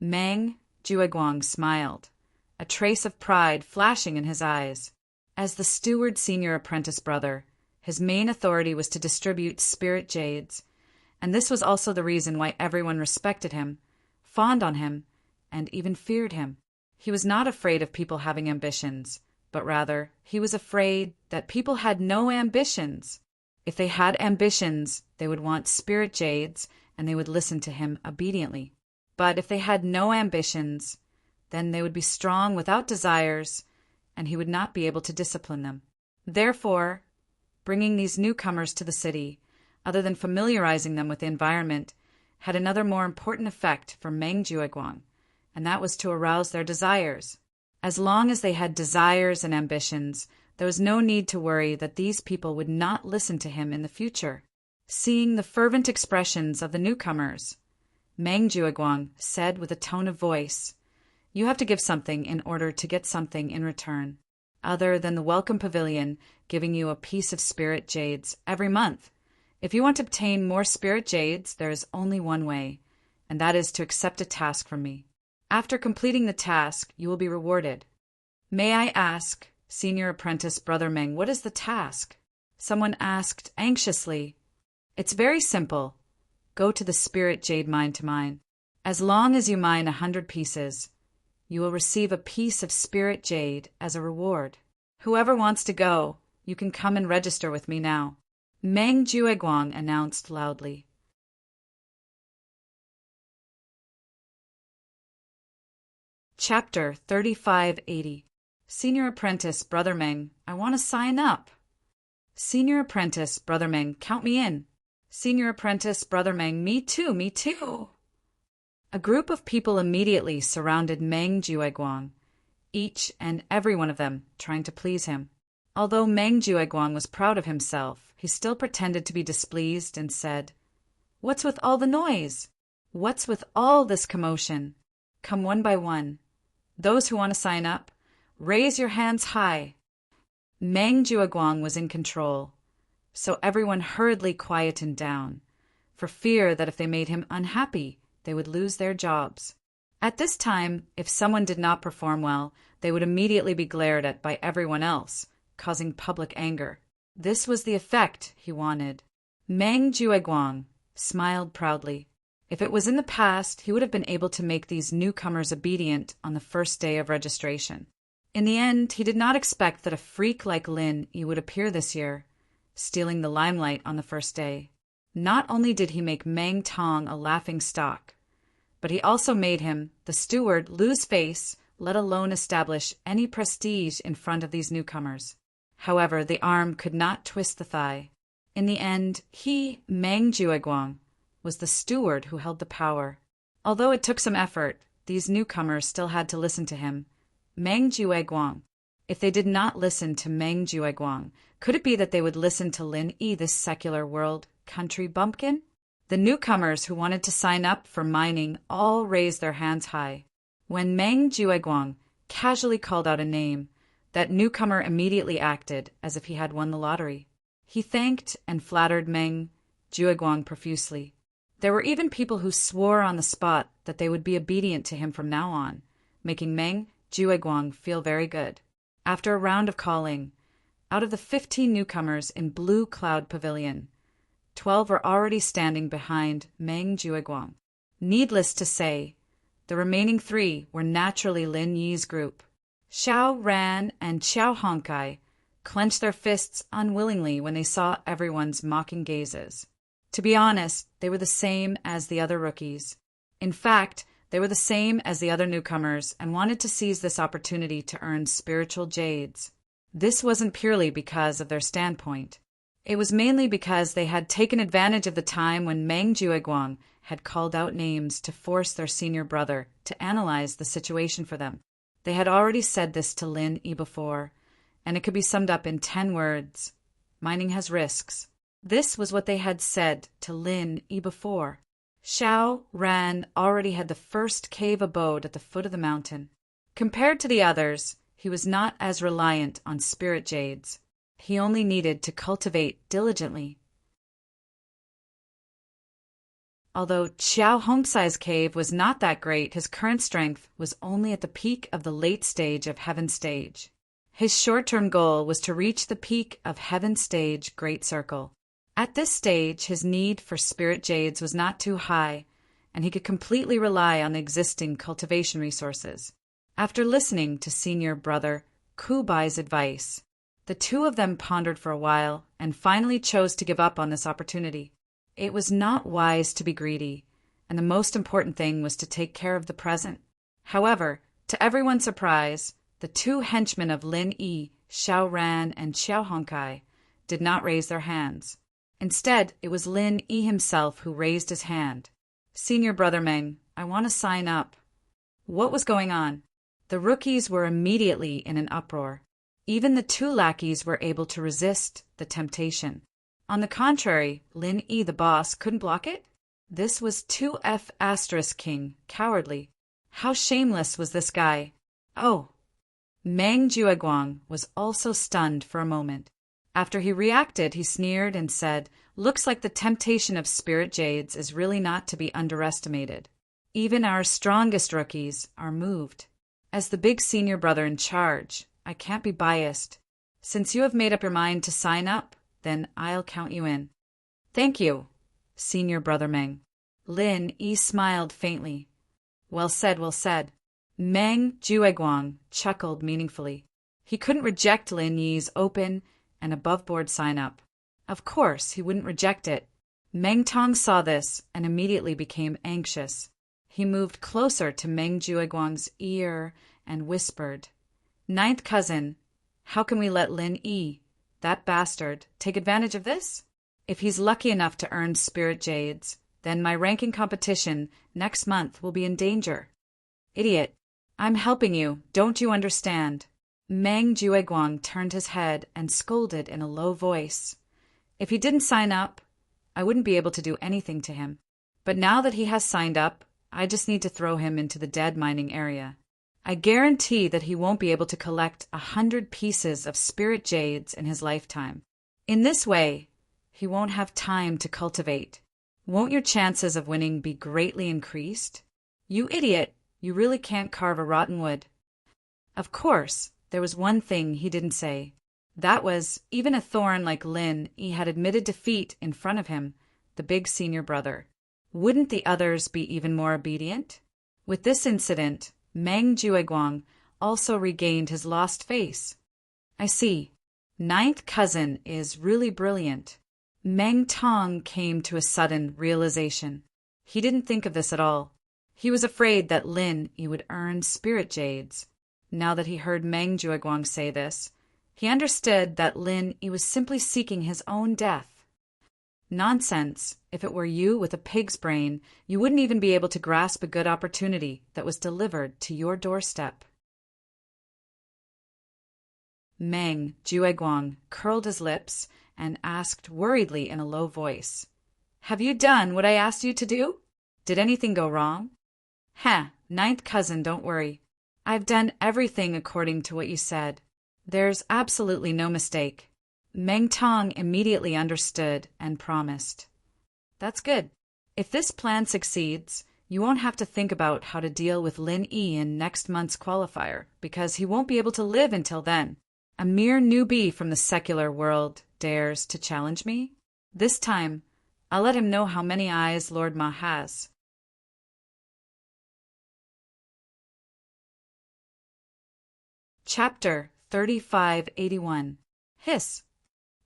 Meng Jueguang smiled, a trace of pride flashing in his eyes. As the steward senior apprentice brother, his main authority was to distribute spirit jades, and this was also the reason why everyone respected him, fawned on him, and even feared him. He was not afraid of people having ambitions, but rather he was afraid that people had no ambitions. If they had ambitions, they would want spirit jades, and they would listen to him obediently. But if they had no ambitions, then they would be strong without desires, and he would not be able to discipline them. Therefore, bringing these newcomers to the city, other than familiarizing them with the environment, had another more important effect for Meng Jueguang, and that was to arouse their desires. As long as they had desires and ambitions, there was no need to worry that these people would not listen to him in the future. Seeing the fervent expressions of the newcomers, Meng Jueguang said with a tone of voice, "You have to give something in order to get something in return, other than the welcome pavilion giving you a piece of spirit jades every month. If you want to obtain more spirit jades, there is only one way, and that is to accept a task from me. After completing the task, you will be rewarded." "May I ask, senior apprentice Brother Meng, what is the task?" Someone asked anxiously. "It's very simple. Go to the spirit jade mine to mine. As long as you mine 100 pieces, you will receive a piece of spirit jade as a reward. Whoever wants to go, you can come and register with me now," Meng Jueguang announced loudly. Chapter 3580. Senior Apprentice Brother Meng, I want to sign up. Senior Apprentice Brother Meng, count me in. Senior Apprentice Brother Meng, me too, me too. A group of people immediately surrounded Meng Jueguang, each and every one of them trying to please him. Although Meng Jueguang was proud of himself, he still pretended to be displeased and said, "What's with all the noise? What's with all this commotion? Come one by one. Those who want to sign up, raise your hands high." Meng Jueguang was in control, so everyone hurriedly quietened down, for fear that if they made him unhappy, they would lose their jobs. At this time, if someone did not perform well, they would immediately be glared at by everyone else, causing public anger. This was the effect he wanted. Meng Jueguang smiled proudly. If it was in the past, he would have been able to make these newcomers obedient on the first day of registration. In the end, he did not expect that a freak like Lin Yi would appear this year, stealing the limelight on the first day. Not only did he make Meng Tong a laughing stock, but he also made him, the steward, lose face, let alone establish any prestige in front of these newcomers. However, the arm could not twist the thigh. In the end, he, Meng Jueguang, was the steward who held the power. Although it took some effort, these newcomers still had to listen to him, Meng Jueguang. If they did not listen to Meng Jueguang, could it be that they would listen to Lin Yi, this secular world country bumpkin? The newcomers who wanted to sign up for mining all raised their hands high. When Meng Jueguang casually called out a name, that newcomer immediately acted as if he had won the lottery. He thanked and flattered Meng Jueguang profusely. There were even people who swore on the spot that they would be obedient to him from now on, making Meng Jueguang feel very good. After a round of calling, out of the 15 newcomers in Blue Cloud Pavilion, 12 were already standing behind Meng Jueguang. Needless to say, the remaining 3 were naturally Lin Yi's group. Xiao Ran and Xiao Honkai clenched their fists unwillingly when they saw everyone's mocking gazes. To be honest, they were the same as the other rookies. In fact, They were the same as the other newcomers and wanted to seize this opportunity to earn spiritual jades. This wasn't purely because of their standpoint. It was mainly because they had taken advantage of the time when Meng Jueguang had called out names to force their senior brother to analyze the situation for them. They had already said this to Lin Yi before, and it could be summed up in 10 words. Mining has risks. This was what they had said to Lin Yi before. Xiao Ran already had the first cave abode at the foot of the mountain. Compared to the others, he was not as reliant on spirit jades. He only needed to cultivate diligently. Although Xiao Hongsai's cave was not that great, his current strength was only at the peak of the late stage of Heaven Stage. His short-term goal was to reach the peak of Heaven Stage Great Circle. At this stage, his need for spirit jades was not too high, and he could completely rely on the existing cultivation resources. After listening to senior brother Ku Bai's advice, the two of them pondered for a while and finally chose to give up on this opportunity. It was not wise to be greedy, and the most important thing was to take care of the present. However, to everyone's surprise, the two henchmen of Lin Yi, Xiao Ran and Xiao Hongkai, did not raise their hands. Instead, it was Lin Yi himself who raised his hand. "Senior brother Meng, I want to sign up." What was going on? The rookies were immediately in an uproar. Even the two lackeys were able to resist the temptation. On the contrary, Lin Yi, the boss, couldn't block it? This was 2F** King, cowardly. How shameless was this guy? Oh! Meng Jueguang was also stunned for a moment. After he reacted, he sneered and said, "Looks like the temptation of spirit jades is really not to be underestimated. Even our strongest rookies are moved. As the big senior brother in charge, I can't be biased. Since you have made up your mind to sign up, then I'll count you in." "Thank you, senior brother Meng." Lin Yi smiled faintly. Well said, well said. Meng Jueguang chuckled meaningfully. He couldn't reject Lin Yi's open and above-board sign-up. Of course, he wouldn't reject it. Meng Tong saw this and immediately became anxious. He moved closer to Meng Jueguang's ear and whispered, "Ninth cousin, how can we let Lin Yi, that bastard, take advantage of this? If he's lucky enough to earn spirit jades, then my ranking competition next month will be in danger." "Idiot, I'm helping you, don't you understand?" Meng Jueguang turned his head and scolded in a low voice. If he didn't sign up, I wouldn't be able to do anything to him. But now that he has signed up, I just need to throw him into the dead mining area. I guarantee that he won't be able to collect 100 pieces of spirit jades in his lifetime. In this way, he won't have time to cultivate. Won't your chances of winning be greatly increased? You idiot, you really can't carve a rotten wood. Of course, there was one thing he didn't say. That was, even a thorn like Lin Yi had admitted defeat in front of him, the big senior brother. Wouldn't the others be even more obedient? With this incident, Meng Jueguang also regained his lost face. I see. Ninth cousin is really brilliant. Meng Tong came to a sudden realization. He didn't think of this at all. He was afraid that Lin Yi would earn spirit jades. Now that he heard Meng Jueguang say this, he understood that Lin Yi was simply seeking his own death. Nonsense. If it were you with a pig's brain, you wouldn't even be able to grasp a good opportunity that was delivered to your doorstep. Meng Jueguang curled his lips and asked worriedly in a low voice, "Have you done what I asked you to do? Did anything go wrong?" Ninth cousin, don't worry. I've done everything according to what you said. There's absolutely no mistake." Meng Tong immediately understood and promised. "That's good. If this plan succeeds, you won't have to think about how to deal with Lin Yi in next month's qualifier, because he won't be able to live until then. A mere newbie from the secular world dares to challenge me? This time, I'll let him know how many eyes Lord Ma has." Chapter 3581. Hiss.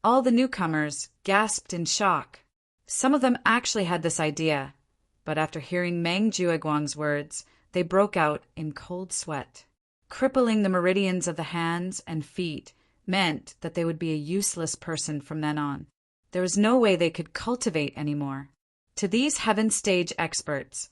All the newcomers gasped in shock. Some of them actually had this idea, but after hearing Meng Jueguang's words, they broke out in cold sweat. Crippling the meridians of the hands and feet meant that they would be a useless person from then on. There was no way they could cultivate anymore. To these heaven stage experts,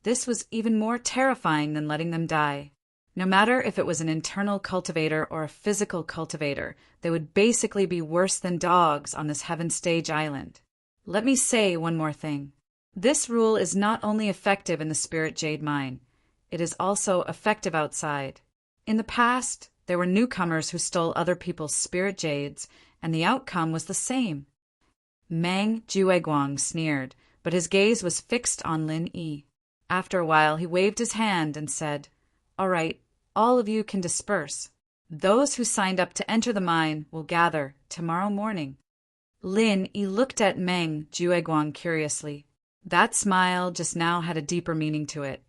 this was even more terrifying than letting them die. No matter if it was an internal cultivator or a physical cultivator, they would basically be worse than dogs on this heaven stage island. Let me say one more thing. This rule is not only effective in the spirit jade mine, it is also effective outside. In the past, there were newcomers who stole other people's spirit jades, and the outcome was the same. Meng Jueguang sneered, but his gaze was fixed on Lin Yi. After a while, he waved his hand and said, "All right, all of you can disperse. Those who signed up to enter the mine will gather tomorrow morning." Lin Yi looked at Meng Jueguang curiously. That smile just now had a deeper meaning to it,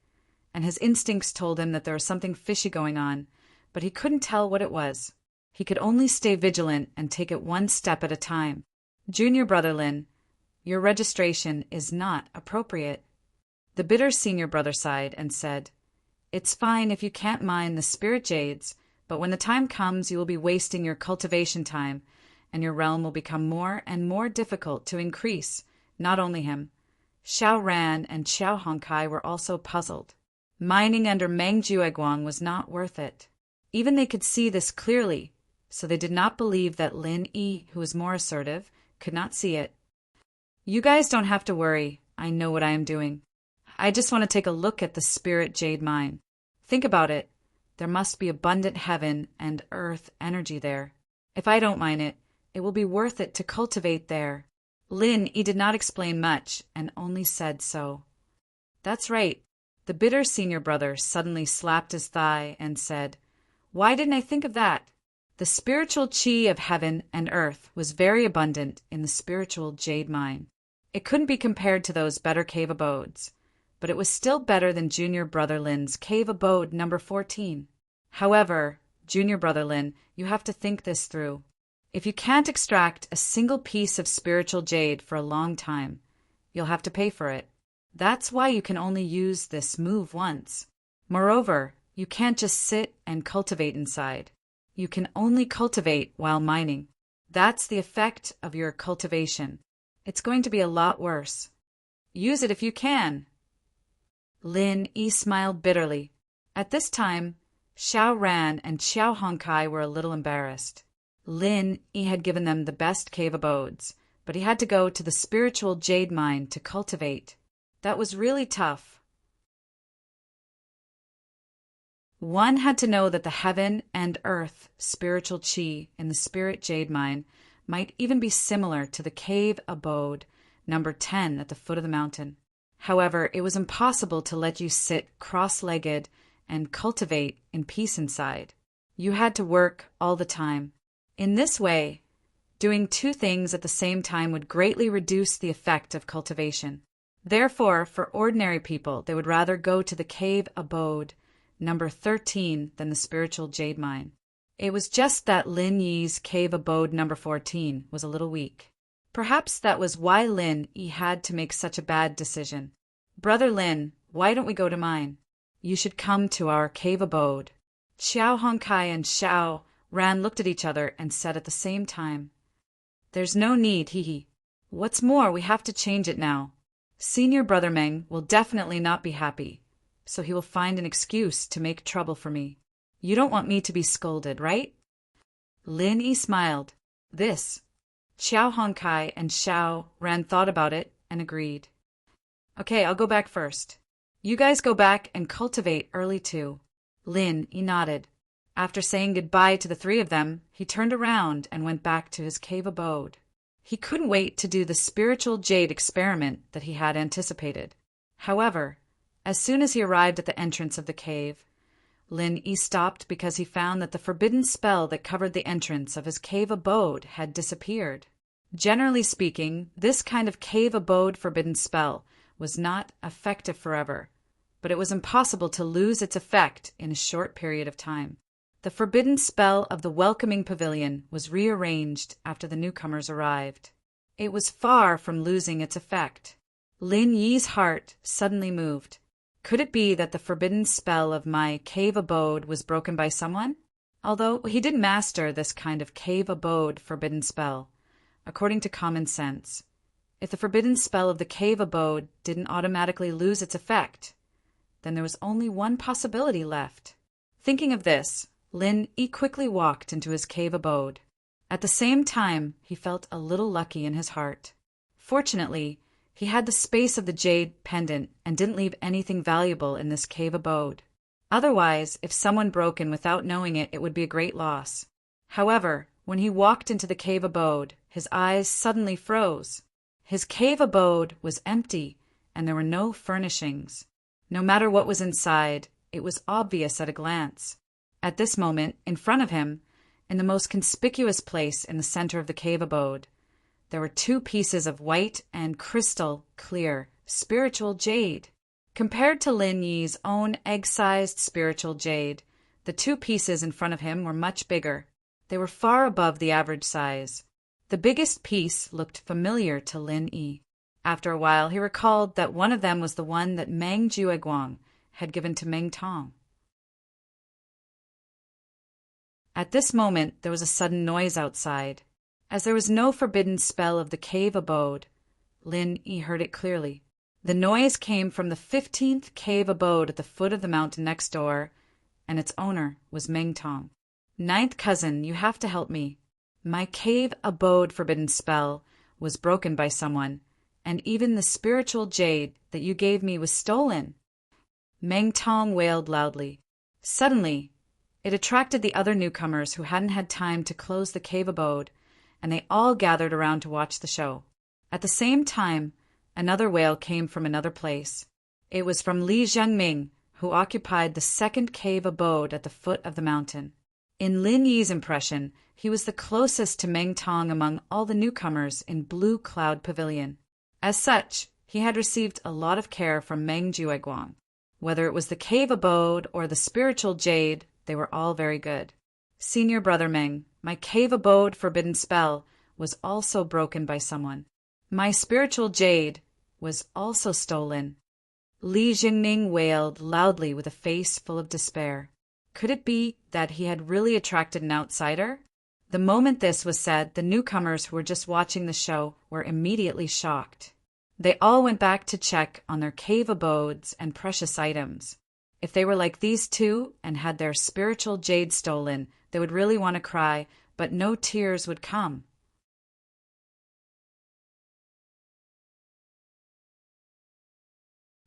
and his instincts told him that there was something fishy going on, but he couldn't tell what it was. He could only stay vigilant and take it one step at a time. "Junior brother Lin, your registration is not appropriate." The bitter senior brother sighed and said, "It's fine if you can't mine the spirit jades, but when the time comes you will be wasting your cultivation time, and your realm will become more and more difficult to increase." Not only him. Xiao Ran and Xiao Hongkai were also puzzled. Mining under Meng Jueguang was not worth it. Even they could see this clearly, so they did not believe that Lin Yi, who was more assertive, could not see it. "You guys don't have to worry. I know what I am doing. I just want to take a look at the spirit jade mine. Think about it. There must be abundant heaven and earth energy there. If I don't mine it, it will be worth it to cultivate there." Lin Yi did not explain much and only said so. "That's right." The bitter senior brother suddenly slapped his thigh and said, "Why didn't I think of that?" The spiritual chi of heaven and earth was very abundant in the spiritual jade mine. It couldn't be compared to those better cave abodes, but it was still better than Junior Brother Lin's cave abode number 14. However, Junior Brother Lin, you have to think this through. If you can't extract a single piece of spiritual jade for a long time, you'll have to pay for it. That's why you can only use this move once. Moreover, you can't just sit and cultivate inside. You can only cultivate while mining. That's the effect of your cultivation. It's going to be a lot worse. Use it if you can." Lin Yi smiled bitterly. At this time, Xiao Ran and Xiao Hongkai were a little embarrassed. Lin Yi had given them the best cave abodes, but he had to go to the spiritual jade mine to cultivate. That was really tough. One had to know that the heaven and earth spiritual chi in the spirit jade mine might even be similar to the cave abode number 10 at the foot of the mountain. However, it was impossible to let you sit cross-legged and cultivate in peace inside. You had to work all the time. In this way, doing two things at the same time would greatly reduce the effect of cultivation. Therefore, for ordinary people, they would rather go to the cave abode number 13 than the spiritual jade mine. It was just that Lin Yi's cave abode number 14 was a little weak. Perhaps that was why Lin Yi had to make such a bad decision. "Brother Lin, why don't we go to mine? You should come to our cave abode." Xiao Hongkai and Xiao Ran looked at each other and said at the same time, "There's no need, hee. What's more, we have to change it now. Senior Brother Meng will definitely not be happy, so he will find an excuse to make trouble for me. You don't want me to be scolded, right?" Lin Yi smiled. This. Xiao Hongkai and Xiao Ran thought about it and agreed. "Okay, I'll go back first. You guys go back and cultivate early too." Lin Yi nodded. After saying goodbye to the three of them, he turned around and went back to his cave abode. He couldn't wait to do the spiritual jade experiment that he had anticipated. However, as soon as he arrived at the entrance of the cave, Lin Yi stopped because he found that the forbidden spell that covered the entrance of his cave abode had disappeared. Generally speaking, this kind of cave abode forbidden spell was not effective forever, but it was impossible to lose its effect in a short period of time. The forbidden spell of the welcoming pavilion was rearranged after the newcomers arrived. It was far from losing its effect. Lin Yi's heart suddenly moved. Could it be that the forbidden spell of my cave abode was broken by someone? Although he didn't master this kind of cave abode forbidden spell, according to common sense. If the forbidden spell of the cave abode didn't automatically lose its effect, then there was only one possibility left. Thinking of this, Lin Yi quickly walked into his cave abode. At the same time, he felt a little lucky in his heart. Fortunately, he had the space of the jade pendant and didn't leave anything valuable in this cave abode. Otherwise, if someone broke in without knowing it, it would be a great loss. However, when he walked into the cave abode, his eyes suddenly froze. His cave abode was empty, and there were no furnishings. No matter what was inside, it was obvious at a glance. At this moment, in front of him, in the most conspicuous place in the center of the cave abode, there were 2 pieces of white and crystal clear spiritual jade. Compared to Lin Yi's own egg-sized spiritual jade, the 2 pieces in front of him were much bigger. They were far above the average size. The biggest piece looked familiar to Lin Yi. After a while, he recalled that one of them was the one that Meng Jueguang had given to Meng Tong. At this moment, there was a sudden noise outside. As there was no forbidden spell of the cave abode, Lin Yi heard it clearly. The noise came from the 15th cave abode at the foot of the mountain next door, and its owner was Meng Tong. "Ninth cousin, you have to help me. My cave abode forbidden spell was broken by someone, and even the spiritual jade that you gave me was stolen." Meng Tong wailed loudly. Suddenly, it attracted the other newcomers who hadn't had time to close the cave abode, and they all gathered around to watch the show. At the same time, another wail came from another place. It was from Li Zhengming, who occupied the 2nd cave abode at the foot of the mountain. In Lin Yi's impression, he was the closest to Meng Tong among all the newcomers in Blue Cloud Pavilion. As such, he had received a lot of care from Meng Jueguang. Whether it was the cave abode or the spiritual jade, they were all very good. "Senior brother Meng, my cave abode forbidden spell was also broken by someone. My spiritual jade was also stolen." Li Jingning wailed loudly with a face full of despair. Could it be that he had really attracted an outsider? The moment this was said, the newcomers who were just watching the show were immediately shocked. They all went back to check on their cave abodes and precious items. If they were like these 2 and had their spiritual jade stolen, they would really want to cry, but no tears would come.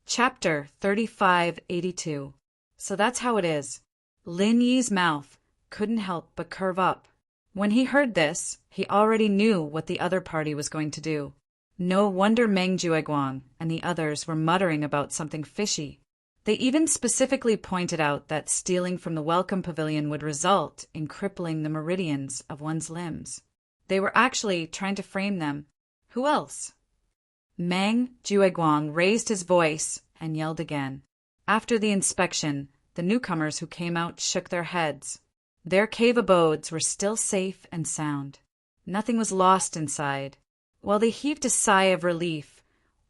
Chapter 3582. So that's how it is. Lin Yi's mouth couldn't help but curve up. When he heard this, he already knew what the other party was going to do. No wonder Meng Jueguang and the others were muttering about something fishy. They even specifically pointed out that stealing from the welcome pavilion would result in crippling the meridians of one's limbs. They were actually trying to frame them. Who else? Meng Jueguang raised his voice and yelled again. After the inspection, the newcomers who came out shook their heads. Their cave abodes were still safe and sound. Nothing was lost inside. While they heaved a sigh of relief,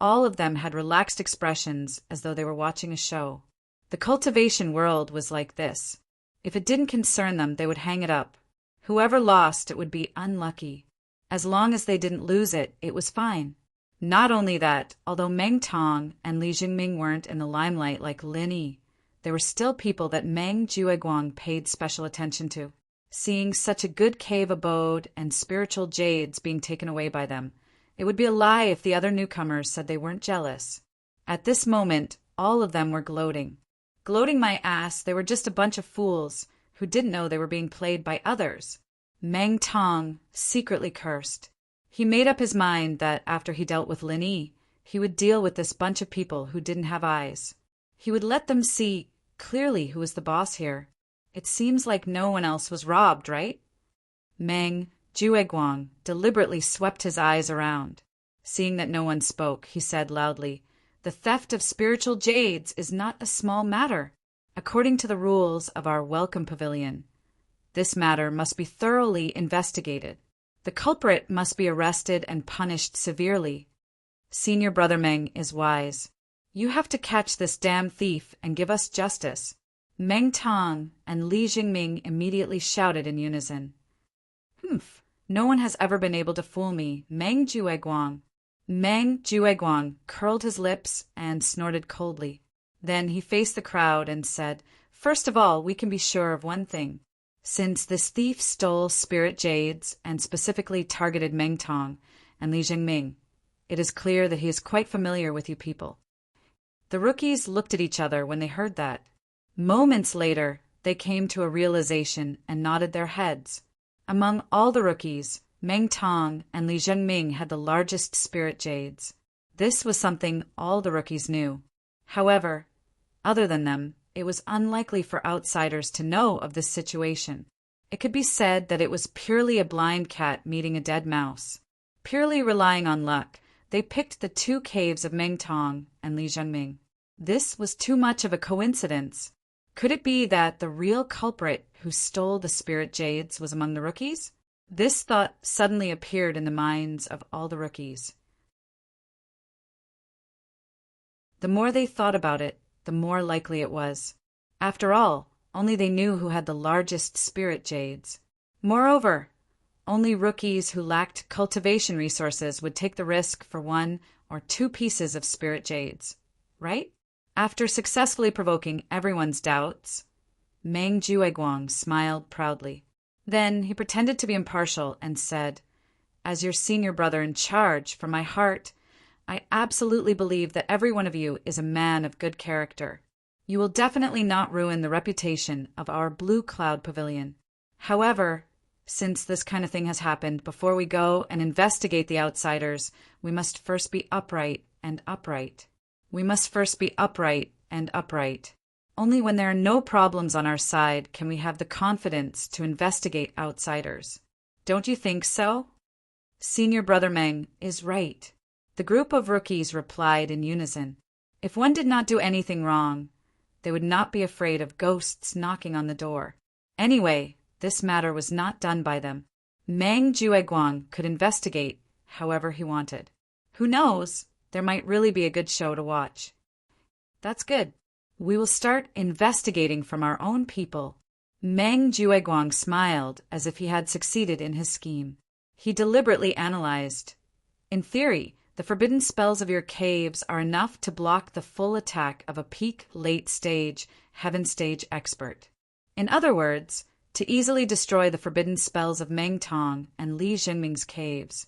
all of them had relaxed expressions as though they were watching a show. The cultivation world was like this. If it didn't concern them, they would hang it up. Whoever lost it would be unlucky. As long as they didn't lose it, it was fine. Not only that, although Meng Tong and Li Jingming weren't in the limelight like Lin Yi, there were still people that Meng Jueguang paid special attention to. Seeing such a good cave abode and spiritual jades being taken away by them, it would be a lie if the other newcomers said they weren't jealous. At this moment, all of them were gloating. Gloating my ass, they were just a bunch of fools who didn't know they were being played by others. Meng Tong secretly cursed. He made up his mind that after he dealt with Lin Yi, he would deal with this bunch of people who didn't have eyes. He would let them see clearly who was the boss here. It seems like no one else was robbed, right? Meng Jueguang deliberately swept his eyes around. Seeing that no one spoke, he said loudly, "The theft of spiritual jades is not a small matter. According to the rules of our welcome pavilion, this matter must be thoroughly investigated. The culprit must be arrested and punished severely. Senior brother Meng is wise. You have to catch this damn thief and give us justice. Meng Tong and Li Jingming immediately shouted in unison. Humph, no one has ever been able to fool me, Meng Jueguang. Meng Jueguang curled his lips and snorted coldly. Then he faced the crowd and said, "First of all, we can be sure of one thing. Since this thief stole spirit jades and specifically targeted Meng Tong and Li Jingming, it is clear that he is quite familiar with you people." The rookies looked at each other when they heard that. Moments later, they came to a realization and nodded their heads. Among all the rookies, Meng Tong and Li Zhengming had the largest spirit jades. This was something all the rookies knew. However, other than them, it was unlikely for outsiders to know of this situation. It could be said that it was purely a blind cat meeting a dead mouse. Purely relying on luck, they picked the two caves of Meng Tong and Li Zhengming. This was too much of a coincidence. Could it be that the real culprit who stole the spirit jades was among the rookies? This thought suddenly appeared in the minds of all the rookies. The more they thought about it, the more likely it was. After all, only they knew who had the largest spirit jades. Moreover, only rookies who lacked cultivation resources would take the risk for 1 or 2 pieces of spirit jades, right? After successfully provoking everyone's doubts, Meng Jueguang smiled proudly. Then he pretended to be impartial and said, "As your senior brother in charge, from my heart, I absolutely believe that every one of you is a man of good character. You will definitely not ruin the reputation of our Blue Cloud Pavilion. However, since this kind of thing has happened, before we go and investigate the outsiders, we must first be upright and upright. We must first be upright and upright. Only when there are no problems on our side can we have the confidence to investigate outsiders. Don't you think so?" Senior Brother Meng is right. The group of rookies replied in unison. If one did not do anything wrong, they would not be afraid of ghosts knocking on the door. Anyway, this matter was not done by them. Meng Jueguang could investigate however he wanted. Who knows? There might really be a good show to watch. That's good. We will start investigating from our own people. Meng Jueguang smiled as if he had succeeded in his scheme. He deliberately analyzed. In theory, the forbidden spells of your caves are enough to block the full attack of a peak late-stage, heaven-stage expert. In other words, to easily destroy the forbidden spells of Meng Tong and Li Jingming's caves,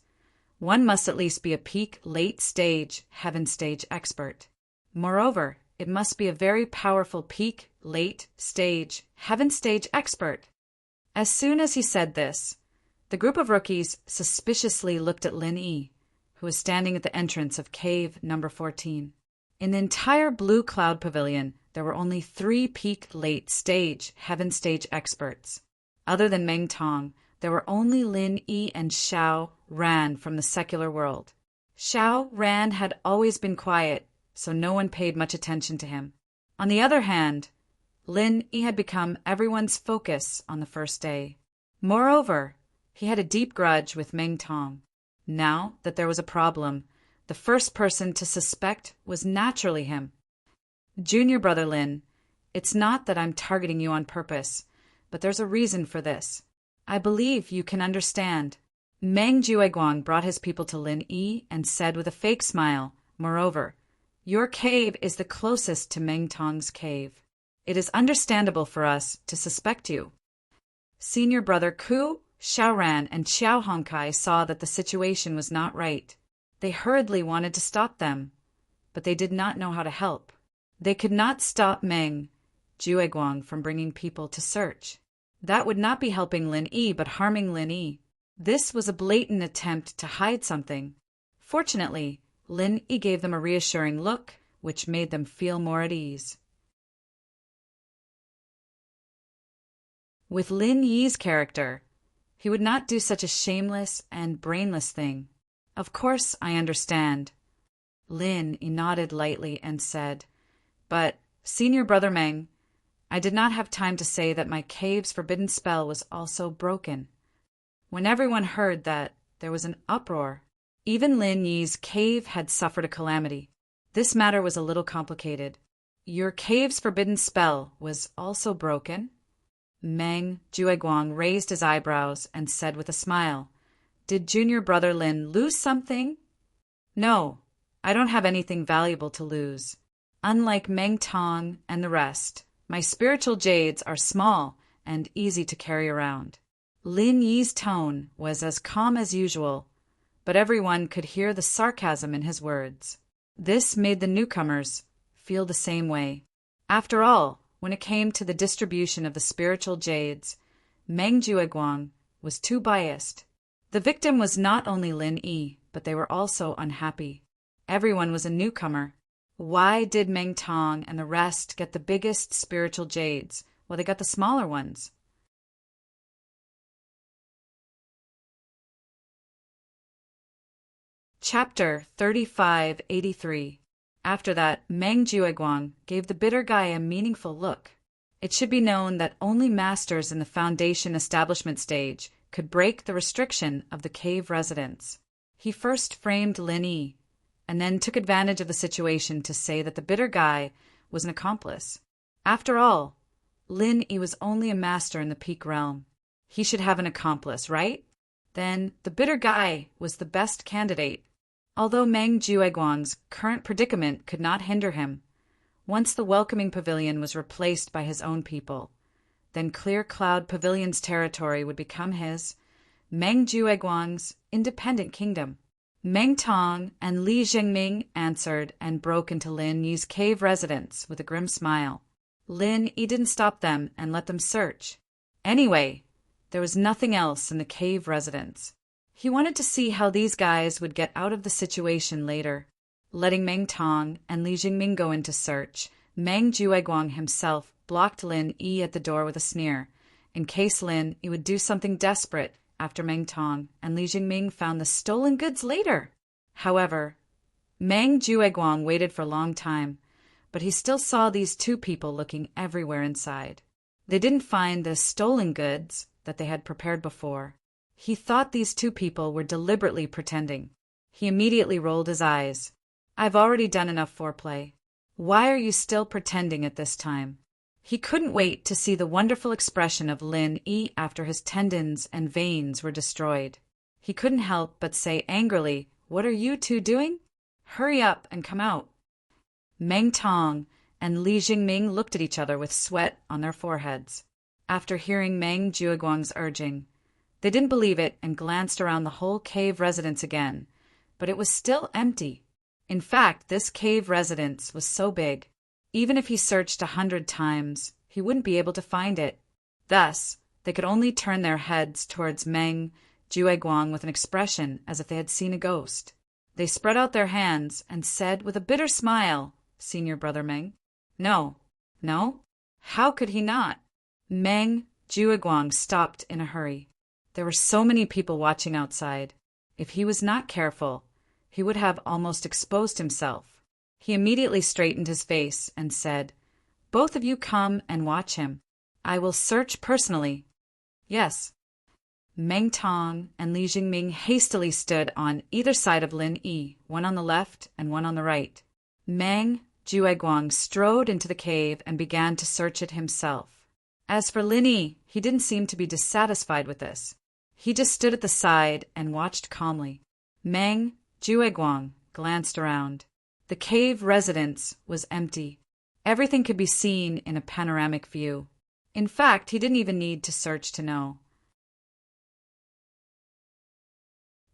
one must at least be a peak late-stage, heaven-stage expert. Moreover, it must be a very powerful peak late-stage, heaven-stage expert. As soon as he said this, the group of rookies suspiciously looked at Lin Yi, who was standing at the entrance of cave number 14. In the entire Blue Cloud Pavilion, there were only 3 peak late-stage, heaven-stage experts. Other than Meng Tong, there were only Lin Yi and Xiao Ran from the secular world. Xiao Ran had always been quiet, so no one paid much attention to him. On the other hand, Lin Yi had become everyone's focus on the first day. Moreover, he had a deep grudge with Meng Tong. Now that there was a problem, the first person to suspect was naturally him. Junior Brother Lin, it's not that I'm targeting you on purpose, but there's a reason for this. I believe you can understand. Meng Jueguang brought his people to Lin Yi and said with a fake smile, "Moreover, your cave is the closest to Meng Tong's cave. It is understandable for us to suspect you." Senior Brother Ku, Xiaoran, and Xiao Hongkai saw that the situation was not right. They hurriedly wanted to stop them, but they did not know how to help. They could not stop Meng Jueguang from bringing people to search. That would not be helping Lin Yi, but harming Lin Yi. This was a blatant attempt to hide something. Fortunately, Lin Yi gave them a reassuring look, which made them feel more at ease. With Lin Yi's character, he would not do such a shameless and brainless thing. Of course, I understand. Lin Yi nodded lightly and said, "But, Senior Brother Meng, I did not have time to say that my cave's forbidden spell was also broken. When everyone heard that, there was an uproar. Even Lin Yi's cave had suffered a calamity. This matter was a little complicated. Your cave's forbidden spell was also broken. Meng Jueguang raised his eyebrows and said with a smile, "Did junior brother Lin lose something?" "No, I don't have anything valuable to lose. Unlike Meng Tong and the rest, my spiritual jades are small and easy to carry around." Lin Yi's tone was as calm as usual, but everyone could hear the sarcasm in his words. This made the newcomers feel the same way. After all, when it came to the distribution of the spiritual jades, Meng Jueguang was too biased. The victim was not only Lin Yi, but they were also unhappy. Everyone was a newcomer. Why did Meng Tong and the rest get the biggest spiritual jades while they got the smaller ones? Chapter 3583. After that, Meng Jueguang gave the bitter guy a meaningful look. It should be known that only masters in the foundation establishment stage could break the restriction of the cave residents. He first framed Lin Yi, and then took advantage of the situation to say that the bitter guy was an accomplice. After all, Lin Yi was only a master in the peak realm. He should have an accomplice, right? Then the bitter guy was the best candidate. Although Meng Jueguang's current predicament could not hinder him, once the welcoming pavilion was replaced by his own people, then Clear Cloud Pavilion's territory would become his, Meng Jueguang's independent kingdom. Meng Tong and Li Jingming answered and broke into Lin Yi's cave residence with a grim smile. Lin Yi didn't stop them and let them search. Anyway, there was nothing else in the cave residence. He wanted to see how these guys would get out of the situation later. Letting Meng Tong and Li Jingming go in to search, Meng Jueguang himself blocked Lin Yi at the door with a sneer, in case Lin Yi would do something desperate after Meng Tong and Li Jingming found the stolen goods later. However, Meng Jueguang waited for a long time, but he still saw these two people looking everywhere inside. They didn't find the stolen goods that they had prepared before. He thought these two people were deliberately pretending. He immediately rolled his eyes. "I've already done enough foreplay. Why are you still pretending at this time?" He couldn't wait to see the wonderful expression of Lin Yi after his tendons and veins were destroyed. He couldn't help but say angrily, "What are you two doing? Hurry up and come out." Meng Tong and Li Jingming looked at each other with sweat on their foreheads. After hearing Meng Jueguang's urging, they didn't believe it and glanced around the whole cave residence again, but it was still empty. In fact, this cave residence was so big, even if he searched 100 times, he wouldn't be able to find it. Thus, they could only turn their heads towards Meng Jueguang with an expression as if they had seen a ghost. They spread out their hands and said with a bitter smile, "Senior brother Meng." "No, no, how could he not?" Meng Jueguang stopped in a hurry. There were so many people watching outside. If he was not careful, he would have almost exposed himself. He immediately straightened his face and said, "Both of you come and watch him. I will search personally." "Yes." Meng Tong and Li Jingming hastily stood on either side of Lin Yi, one on the left and one on the right. Meng Jueguang strode into the cave and began to search it himself. As for Lin Yi, he didn't seem to be dissatisfied with this. He just stood at the side and watched calmly. Meng Jueguang glanced around. The cave residence was empty. Everything could be seen in a panoramic view. In fact, he didn't even need to search to know.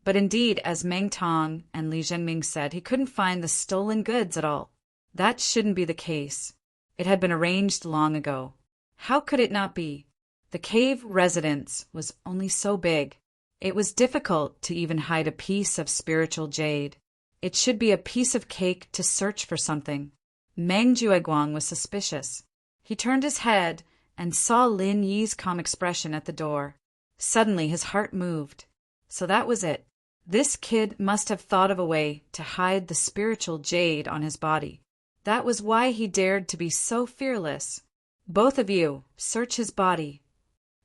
But indeed, as Meng Tong and Li Zhenming said, he couldn't find the stolen goods at all. That shouldn't be the case. It had been arranged long ago. How could it not be? The cave residence was only so big. It was difficult to even hide a piece of spiritual jade. It should be a piece of cake to search for something. Meng Jueguang was suspicious. He turned his head and saw Lin Yi's calm expression at the door. Suddenly his heart moved. So that was it. This kid must have thought of a way to hide the spiritual jade on his body. That was why he dared to be so fearless. "Both of you, search his body."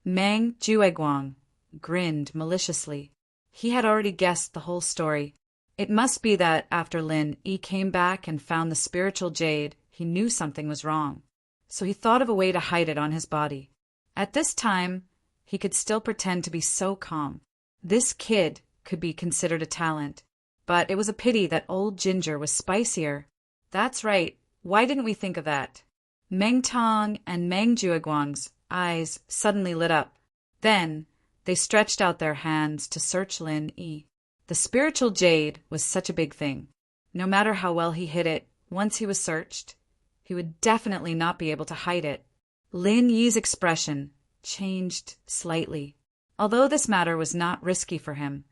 Meng Jueguang grinned maliciously. He had already guessed the whole story. It must be that after Lin Yi came back and found the spiritual jade, he knew something was wrong. So he thought of a way to hide it on his body. At this time, he could still pretend to be so calm. This kid could be considered a talent. But it was a pity that old Ginger was spicier. That's right. Why didn't we think of that? Meng Tong and Meng Jueguang's eyes suddenly lit up. Then they stretched out their hands to search Lin Yi. The spiritual jade was such a big thing. No matter how well he hid it, once he was searched, he would definitely not be able to hide it. Lin Yi's expression changed slightly. Although this matter was not risky for him,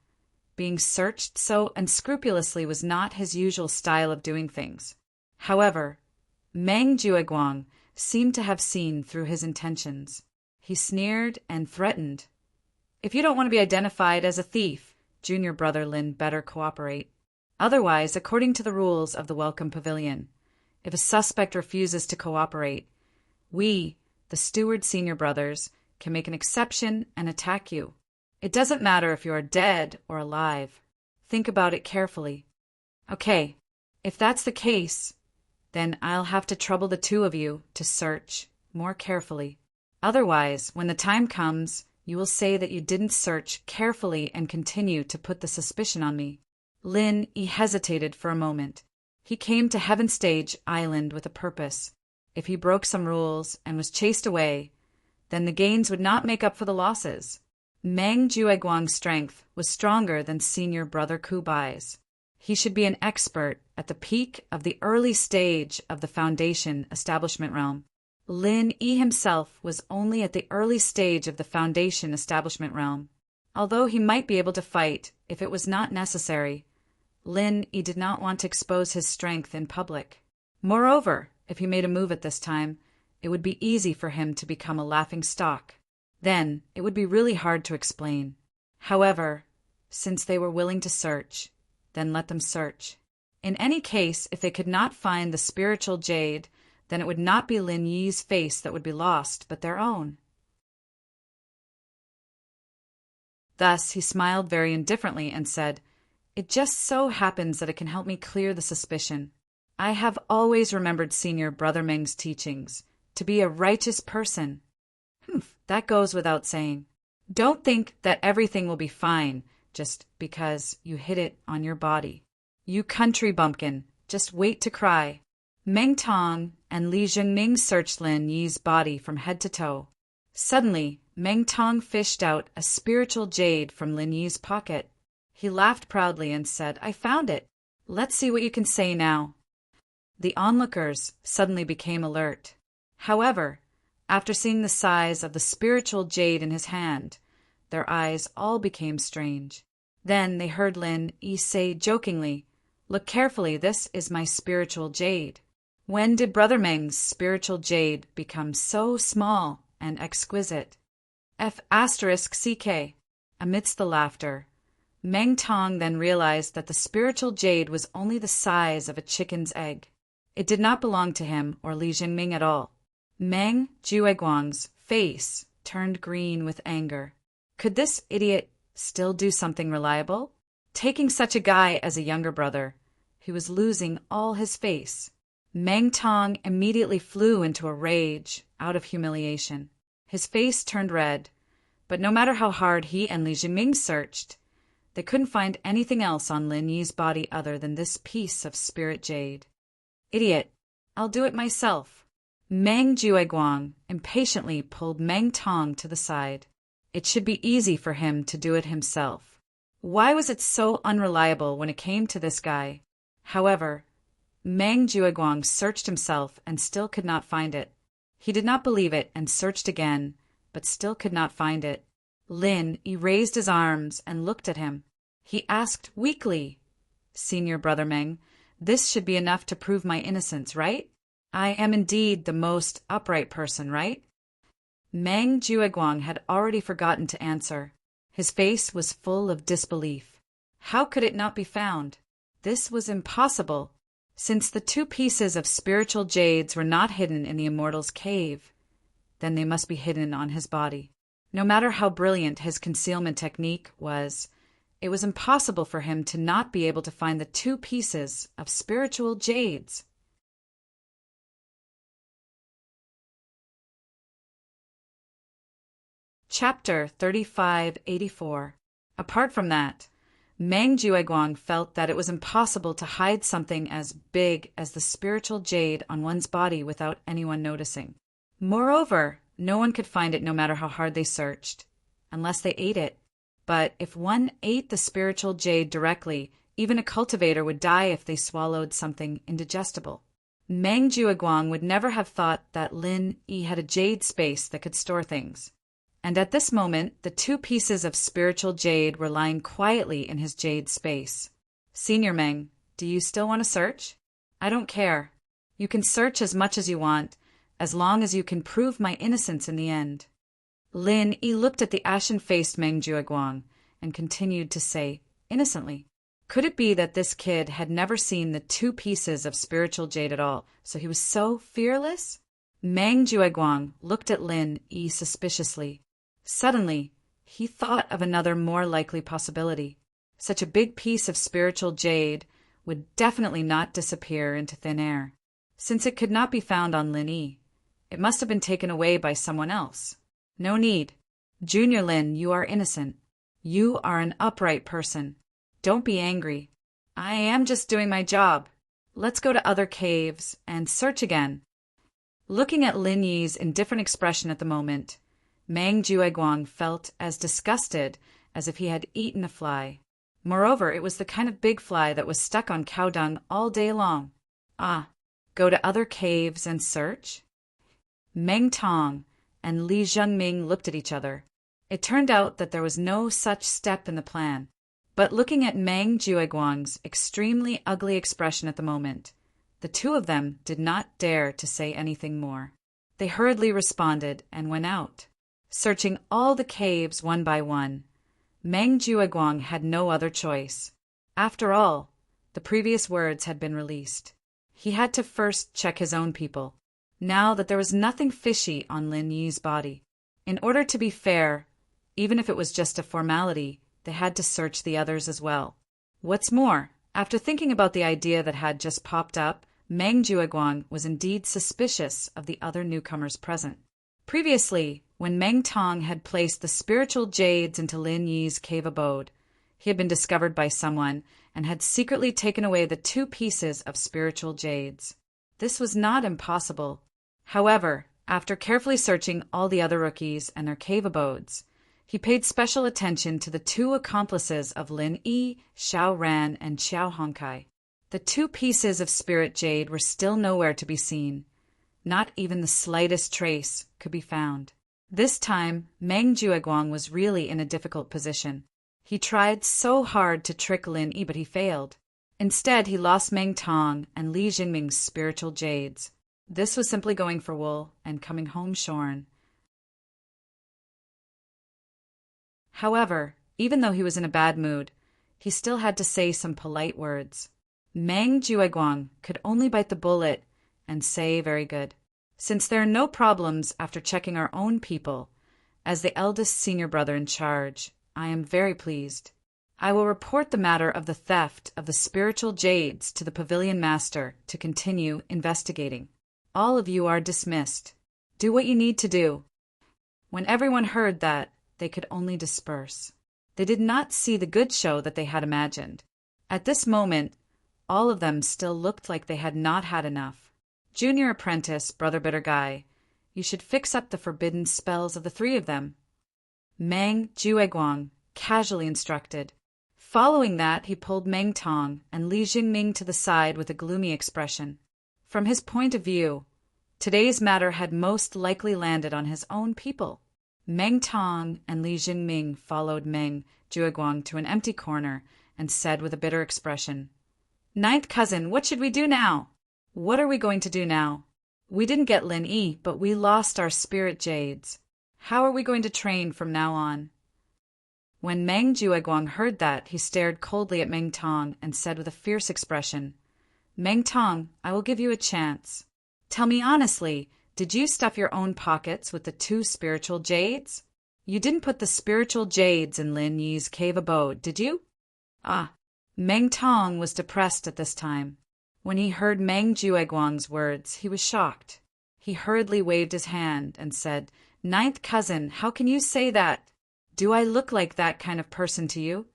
being searched so unscrupulously was not his usual style of doing things. However, Meng Jueguang seemed to have seen through his intentions. He sneered and threatened. If you don't want to be identified as a thief, junior brother Lin better cooperate. Otherwise, according to the rules of the Welcome Pavilion, if a suspect refuses to cooperate, we, the Steward senior brothers, can make an exception and attack you. It doesn't matter if you are dead or alive. Think about it carefully. Okay, if that's the case, then I'll have to trouble the two of you to search more carefully. Otherwise, when the time comes, you will say that you didn't search carefully and continue to put the suspicion on me. Lin Yi hesitated for a moment. He came to Heaven Stage Island with a purpose. If he broke some rules and was chased away, then the gains would not make up for the losses. Meng Jueguang's strength was stronger than senior brother Kubai's. He should be an expert at the peak of the early stage of the Foundation establishment realm. Lin Yi himself was only at the early stage of the Foundation establishment realm. Although he might be able to fight if it was not necessary, Lin Yi did not want to expose his strength in public. Moreover, if he made a move at this time, it would be easy for him to become a laughing stock. Then it would be really hard to explain. However, since they were willing to search, then let them search. In any case, if they could not find the spiritual jade, then it would not be Lin Yi's face that would be lost, but their own. Thus he smiled very indifferently and said, "It just so happens that it can help me clear the suspicion. I have always remembered senior brother Meng's teachings, to be a righteous person." That goes without saying. Don't think that everything will be fine just because you hid it on your body. You country bumpkin, just wait to cry. Meng Tong and Li Zhengming searched Lin Yi's body from head to toe. Suddenly, Meng Tong fished out a spiritual jade from Lin Yi's pocket. He laughed proudly and said, "I found it. Let's see what you can say now." The onlookers suddenly became alert. However, after seeing the size of the spiritual jade in his hand, their eyes all became strange. Then they heard Lin Yi say jokingly, "Look carefully, this is my spiritual jade." When did Brother Meng's spiritual jade become so small and exquisite? F***CK. Amidst the laughter, Meng Tong then realized that the spiritual jade was only the size of a chicken's egg. It did not belong to him or Li Zhengming at all. Meng Jueguang's face turned green with anger. Could this idiot still do something reliable? Taking such a guy as a younger brother, he was losing all his face. Meng Tong immediately flew into a rage out of humiliation. His face turned red, but no matter how hard he and Li Zhengming searched, they couldn't find anything else on Lin Yi's body other than this piece of spirit jade. "Idiot, I'll do it myself." Meng Jueguang impatiently pulled Meng Tong to the side. It should be easy for him to do it himself. Why was it so unreliable when it came to this guy? However, Meng Jueguang searched himself and still could not find it. He did not believe it and searched again, but still could not find it. Lin Yi raised his arms and looked at him. He asked weakly, "Senior brother Meng, this should be enough to prove my innocence, right? I am indeed the most upright person, right?" Meng Jueguang had already forgotten to answer. His face was full of disbelief. How could it not be found? This was impossible. Since the two pieces of spiritual jades were not hidden in the immortal's cave, then they must be hidden on his body. No matter how brilliant his concealment technique was, It was impossible for him to not be able to find the two pieces of spiritual jades. Chapter 3584. Apart from that, Meng Jueguang felt that it was impossible to hide something as big as the spiritual jade on one's body without anyone noticing. Moreover, no one could find it no matter how hard they searched, unless they ate it. But if one ate the spiritual jade directly, even a cultivator would die if they swallowed something indigestible. Meng Jueguang would never have thought that Lin Yi had a jade space that could store things. And at this moment, the two pieces of spiritual jade were lying quietly in his jade space. Senior Meng, do you still want to search? I don't care. You can search as much as you want, as long as you can prove my innocence in the end. Lin Yi looked at the ashen-faced Meng Jueguang and continued to say, innocently, could it be that this kid had never seen the two pieces of spiritual jade at all, so he was so fearless? Meng Jueguang looked at Lin Yi suspiciously. Suddenly, he thought of another more likely possibility. Such a big piece of spiritual jade would definitely not disappear into thin air. Since it could not be found on Lin Yi, it must have been taken away by someone else. No need. Junior Lin, you are innocent. You are an upright person. Don't be angry. I am just doing my job. Let's go to other caves and search again. Looking at Lin Yi's indifferent expression at the moment, Meng Jueguang felt as disgusted as if he had eaten a fly. Moreover, it was the kind of big fly that was stuck on cow dung all day long. Go to other caves and search? Meng Tong and Li Zhengming looked at each other. It turned out that there was no such step in the plan. But looking at Meng Jueguang's extremely ugly expression at the moment, the two of them did not dare to say anything more. They hurriedly responded and went out. Searching all the caves one by one, Meng Jueguang had no other choice. After all, the previous words had been released. He had to first check his own people, now that there was nothing fishy on Lin Yi's body. In order to be fair, even if it was just a formality, they had to search the others as well. What's more, after thinking about the idea that had just popped up, Meng Jueguang was indeed suspicious of the other newcomers present. Previously, when Meng Tong had placed the spiritual jades into Lin Yi's cave abode, he had been discovered by someone and had secretly taken away the two pieces of spiritual jades. This was not impossible. However, after carefully searching all the other rookies and their cave abodes, he paid special attention to the two accomplices of Lin Yi, Xiao Ran, and Xiao Hongkai. The two pieces of spirit jade were still nowhere to be seen. Not even the slightest trace could be found. This time, Meng Jueguang was really in a difficult position. He tried so hard to trick Lin Yi, but he failed. Instead, he lost Meng Tong and Li Jinming's spiritual jades. This was simply going for wool and coming home shorn. However, even though he was in a bad mood, he still had to say some polite words. Meng Jueguang could only bite the bullet and say, very good. Since there are no problems after checking our own people, as the eldest senior brother in charge, I am very pleased. I will report the matter of the theft of the spiritual jades to the pavilion master to continue investigating. All of you are dismissed. Do what you need to do. When everyone heard that, they could only disperse. They did not see the good show that they had imagined. At this moment, all of them still looked like they had not had enough. Junior apprentice, Brother Bitter Guy, you should fix up the forbidden spells of the three of them. Meng Jueguang casually instructed. Following that, he pulled Meng Tong and Li Jingming to the side with a gloomy expression. From his point of view, today's matter had most likely landed on his own people. Meng Tong and Li Jingming followed Meng Jueguang to an empty corner and said with a bitter expression, "Ninth cousin, what should we do now?" "What are we going to do now? We didn't get Lin Yi, but we lost our spirit jades. How are we going to train from now on?" When Meng Jueguang heard that, he stared coldly at Meng Tong and said with a fierce expression, "Meng Tong, I will give you a chance. Tell me honestly, did you stuff your own pockets with the two spiritual jades? You didn't put the spiritual jades in Lin Yi's cave abode, did you?" Ah, Meng Tong was depressed at this time. When he heard Meng Jueguang's words, he was shocked. He hurriedly waved his hand and said, "Ninth cousin, how can you say that? Do I look like that kind of person to you?"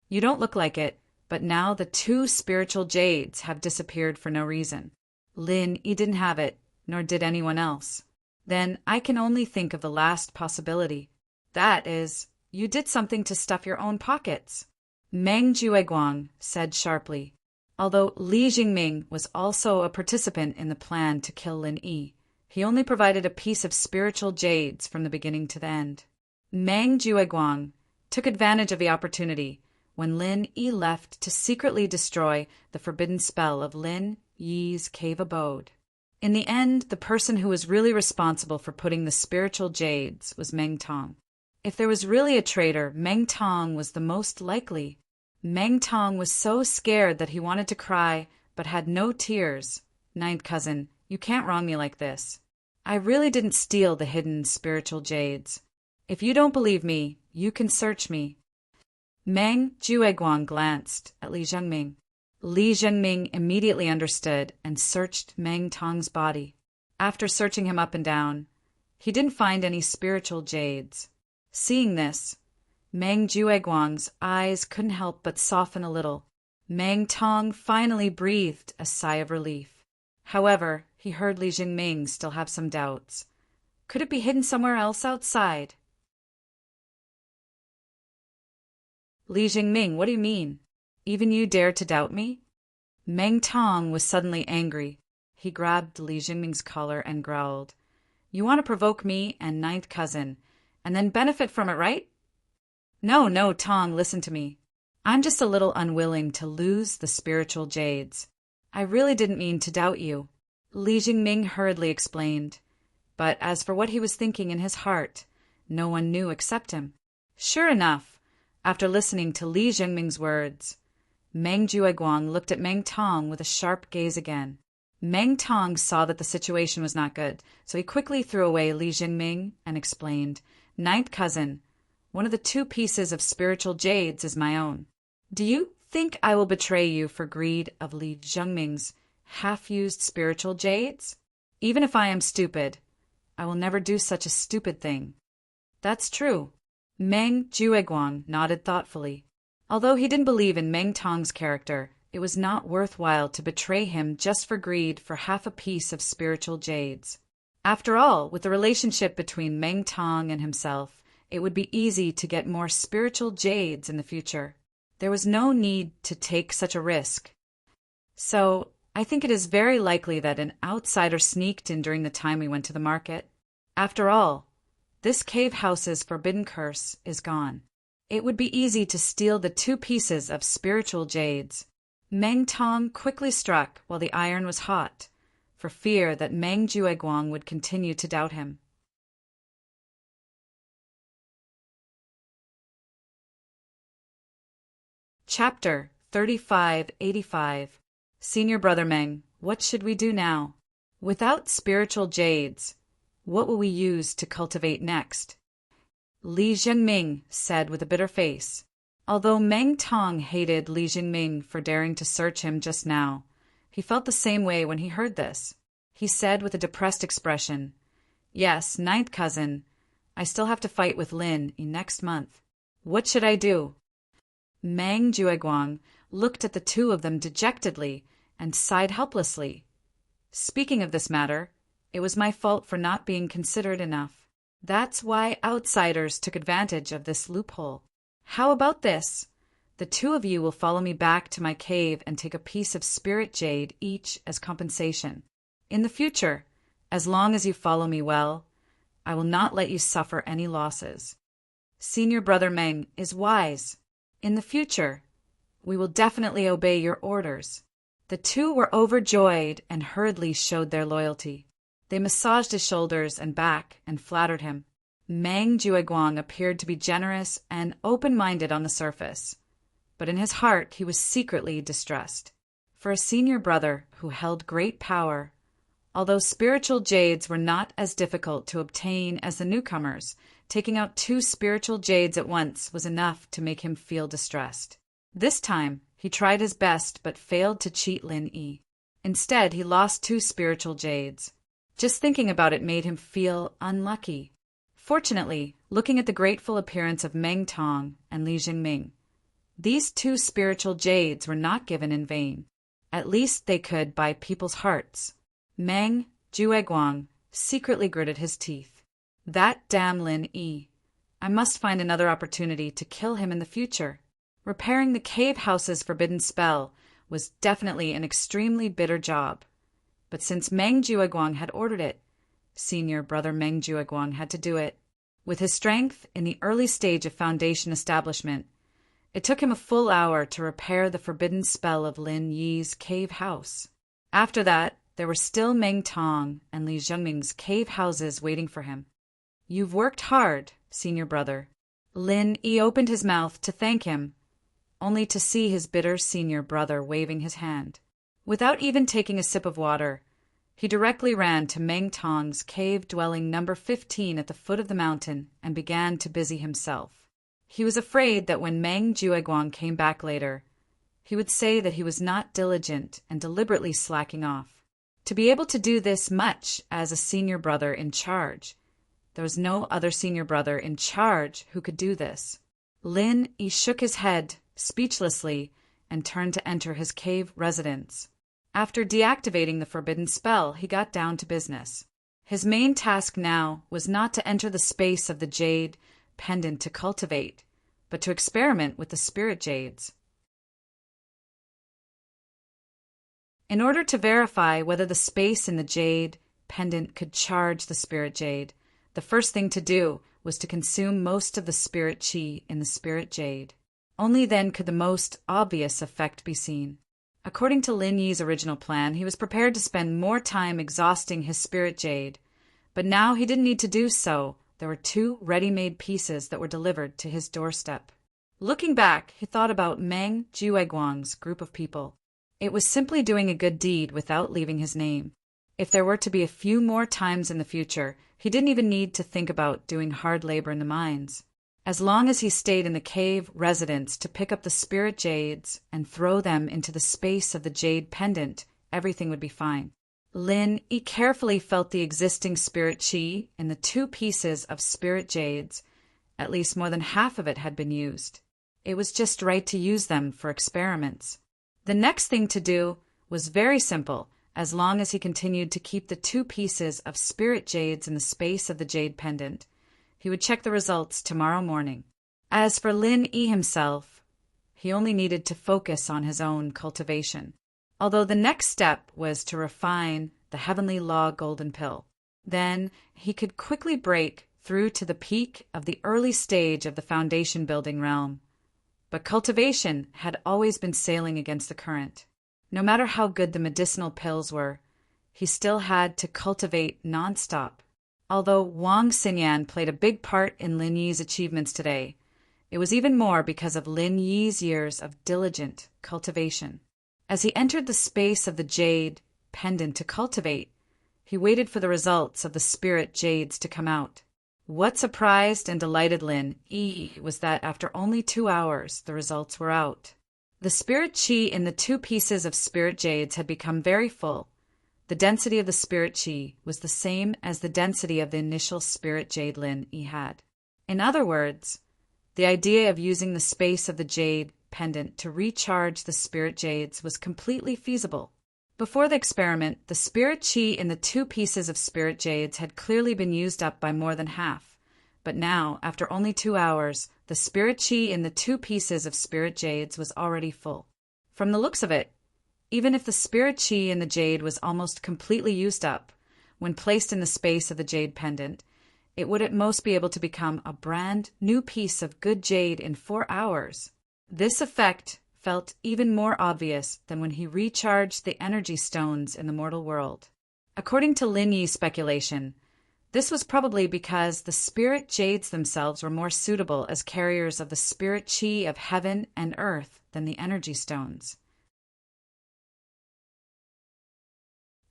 "You don't look like it, but now the two spiritual jades have disappeared for no reason. Lin Yi didn't have it, nor did anyone else. Then I can only think of the last possibility. That is, you did something to stuff your own pockets." Meng Jueguang said sharply, although Li Jingming was also a participant in the plan to kill Lin Yi. He only provided a piece of spiritual jades from the beginning to the end. Meng Jueguang took advantage of the opportunity when Lin Yi left to secretly destroy the forbidden spell of Lin Yi's cave abode. In the end, the person who was really responsible for putting the spiritual jades was Meng Tong. If there was really a traitor, Meng Tong was the most likely. Meng Tong was so scared that he wanted to cry, but had no tears. "Ninth cousin, you can't wrong me like this. I really didn't steal the hidden spiritual jades. If you don't believe me, you can search me." Meng Jueguang glanced at Li Zhengming. Li Zhengming immediately understood and searched Meng Tong's body. After searching him up and down, he didn't find any spiritual jades. Seeing this, Meng Jueguang's eyes couldn't help but soften a little. Meng Tong finally breathed a sigh of relief. However, he heard Li Jingming still have some doubts. Could it be hidden somewhere else outside? "Li Jingming, what do you mean? Even you dare to doubt me?" Meng Tong was suddenly angry. He grabbed Li Jingming's collar and growled, "You want to provoke me and ninth cousin, and then benefit from it, right? No, Tong, listen to me. I'm just a little unwilling to lose the spiritual jades. I really didn't mean to doubt you," Li Jingming hurriedly explained. But as for what he was thinking in his heart, no one knew except him. Sure enough, after listening to Li Jingming's words, Meng Jueguang looked at Meng Tong with a sharp gaze again. Meng Tong saw that the situation was not good, so he quickly threw away Li Jingming and explained, "Ninth cousin, one of the two pieces of spiritual jades is my own. Do you think I will betray you for greed of Li Jingming's half-used spiritual jades? Even if I am stupid, I will never do such a stupid thing." "That's true." Meng Jueguang nodded thoughtfully. Although he didn't believe in Meng Tong's character, it was not worthwhile to betray him just for greed for half a piece of spiritual jades. After all, with the relationship between Meng Tong and himself, it would be easy to get more spiritual jades in the future. There was no need to take such a risk. So, I think it is very likely that an outsider sneaked in during the time we went to the market. After all, this cave house's forbidden curse is gone. It would be easy to steal the two pieces of spiritual jades. Meng Tong quickly struck while the iron was hot, for fear that Meng Jueguang would continue to doubt him. Chapter 3585. Senior Brother Meng, what should we do now? Without spiritual jades, what will we use to cultivate next? Li Jingming said with a bitter face. Although Meng Tong hated Li Jingming for daring to search him just now, he felt the same way when he heard this. He said with a depressed expression, "Yes, ninth cousin, I still have to fight with Lin in next month. What should I do?" Meng Jueguang looked at the two of them dejectedly and sighed helplessly. "Speaking of this matter, it was my fault for not being considerate enough. That's why outsiders took advantage of this loophole. How about this? The two of you will follow me back to my cave and take a piece of spirit jade each as compensation. In the future, as long as you follow me well, I will not let you suffer any losses. Senior Brother Meng is wise. In the future, we will definitely obey your orders." The two were overjoyed and hurriedly showed their loyalty. They massaged his shoulders and back and flattered him. Meng Jueguang appeared to be generous and open-minded on the surface, but in his heart he was secretly distressed. For a senior brother who held great power, although spiritual jades were not as difficult to obtain as the newcomers, taking out two spiritual jades at once was enough to make him feel distressed. This time, he tried his best but failed to cheat Lin Yi. Instead, he lost 2 spiritual jades. Just thinking about it made him feel unlucky. Fortunately, looking at the grateful appearance of Meng Tong and Li Jingming, these 2 spiritual jades were not given in vain. At least they could buy people's hearts. Meng Jueguang secretly gritted his teeth. That damn Lin Yi. I must find another opportunity to kill him in the future. Repairing the cave house's forbidden spell was definitely an extremely bitter job. But since Meng Jueguang had ordered it, senior brother Meng Jueguang had to do it. With his strength in the early stage of Foundation establishment, it took him a full hour to repair the forbidden spell of Lin Yi's cave house. After that, there were still Meng Tong and Li Zhengming's cave houses waiting for him. You've worked hard, senior brother. Lin Yi opened his mouth to thank him, only to see his bitter senior brother waving his hand. Without even taking a sip of water, he directly ran to Meng Tong's cave dwelling number 15 at the foot of the mountain and began to busy himself. He was afraid that when Meng Jueguang came back later, he would say that he was not diligent and deliberately slacking off. To be able to do this much as a senior brother in charge, there was no other senior brother in charge who could do this. Lin Yi shook his head speechlessly and turned to enter his cave residence. After deactivating the forbidden spell, he got down to business. His main task now was not to enter the space of the jade pendant to cultivate, but to experiment with the spirit jades. In order to verify whether the space in the jade pendant could charge the spirit jade, the first thing to do was to consume most of the spirit chi in the spirit jade. Only then could the most obvious effect be seen. According to Lin Yi's original plan, he was prepared to spend more time exhausting his spirit jade, but now he didn't need to do so. There were 2 ready-made pieces that were delivered to his doorstep. Looking back, he thought about Meng Jueguang's group of people. It was simply doing a good deed without leaving his name. If there were to be a few more times in the future, he didn't even need to think about doing hard labor in the mines. As long as he stayed in the cave residence to pick up the spirit jades and throw them into the space of the jade pendant, everything would be fine. Lin Yi carefully felt the existing spirit chi in the 2 pieces of spirit jades. At least more than half of it had been used. It was just right to use them for experiments. The next thing to do was very simple, as long as he continued to keep the 2 pieces of spirit jades in the space of the jade pendant. He would check the results tomorrow morning. As for Lin Yi himself, he only needed to focus on his own cultivation. Although the next step was to refine the Heavenly Law Golden Pill. Then he could quickly break through to the peak of the early stage of the foundation building realm. But cultivation had always been sailing against the current. No matter how good the medicinal pills were, he still had to cultivate nonstop. Although Wang Xinyan played a big part in Lin Yi's achievements today, it was even more because of Lin Yi's years of diligent cultivation. As he entered the space of the jade pendant to cultivate, he waited for the results of the spirit jades to come out. What surprised and delighted Lin Yi was that after only 2 hours, the results were out. The spirit chi in the 2 pieces of spirit jades had become very full. The density of the spirit chi was the same as the density of the initial spirit jade Lin Yi had. In other words, the idea of using the space of the jade pendant to recharge the spirit jades was completely feasible. Before the experiment, the spirit chi in the 2 pieces of spirit jades had clearly been used up by more than half. But now, after only 2 hours, the spirit chi in the 2 pieces of spirit jades was already full. From the looks of it, even if the spirit chi in the jade was almost completely used up, when placed in the space of the jade pendant, it would at most be able to become a brand new piece of good jade in 4 hours. This effect felt even more obvious than when he recharged the energy stones in the mortal world. According to Lin Yi's speculation, this was probably because the spirit jades themselves were more suitable as carriers of the spirit chi of heaven and earth than the energy stones.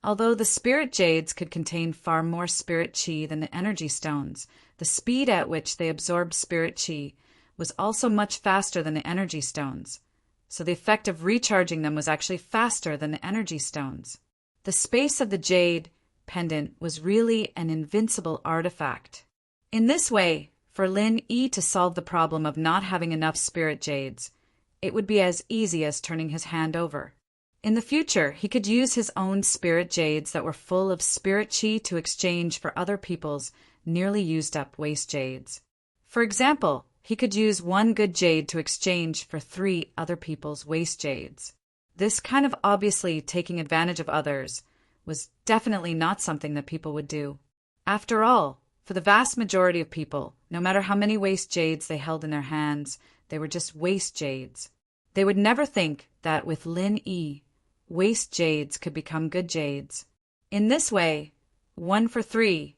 Although the spirit jades could contain far more spirit chi than the energy stones, the speed at which they absorbed spirit chi was also much faster than the energy stones. so the effect of recharging them was actually faster than the energy stones. The space of the jade pendant was really an invincible artifact. In this way, for Lin Yi to solve the problem of not having enough spirit jades, it would be as easy as turning his hand over. In the future, he could use his own spirit jades that were full of spirit chi to exchange for other people's nearly used up waste jades. For example, he could use one good jade to exchange for 3 other people's waste jades. This kind of obviously taking advantage of others was definitely not something that people would do. After all, for the vast majority of people, no matter how many waste jades they held in their hands, they were just waste jades. They would never think that with Lin Yi, waste jades could become good jades. In this way, 1 for 3,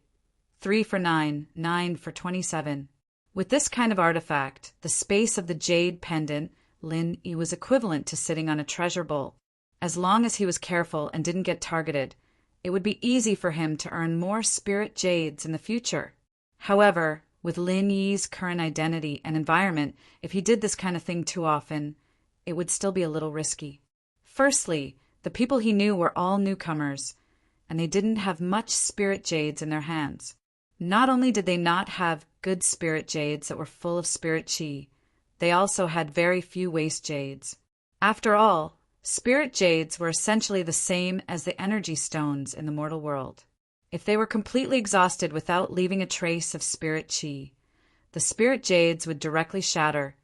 3 for 9, 9 for 27. With this kind of artifact, the space of the jade pendant, Lin Yi was equivalent to sitting on a treasure bowl. As long as he was careful and didn't get targeted, it would be easy for him to earn more spirit jades in the future. However, with Lin Yi's current identity and environment, if he did this kind of thing too often, it would still be a little risky. Firstly, the people he knew were all newcomers, and they didn't have much spirit jades in their hands. Not only did they not have good spirit jades that were full of spirit chi, they also had very few waste jades. After all, spirit jades were essentially the same as the energy stones in the mortal world. If they were completely exhausted without leaving a trace of spirit chi, the spirit jades would directly shatter,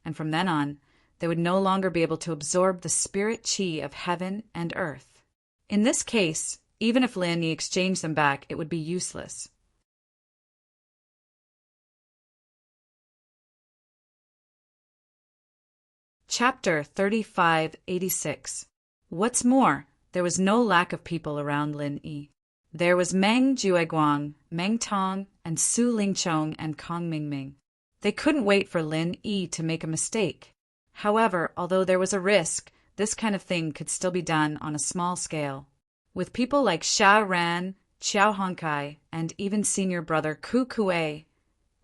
and from then on, they would no longer be able to absorb the spirit chi of heaven and earth. In this case, even if Lin Yi exchanged them back, it would be useless. Chapter 3586. What's more, there was no lack of people around Lin Yi. There was Meng Jueguang, Meng Tong, and Su Lingchong and Kong Mingming. They couldn't wait for Lin Yi to make a mistake. However, although there was a risk, this kind of thing could still be done on a small scale. With people like Xia Ran, Qiao Hongkai, and even senior brother Ku Kuei,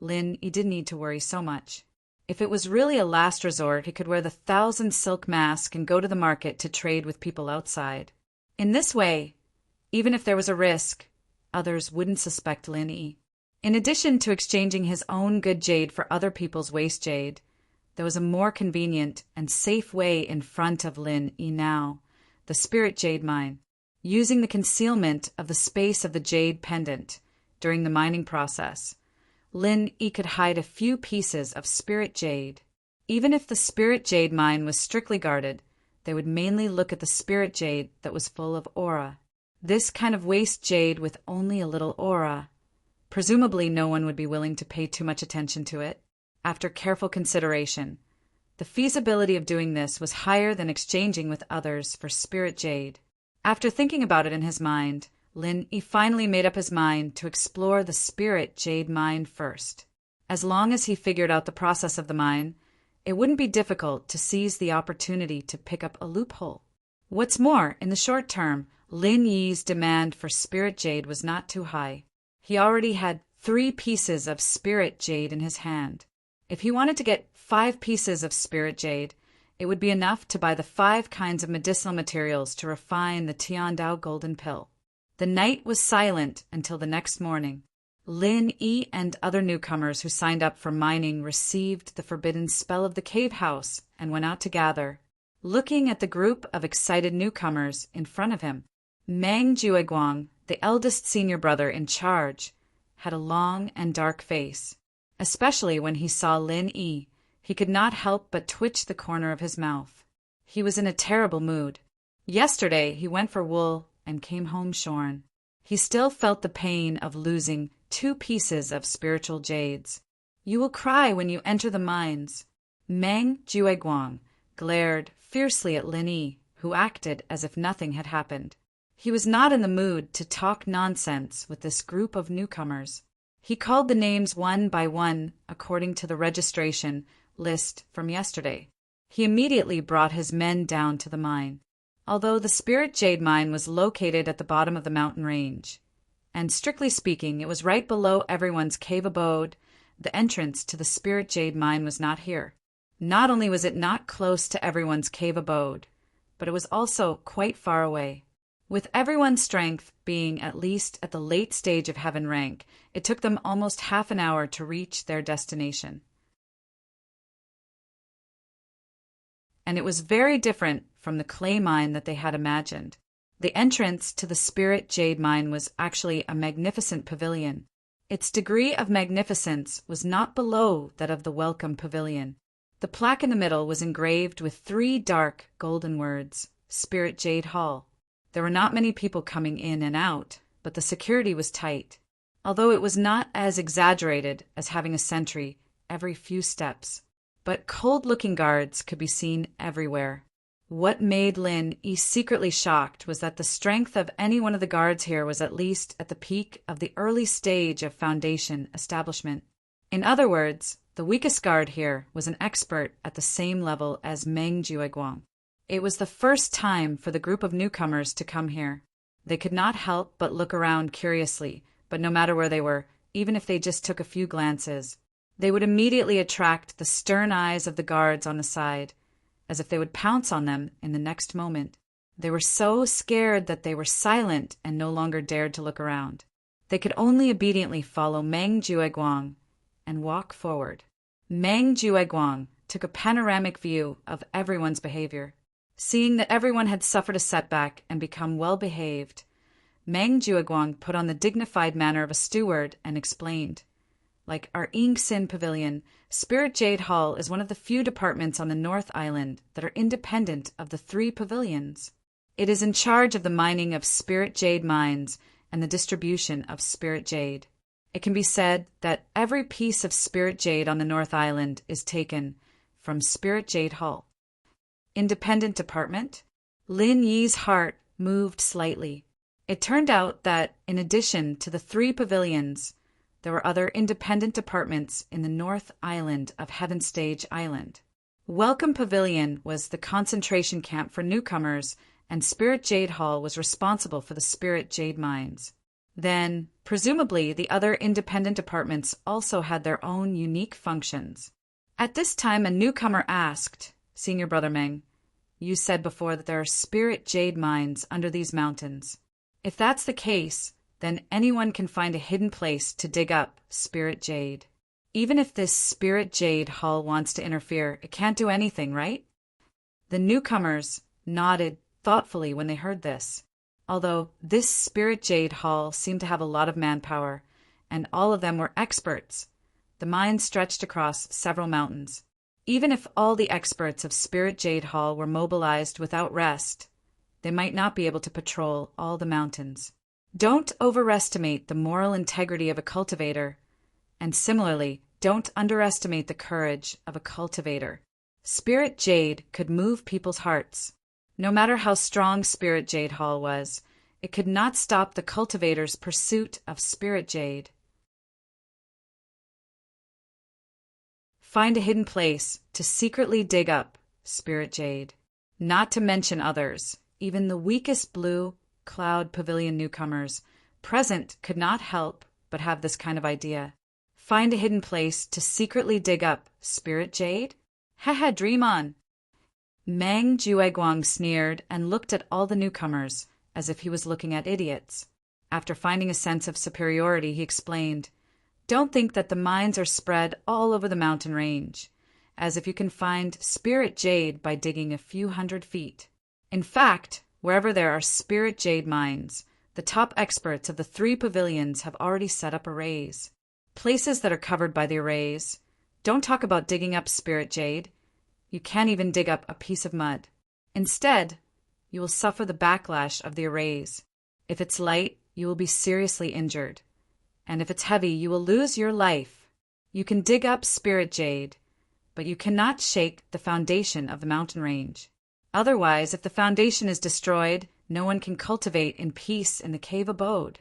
Lin Yi didn't need to worry so much. If it was really a last resort, he could wear the 1,000 silk mask and go to the market to trade with people outside. In this way, even if there was a risk, others wouldn't suspect Lin Yi. In addition to exchanging his own good jade for other people's waste jade, there was a more convenient and safe way in front of Lin Yi now, the spirit jade mine. Using the concealment of the space of the jade pendant during the mining process, Lin Yi could hide a few pieces of spirit jade. Even if the spirit jade mine was strictly guarded, they would mainly look at the spirit jade that was full of aura. This kind of waste jade with only a little aura. Presumably no one would be willing to pay too much attention to it. After careful consideration, the feasibility of doing this was higher than exchanging with others for spirit jade. After thinking about it in his mind, Lin Yi finally made up his mind to explore the spirit jade mine first. As long as he figured out the process of the mine, it wouldn't be difficult to seize the opportunity to pick up a loophole. What's more, in the short term, Lin Yi's demand for spirit jade was not too high. He already had 3 pieces of spirit jade in his hand. If he wanted to get 5 pieces of spirit jade, it would be enough to buy the 5 kinds of medicinal materials to refine the Tiandao golden pill. The night was silent until the next morning. Lin Yi and other newcomers who signed up for mining received the forbidden spell of the cave house and went out to gather. Looking at the group of excited newcomers in front of him, Meng Jueguang, the eldest senior brother in charge, had a long and dark face. Especially when he saw Lin Yi, he could not help but twitch the corner of his mouth. He was in a terrible mood. Yesterday he went for wool and came home shorn. He still felt the pain of losing 2 pieces of spiritual jades. You will cry when you enter the mines. Meng Jueguang glared fiercely at Lin Yi, who acted as if nothing had happened. He was not in the mood to talk nonsense with this group of newcomers. He called the names one by one according to the registration list from yesterday. He immediately brought his men down to the mine. Although the spirit jade mine was located at the bottom of the mountain range, and strictly speaking, it was right below everyone's cave abode, the entrance to the spirit jade mine was not here. Not only was it not close to everyone's cave abode, but it was also quite far away. With everyone's strength being at least at the late stage of heaven rank, it took them almost half an hour to reach their destination. And it was very different from the clay mine that they had imagined. The entrance to the Spirit Jade Mine was actually a magnificent pavilion. Its degree of magnificence was not below that of the Welcome Pavilion. The plaque in the middle was engraved with 3 dark golden words, Spirit Jade Hall. There were not many people coming in and out, but the security was tight, although it was not as exaggerated as having a sentry every few steps. But cold-looking guards could be seen everywhere. What made Lin secretly shocked was that the strength of any one of the guards here was at least at the peak of the early stage of Foundation establishment. In other words, the weakest guard here was an expert at the same level as Meng Jueguang. It was the first time for the group of newcomers to come here. They could not help but look around curiously, but no matter where they were, even if they just took a few glances, they would immediately attract the stern eyes of the guards on the side, as if they would pounce on them in the next moment. They were so scared that they were silent and no longer dared to look around. They could only obediently follow Meng Jueguang and walk forward. Meng Jueguang took a panoramic view of everyone's behavior. Seeing that everyone had suffered a setback and become well-behaved, Meng Jueguang put on the dignified manner of a steward and explained, like our Yingxin Pavilion, Spirit Jade Hall is one of the few departments on the North Island that are independent of the 3 pavilions. It is in charge of the mining of Spirit Jade mines and the distribution of Spirit Jade. It can be said that every piece of Spirit Jade on the North Island is taken from Spirit Jade Hall. Independent department? Lin Yi's heart moved slightly. It turned out that, in addition to the 3 pavilions, there were other independent departments in the North Island of Heaven Stage Island. Welcome Pavilion was the concentration camp for newcomers, and Spirit Jade Hall was responsible for the Spirit Jade mines. Then, presumably, the other independent departments also had their own unique functions. At this time, a newcomer asked, Senior Brother Meng, you said before that there are Spirit Jade mines under these mountains. If that's the case, then anyone can find a hidden place to dig up Spirit Jade. Even if this Spirit Jade Hall wants to interfere, it can't do anything, right? The newcomers nodded thoughtfully when they heard this. Although this Spirit Jade Hall seemed to have a lot of manpower, and all of them were experts, the mine stretched across several mountains. Even if all the experts of Spirit Jade Hall were mobilized without rest, they might not be able to patrol all the mountains. Don't overestimate the moral integrity of a cultivator, and similarly, don't underestimate the courage of a cultivator. Spirit Jade could move people's hearts. No matter how strong Spirit Jade Hall was, it could not stop the cultivator's pursuit of Spirit Jade. Find a hidden place to secretly dig up Spirit Jade. Not to mention others, even the weakest Blue Cloud Pavilion newcomers present could not help but have this kind of idea. Find a hidden place to secretly dig up Spirit Jade? Haha, dream on! Meng Jueguang sneered and looked at all the newcomers as if he was looking at idiots. After finding a sense of superiority, he explained, Don't think that the mines are spread all over the mountain range, as if you can find Spirit Jade by digging a few hundred feet. In fact, wherever there are Spirit Jade mines, the top experts of the 3 pavilions have already set up arrays. Places that are covered by the arrays. Don't talk about digging up Spirit Jade. You can't even dig up a piece of mud. Instead, you will suffer the backlash of the arrays. If it's light, you will be seriously injured. And if it's heavy, you will lose your life. You can dig up Spirit Jade, but you cannot shake the foundation of the mountain range. Otherwise, if the foundation is destroyed, no one can cultivate in peace in the cave abode.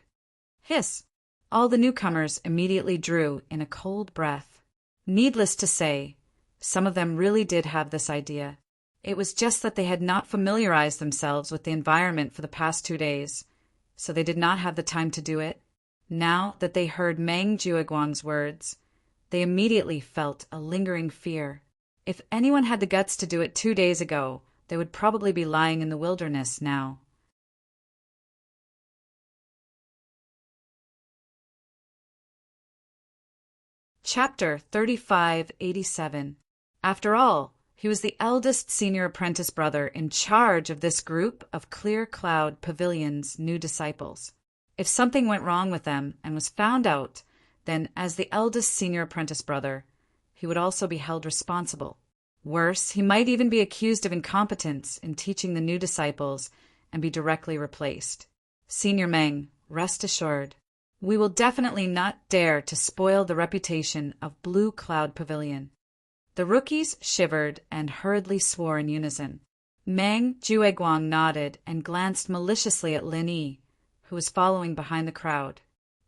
Hiss! All the newcomers immediately drew in a cold breath. Needless to say, some of them really did have this idea. It was just that they had not familiarized themselves with the environment for the past 2 days, so they did not have the time to do it. Now that they heard Meng Jueguang's words, they immediately felt a lingering fear. If anyone had the guts to do it 2 days ago, they would probably be lying in the wilderness now. Chapter 3587. After all, he was the eldest senior apprentice brother in charge of this group of Clear Cloud Pavilion's new disciples. If something went wrong with them and was found out, then as the eldest senior apprentice brother, he would also be held responsible. Worse, he might even be accused of incompetence in teaching the new disciples and be directly replaced. Senior Meng, rest assured, we will definitely not dare to spoil the reputation of Blue Cloud Pavilion. The rookies shivered and hurriedly swore in unison. Meng Jueguang nodded and glanced maliciously at Lin Yi, who was following behind the crowd.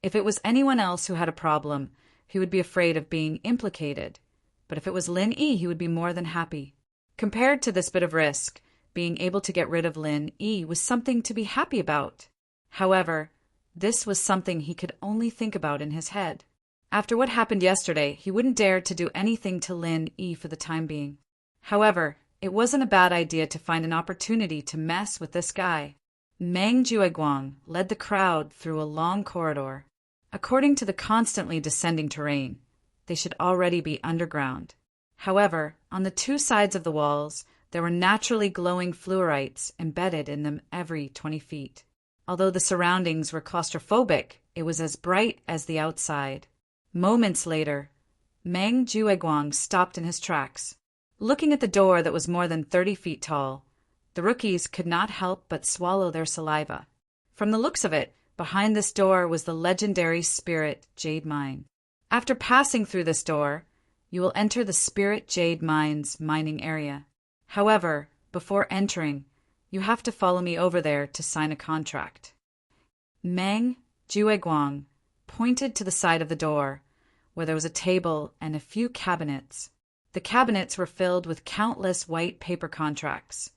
If it was anyone else who had a problem, he would be afraid of being implicated. But if it was Lin Yi, he would be more than happy. Compared to this bit of risk, being able to get rid of Lin Yi was something to be happy about. However, this was something he could only think about in his head. After what happened yesterday, he wouldn't dare to do anything to Lin Yi for the time being. However, it wasn't a bad idea to find an opportunity to mess with this guy. Meng Jueguang led the crowd through a long corridor. According to the constantly descending terrain, they should already be underground. However, on the two sides of the walls, there were naturally glowing fluorites embedded in them every 20 feet. Although the surroundings were claustrophobic, it was as bright as the outside. Moments later, Meng Jueguang stopped in his tracks. Looking at the door that was more than 30 feet tall, the rookies could not help but swallow their saliva. From the looks of it, behind this door was the legendary Spirit Jade Mine. After passing through this door, you will enter the Spirit Jade Mine's mining area. However, before entering, you have to follow me over there to sign a contract. Meng Jueguang pointed to the side of the door, where there was a table and a few cabinets. The cabinets were filled with countless white paper contracts,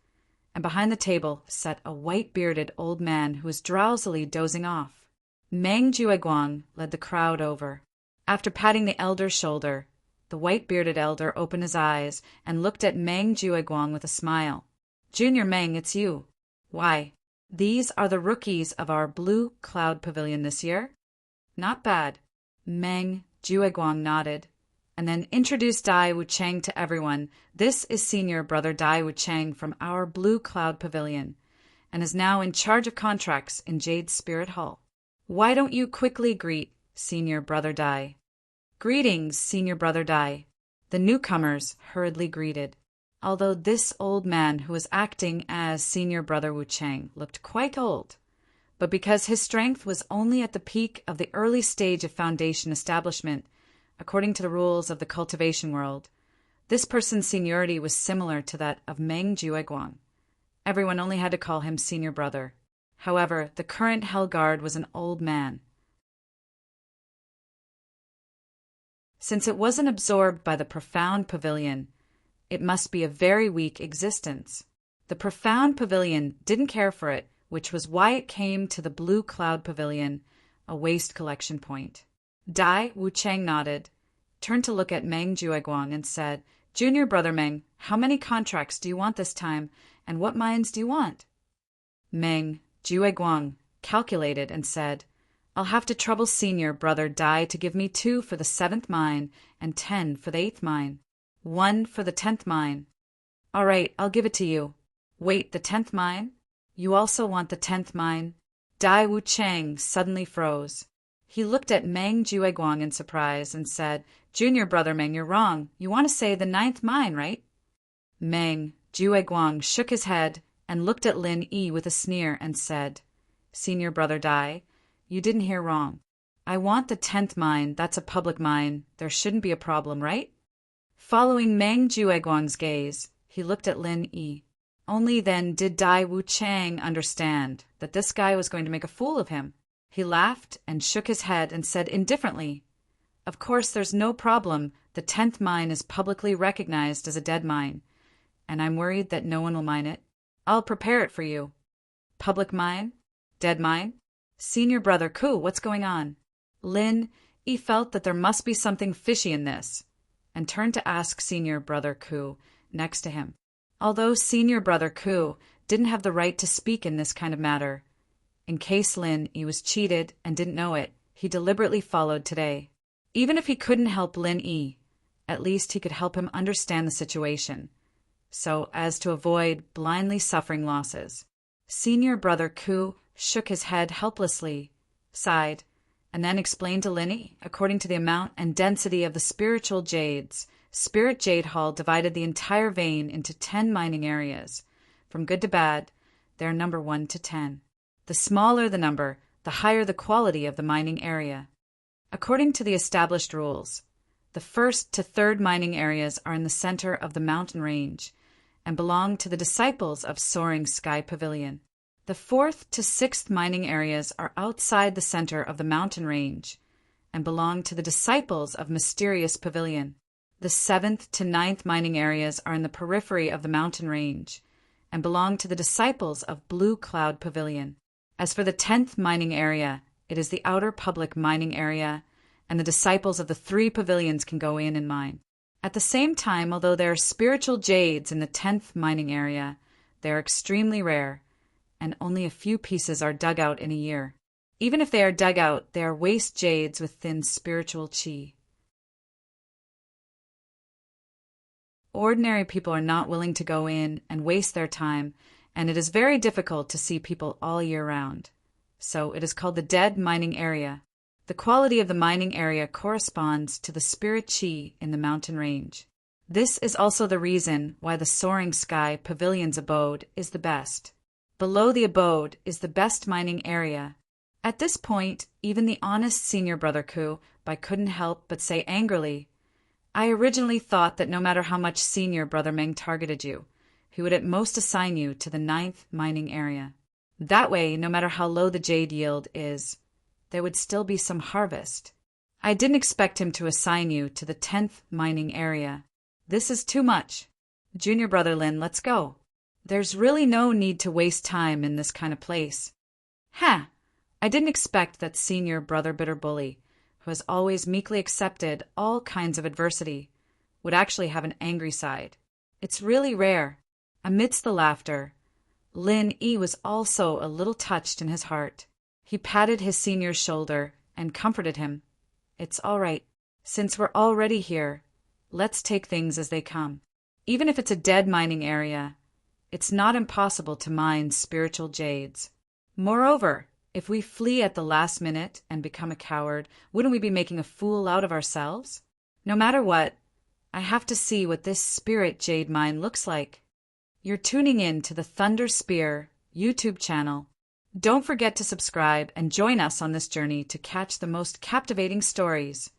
and behind the table sat a white-bearded old man who was drowsily dozing off. Meng Jueguang led the crowd over. After patting the elder's shoulder, the white-bearded elder opened his eyes and looked at Meng Jueguang with a smile. Junior Meng, it's you. Why, these are the rookies of our Blue Cloud Pavilion this year? Not bad. Meng Jueguang nodded, and then introduced Dai Wuchang to everyone. This is Senior Brother Dai Wuchang from our Blue Cloud Pavilion, and is now in charge of contracts in Jade Spirit Hall. Why don't you quickly greet Senior Brother Dai? Greetings, Senior Brother Dai. The newcomers hurriedly greeted. Although this old man who was acting as Senior Brother Wuchang looked quite old, but because his strength was only at the peak of the early stage of foundation establishment, according to the rules of the cultivation world, this person's seniority was similar to that of Meng Jueguang. Everyone only had to call him Senior Brother. However, the current Hell Guard was an old man. Since it wasn't absorbed by the profound pavilion, it must be a very weak existence. The profound pavilion didn't care for it, which was why it came to the Blue Cloud Pavilion, a waste collection point. Dai Wuchang nodded, turned to look at Meng Jueguang and said, Junior Brother Meng, how many contracts do you want this time, and what mines do you want? Meng Jueguang calculated and said, I'll have to trouble Senior Brother Dai to give me 2 for the 7th mine and 10 for the 8th mine. 1 for the 10th mine. All right, I'll give it to you. Wait, the 10th mine? You also want the 10th mine? Dai Wuchang suddenly froze. He looked at Meng Jueguang in surprise and said, Junior Brother Meng, you're wrong. You want to say the 9th mine, right? Meng Jueguang shook his head and looked at Lin Yi with a sneer and said, Senior Brother Dai, you didn't hear wrong. I want the 10th mine. That's a public mine. There shouldn't be a problem, right? Following Meng Jueguang's gaze, he looked at Lin Yi. Only then did Dai Wuchang understand that this guy was going to make a fool of him. He laughed and shook his head and said indifferently, Of course there's no problem. The 10th mine is publicly recognized as a dead mine, and I'm worried that no one will mine it. I'll prepare it for you. Public mine? Dead mine? Senior Brother Ku, what's going on? Lin Yi felt that there must be something fishy in this. and turned to ask Senior Brother Ku next to him. Although Senior Brother Ku didn't have the right to speak in this kind of matter, in case Lin Yi was cheated and didn't know it, he deliberately followed today. Even if he couldn't help Lin Yi, at least he could help him understand the situation, so as to avoid blindly suffering losses. Senior Brother Ku shook his head helplessly, sighed, and then explained to Lin Yi, according to the amount and density of the spiritual jades, Spirit Jade Hall divided the entire vein into 10 mining areas. From good to bad, they are number 1 to 10. The smaller the number, the higher the quality of the mining area. According to the established rules, the 1st to 3rd mining areas are in the center of the mountain range and belong to the disciples of Soaring Sky Pavilion. The 4th to 6th mining areas are outside the center of the mountain range and belong to the disciples of Mysterious Pavilion. The 7th to 9th mining areas are in the periphery of the mountain range and belong to the disciples of Blue Cloud Pavilion. As for the 10th mining area, it is the outer public mining area, and the disciples of the 3 pavilions can go in and mine. At the same time, although there are spiritual jades in the 10th mining area, they are extremely rare, and only a few pieces are dug out in a year. Even if they are dug out, they are waste jades with thin spiritual chi. Ordinary people are not willing to go in and waste their time, and it is very difficult to see people all year round. So it is called the dead mining area. The quality of the mining area corresponds to the spirit chi in the mountain range. This is also the reason why the Soaring Sky Pavilion's abode is the best. Below the abode is the best mining area. At this point, even the honest Senior Brother Ku couldn't help but say angrily, I originally thought that no matter how much Senior Brother Meng targeted you, he would at most assign you to the 9th mining area. That way, no matter how low the jade yield is, there would still be some harvest. I didn't expect him to assign you to the 10th mining area. This is too much. Junior Brother Lin, let's go. There's really no need to waste time in this kind of place. Ha! I didn't expect that Senior Brother Bitter Bully, who has always meekly accepted all kinds of adversity, would actually have an angry side. It's really rare. Amidst the laughter, Lin Yi was also a little touched in his heart. He patted his senior's shoulder and comforted him. It's all right. Since we're already here, let's take things as they come. Even if it's a dead mining area, it's not impossible to mine spiritual jades. Moreover, if we flee at the last minute and become a coward, wouldn't we be making a fool out of ourselves? No matter what, I have to see what this spirit jade mine looks like. You're tuning in to the Thunder Spear YouTube channel. Don't forget to subscribe and join us on this journey to catch the most captivating stories.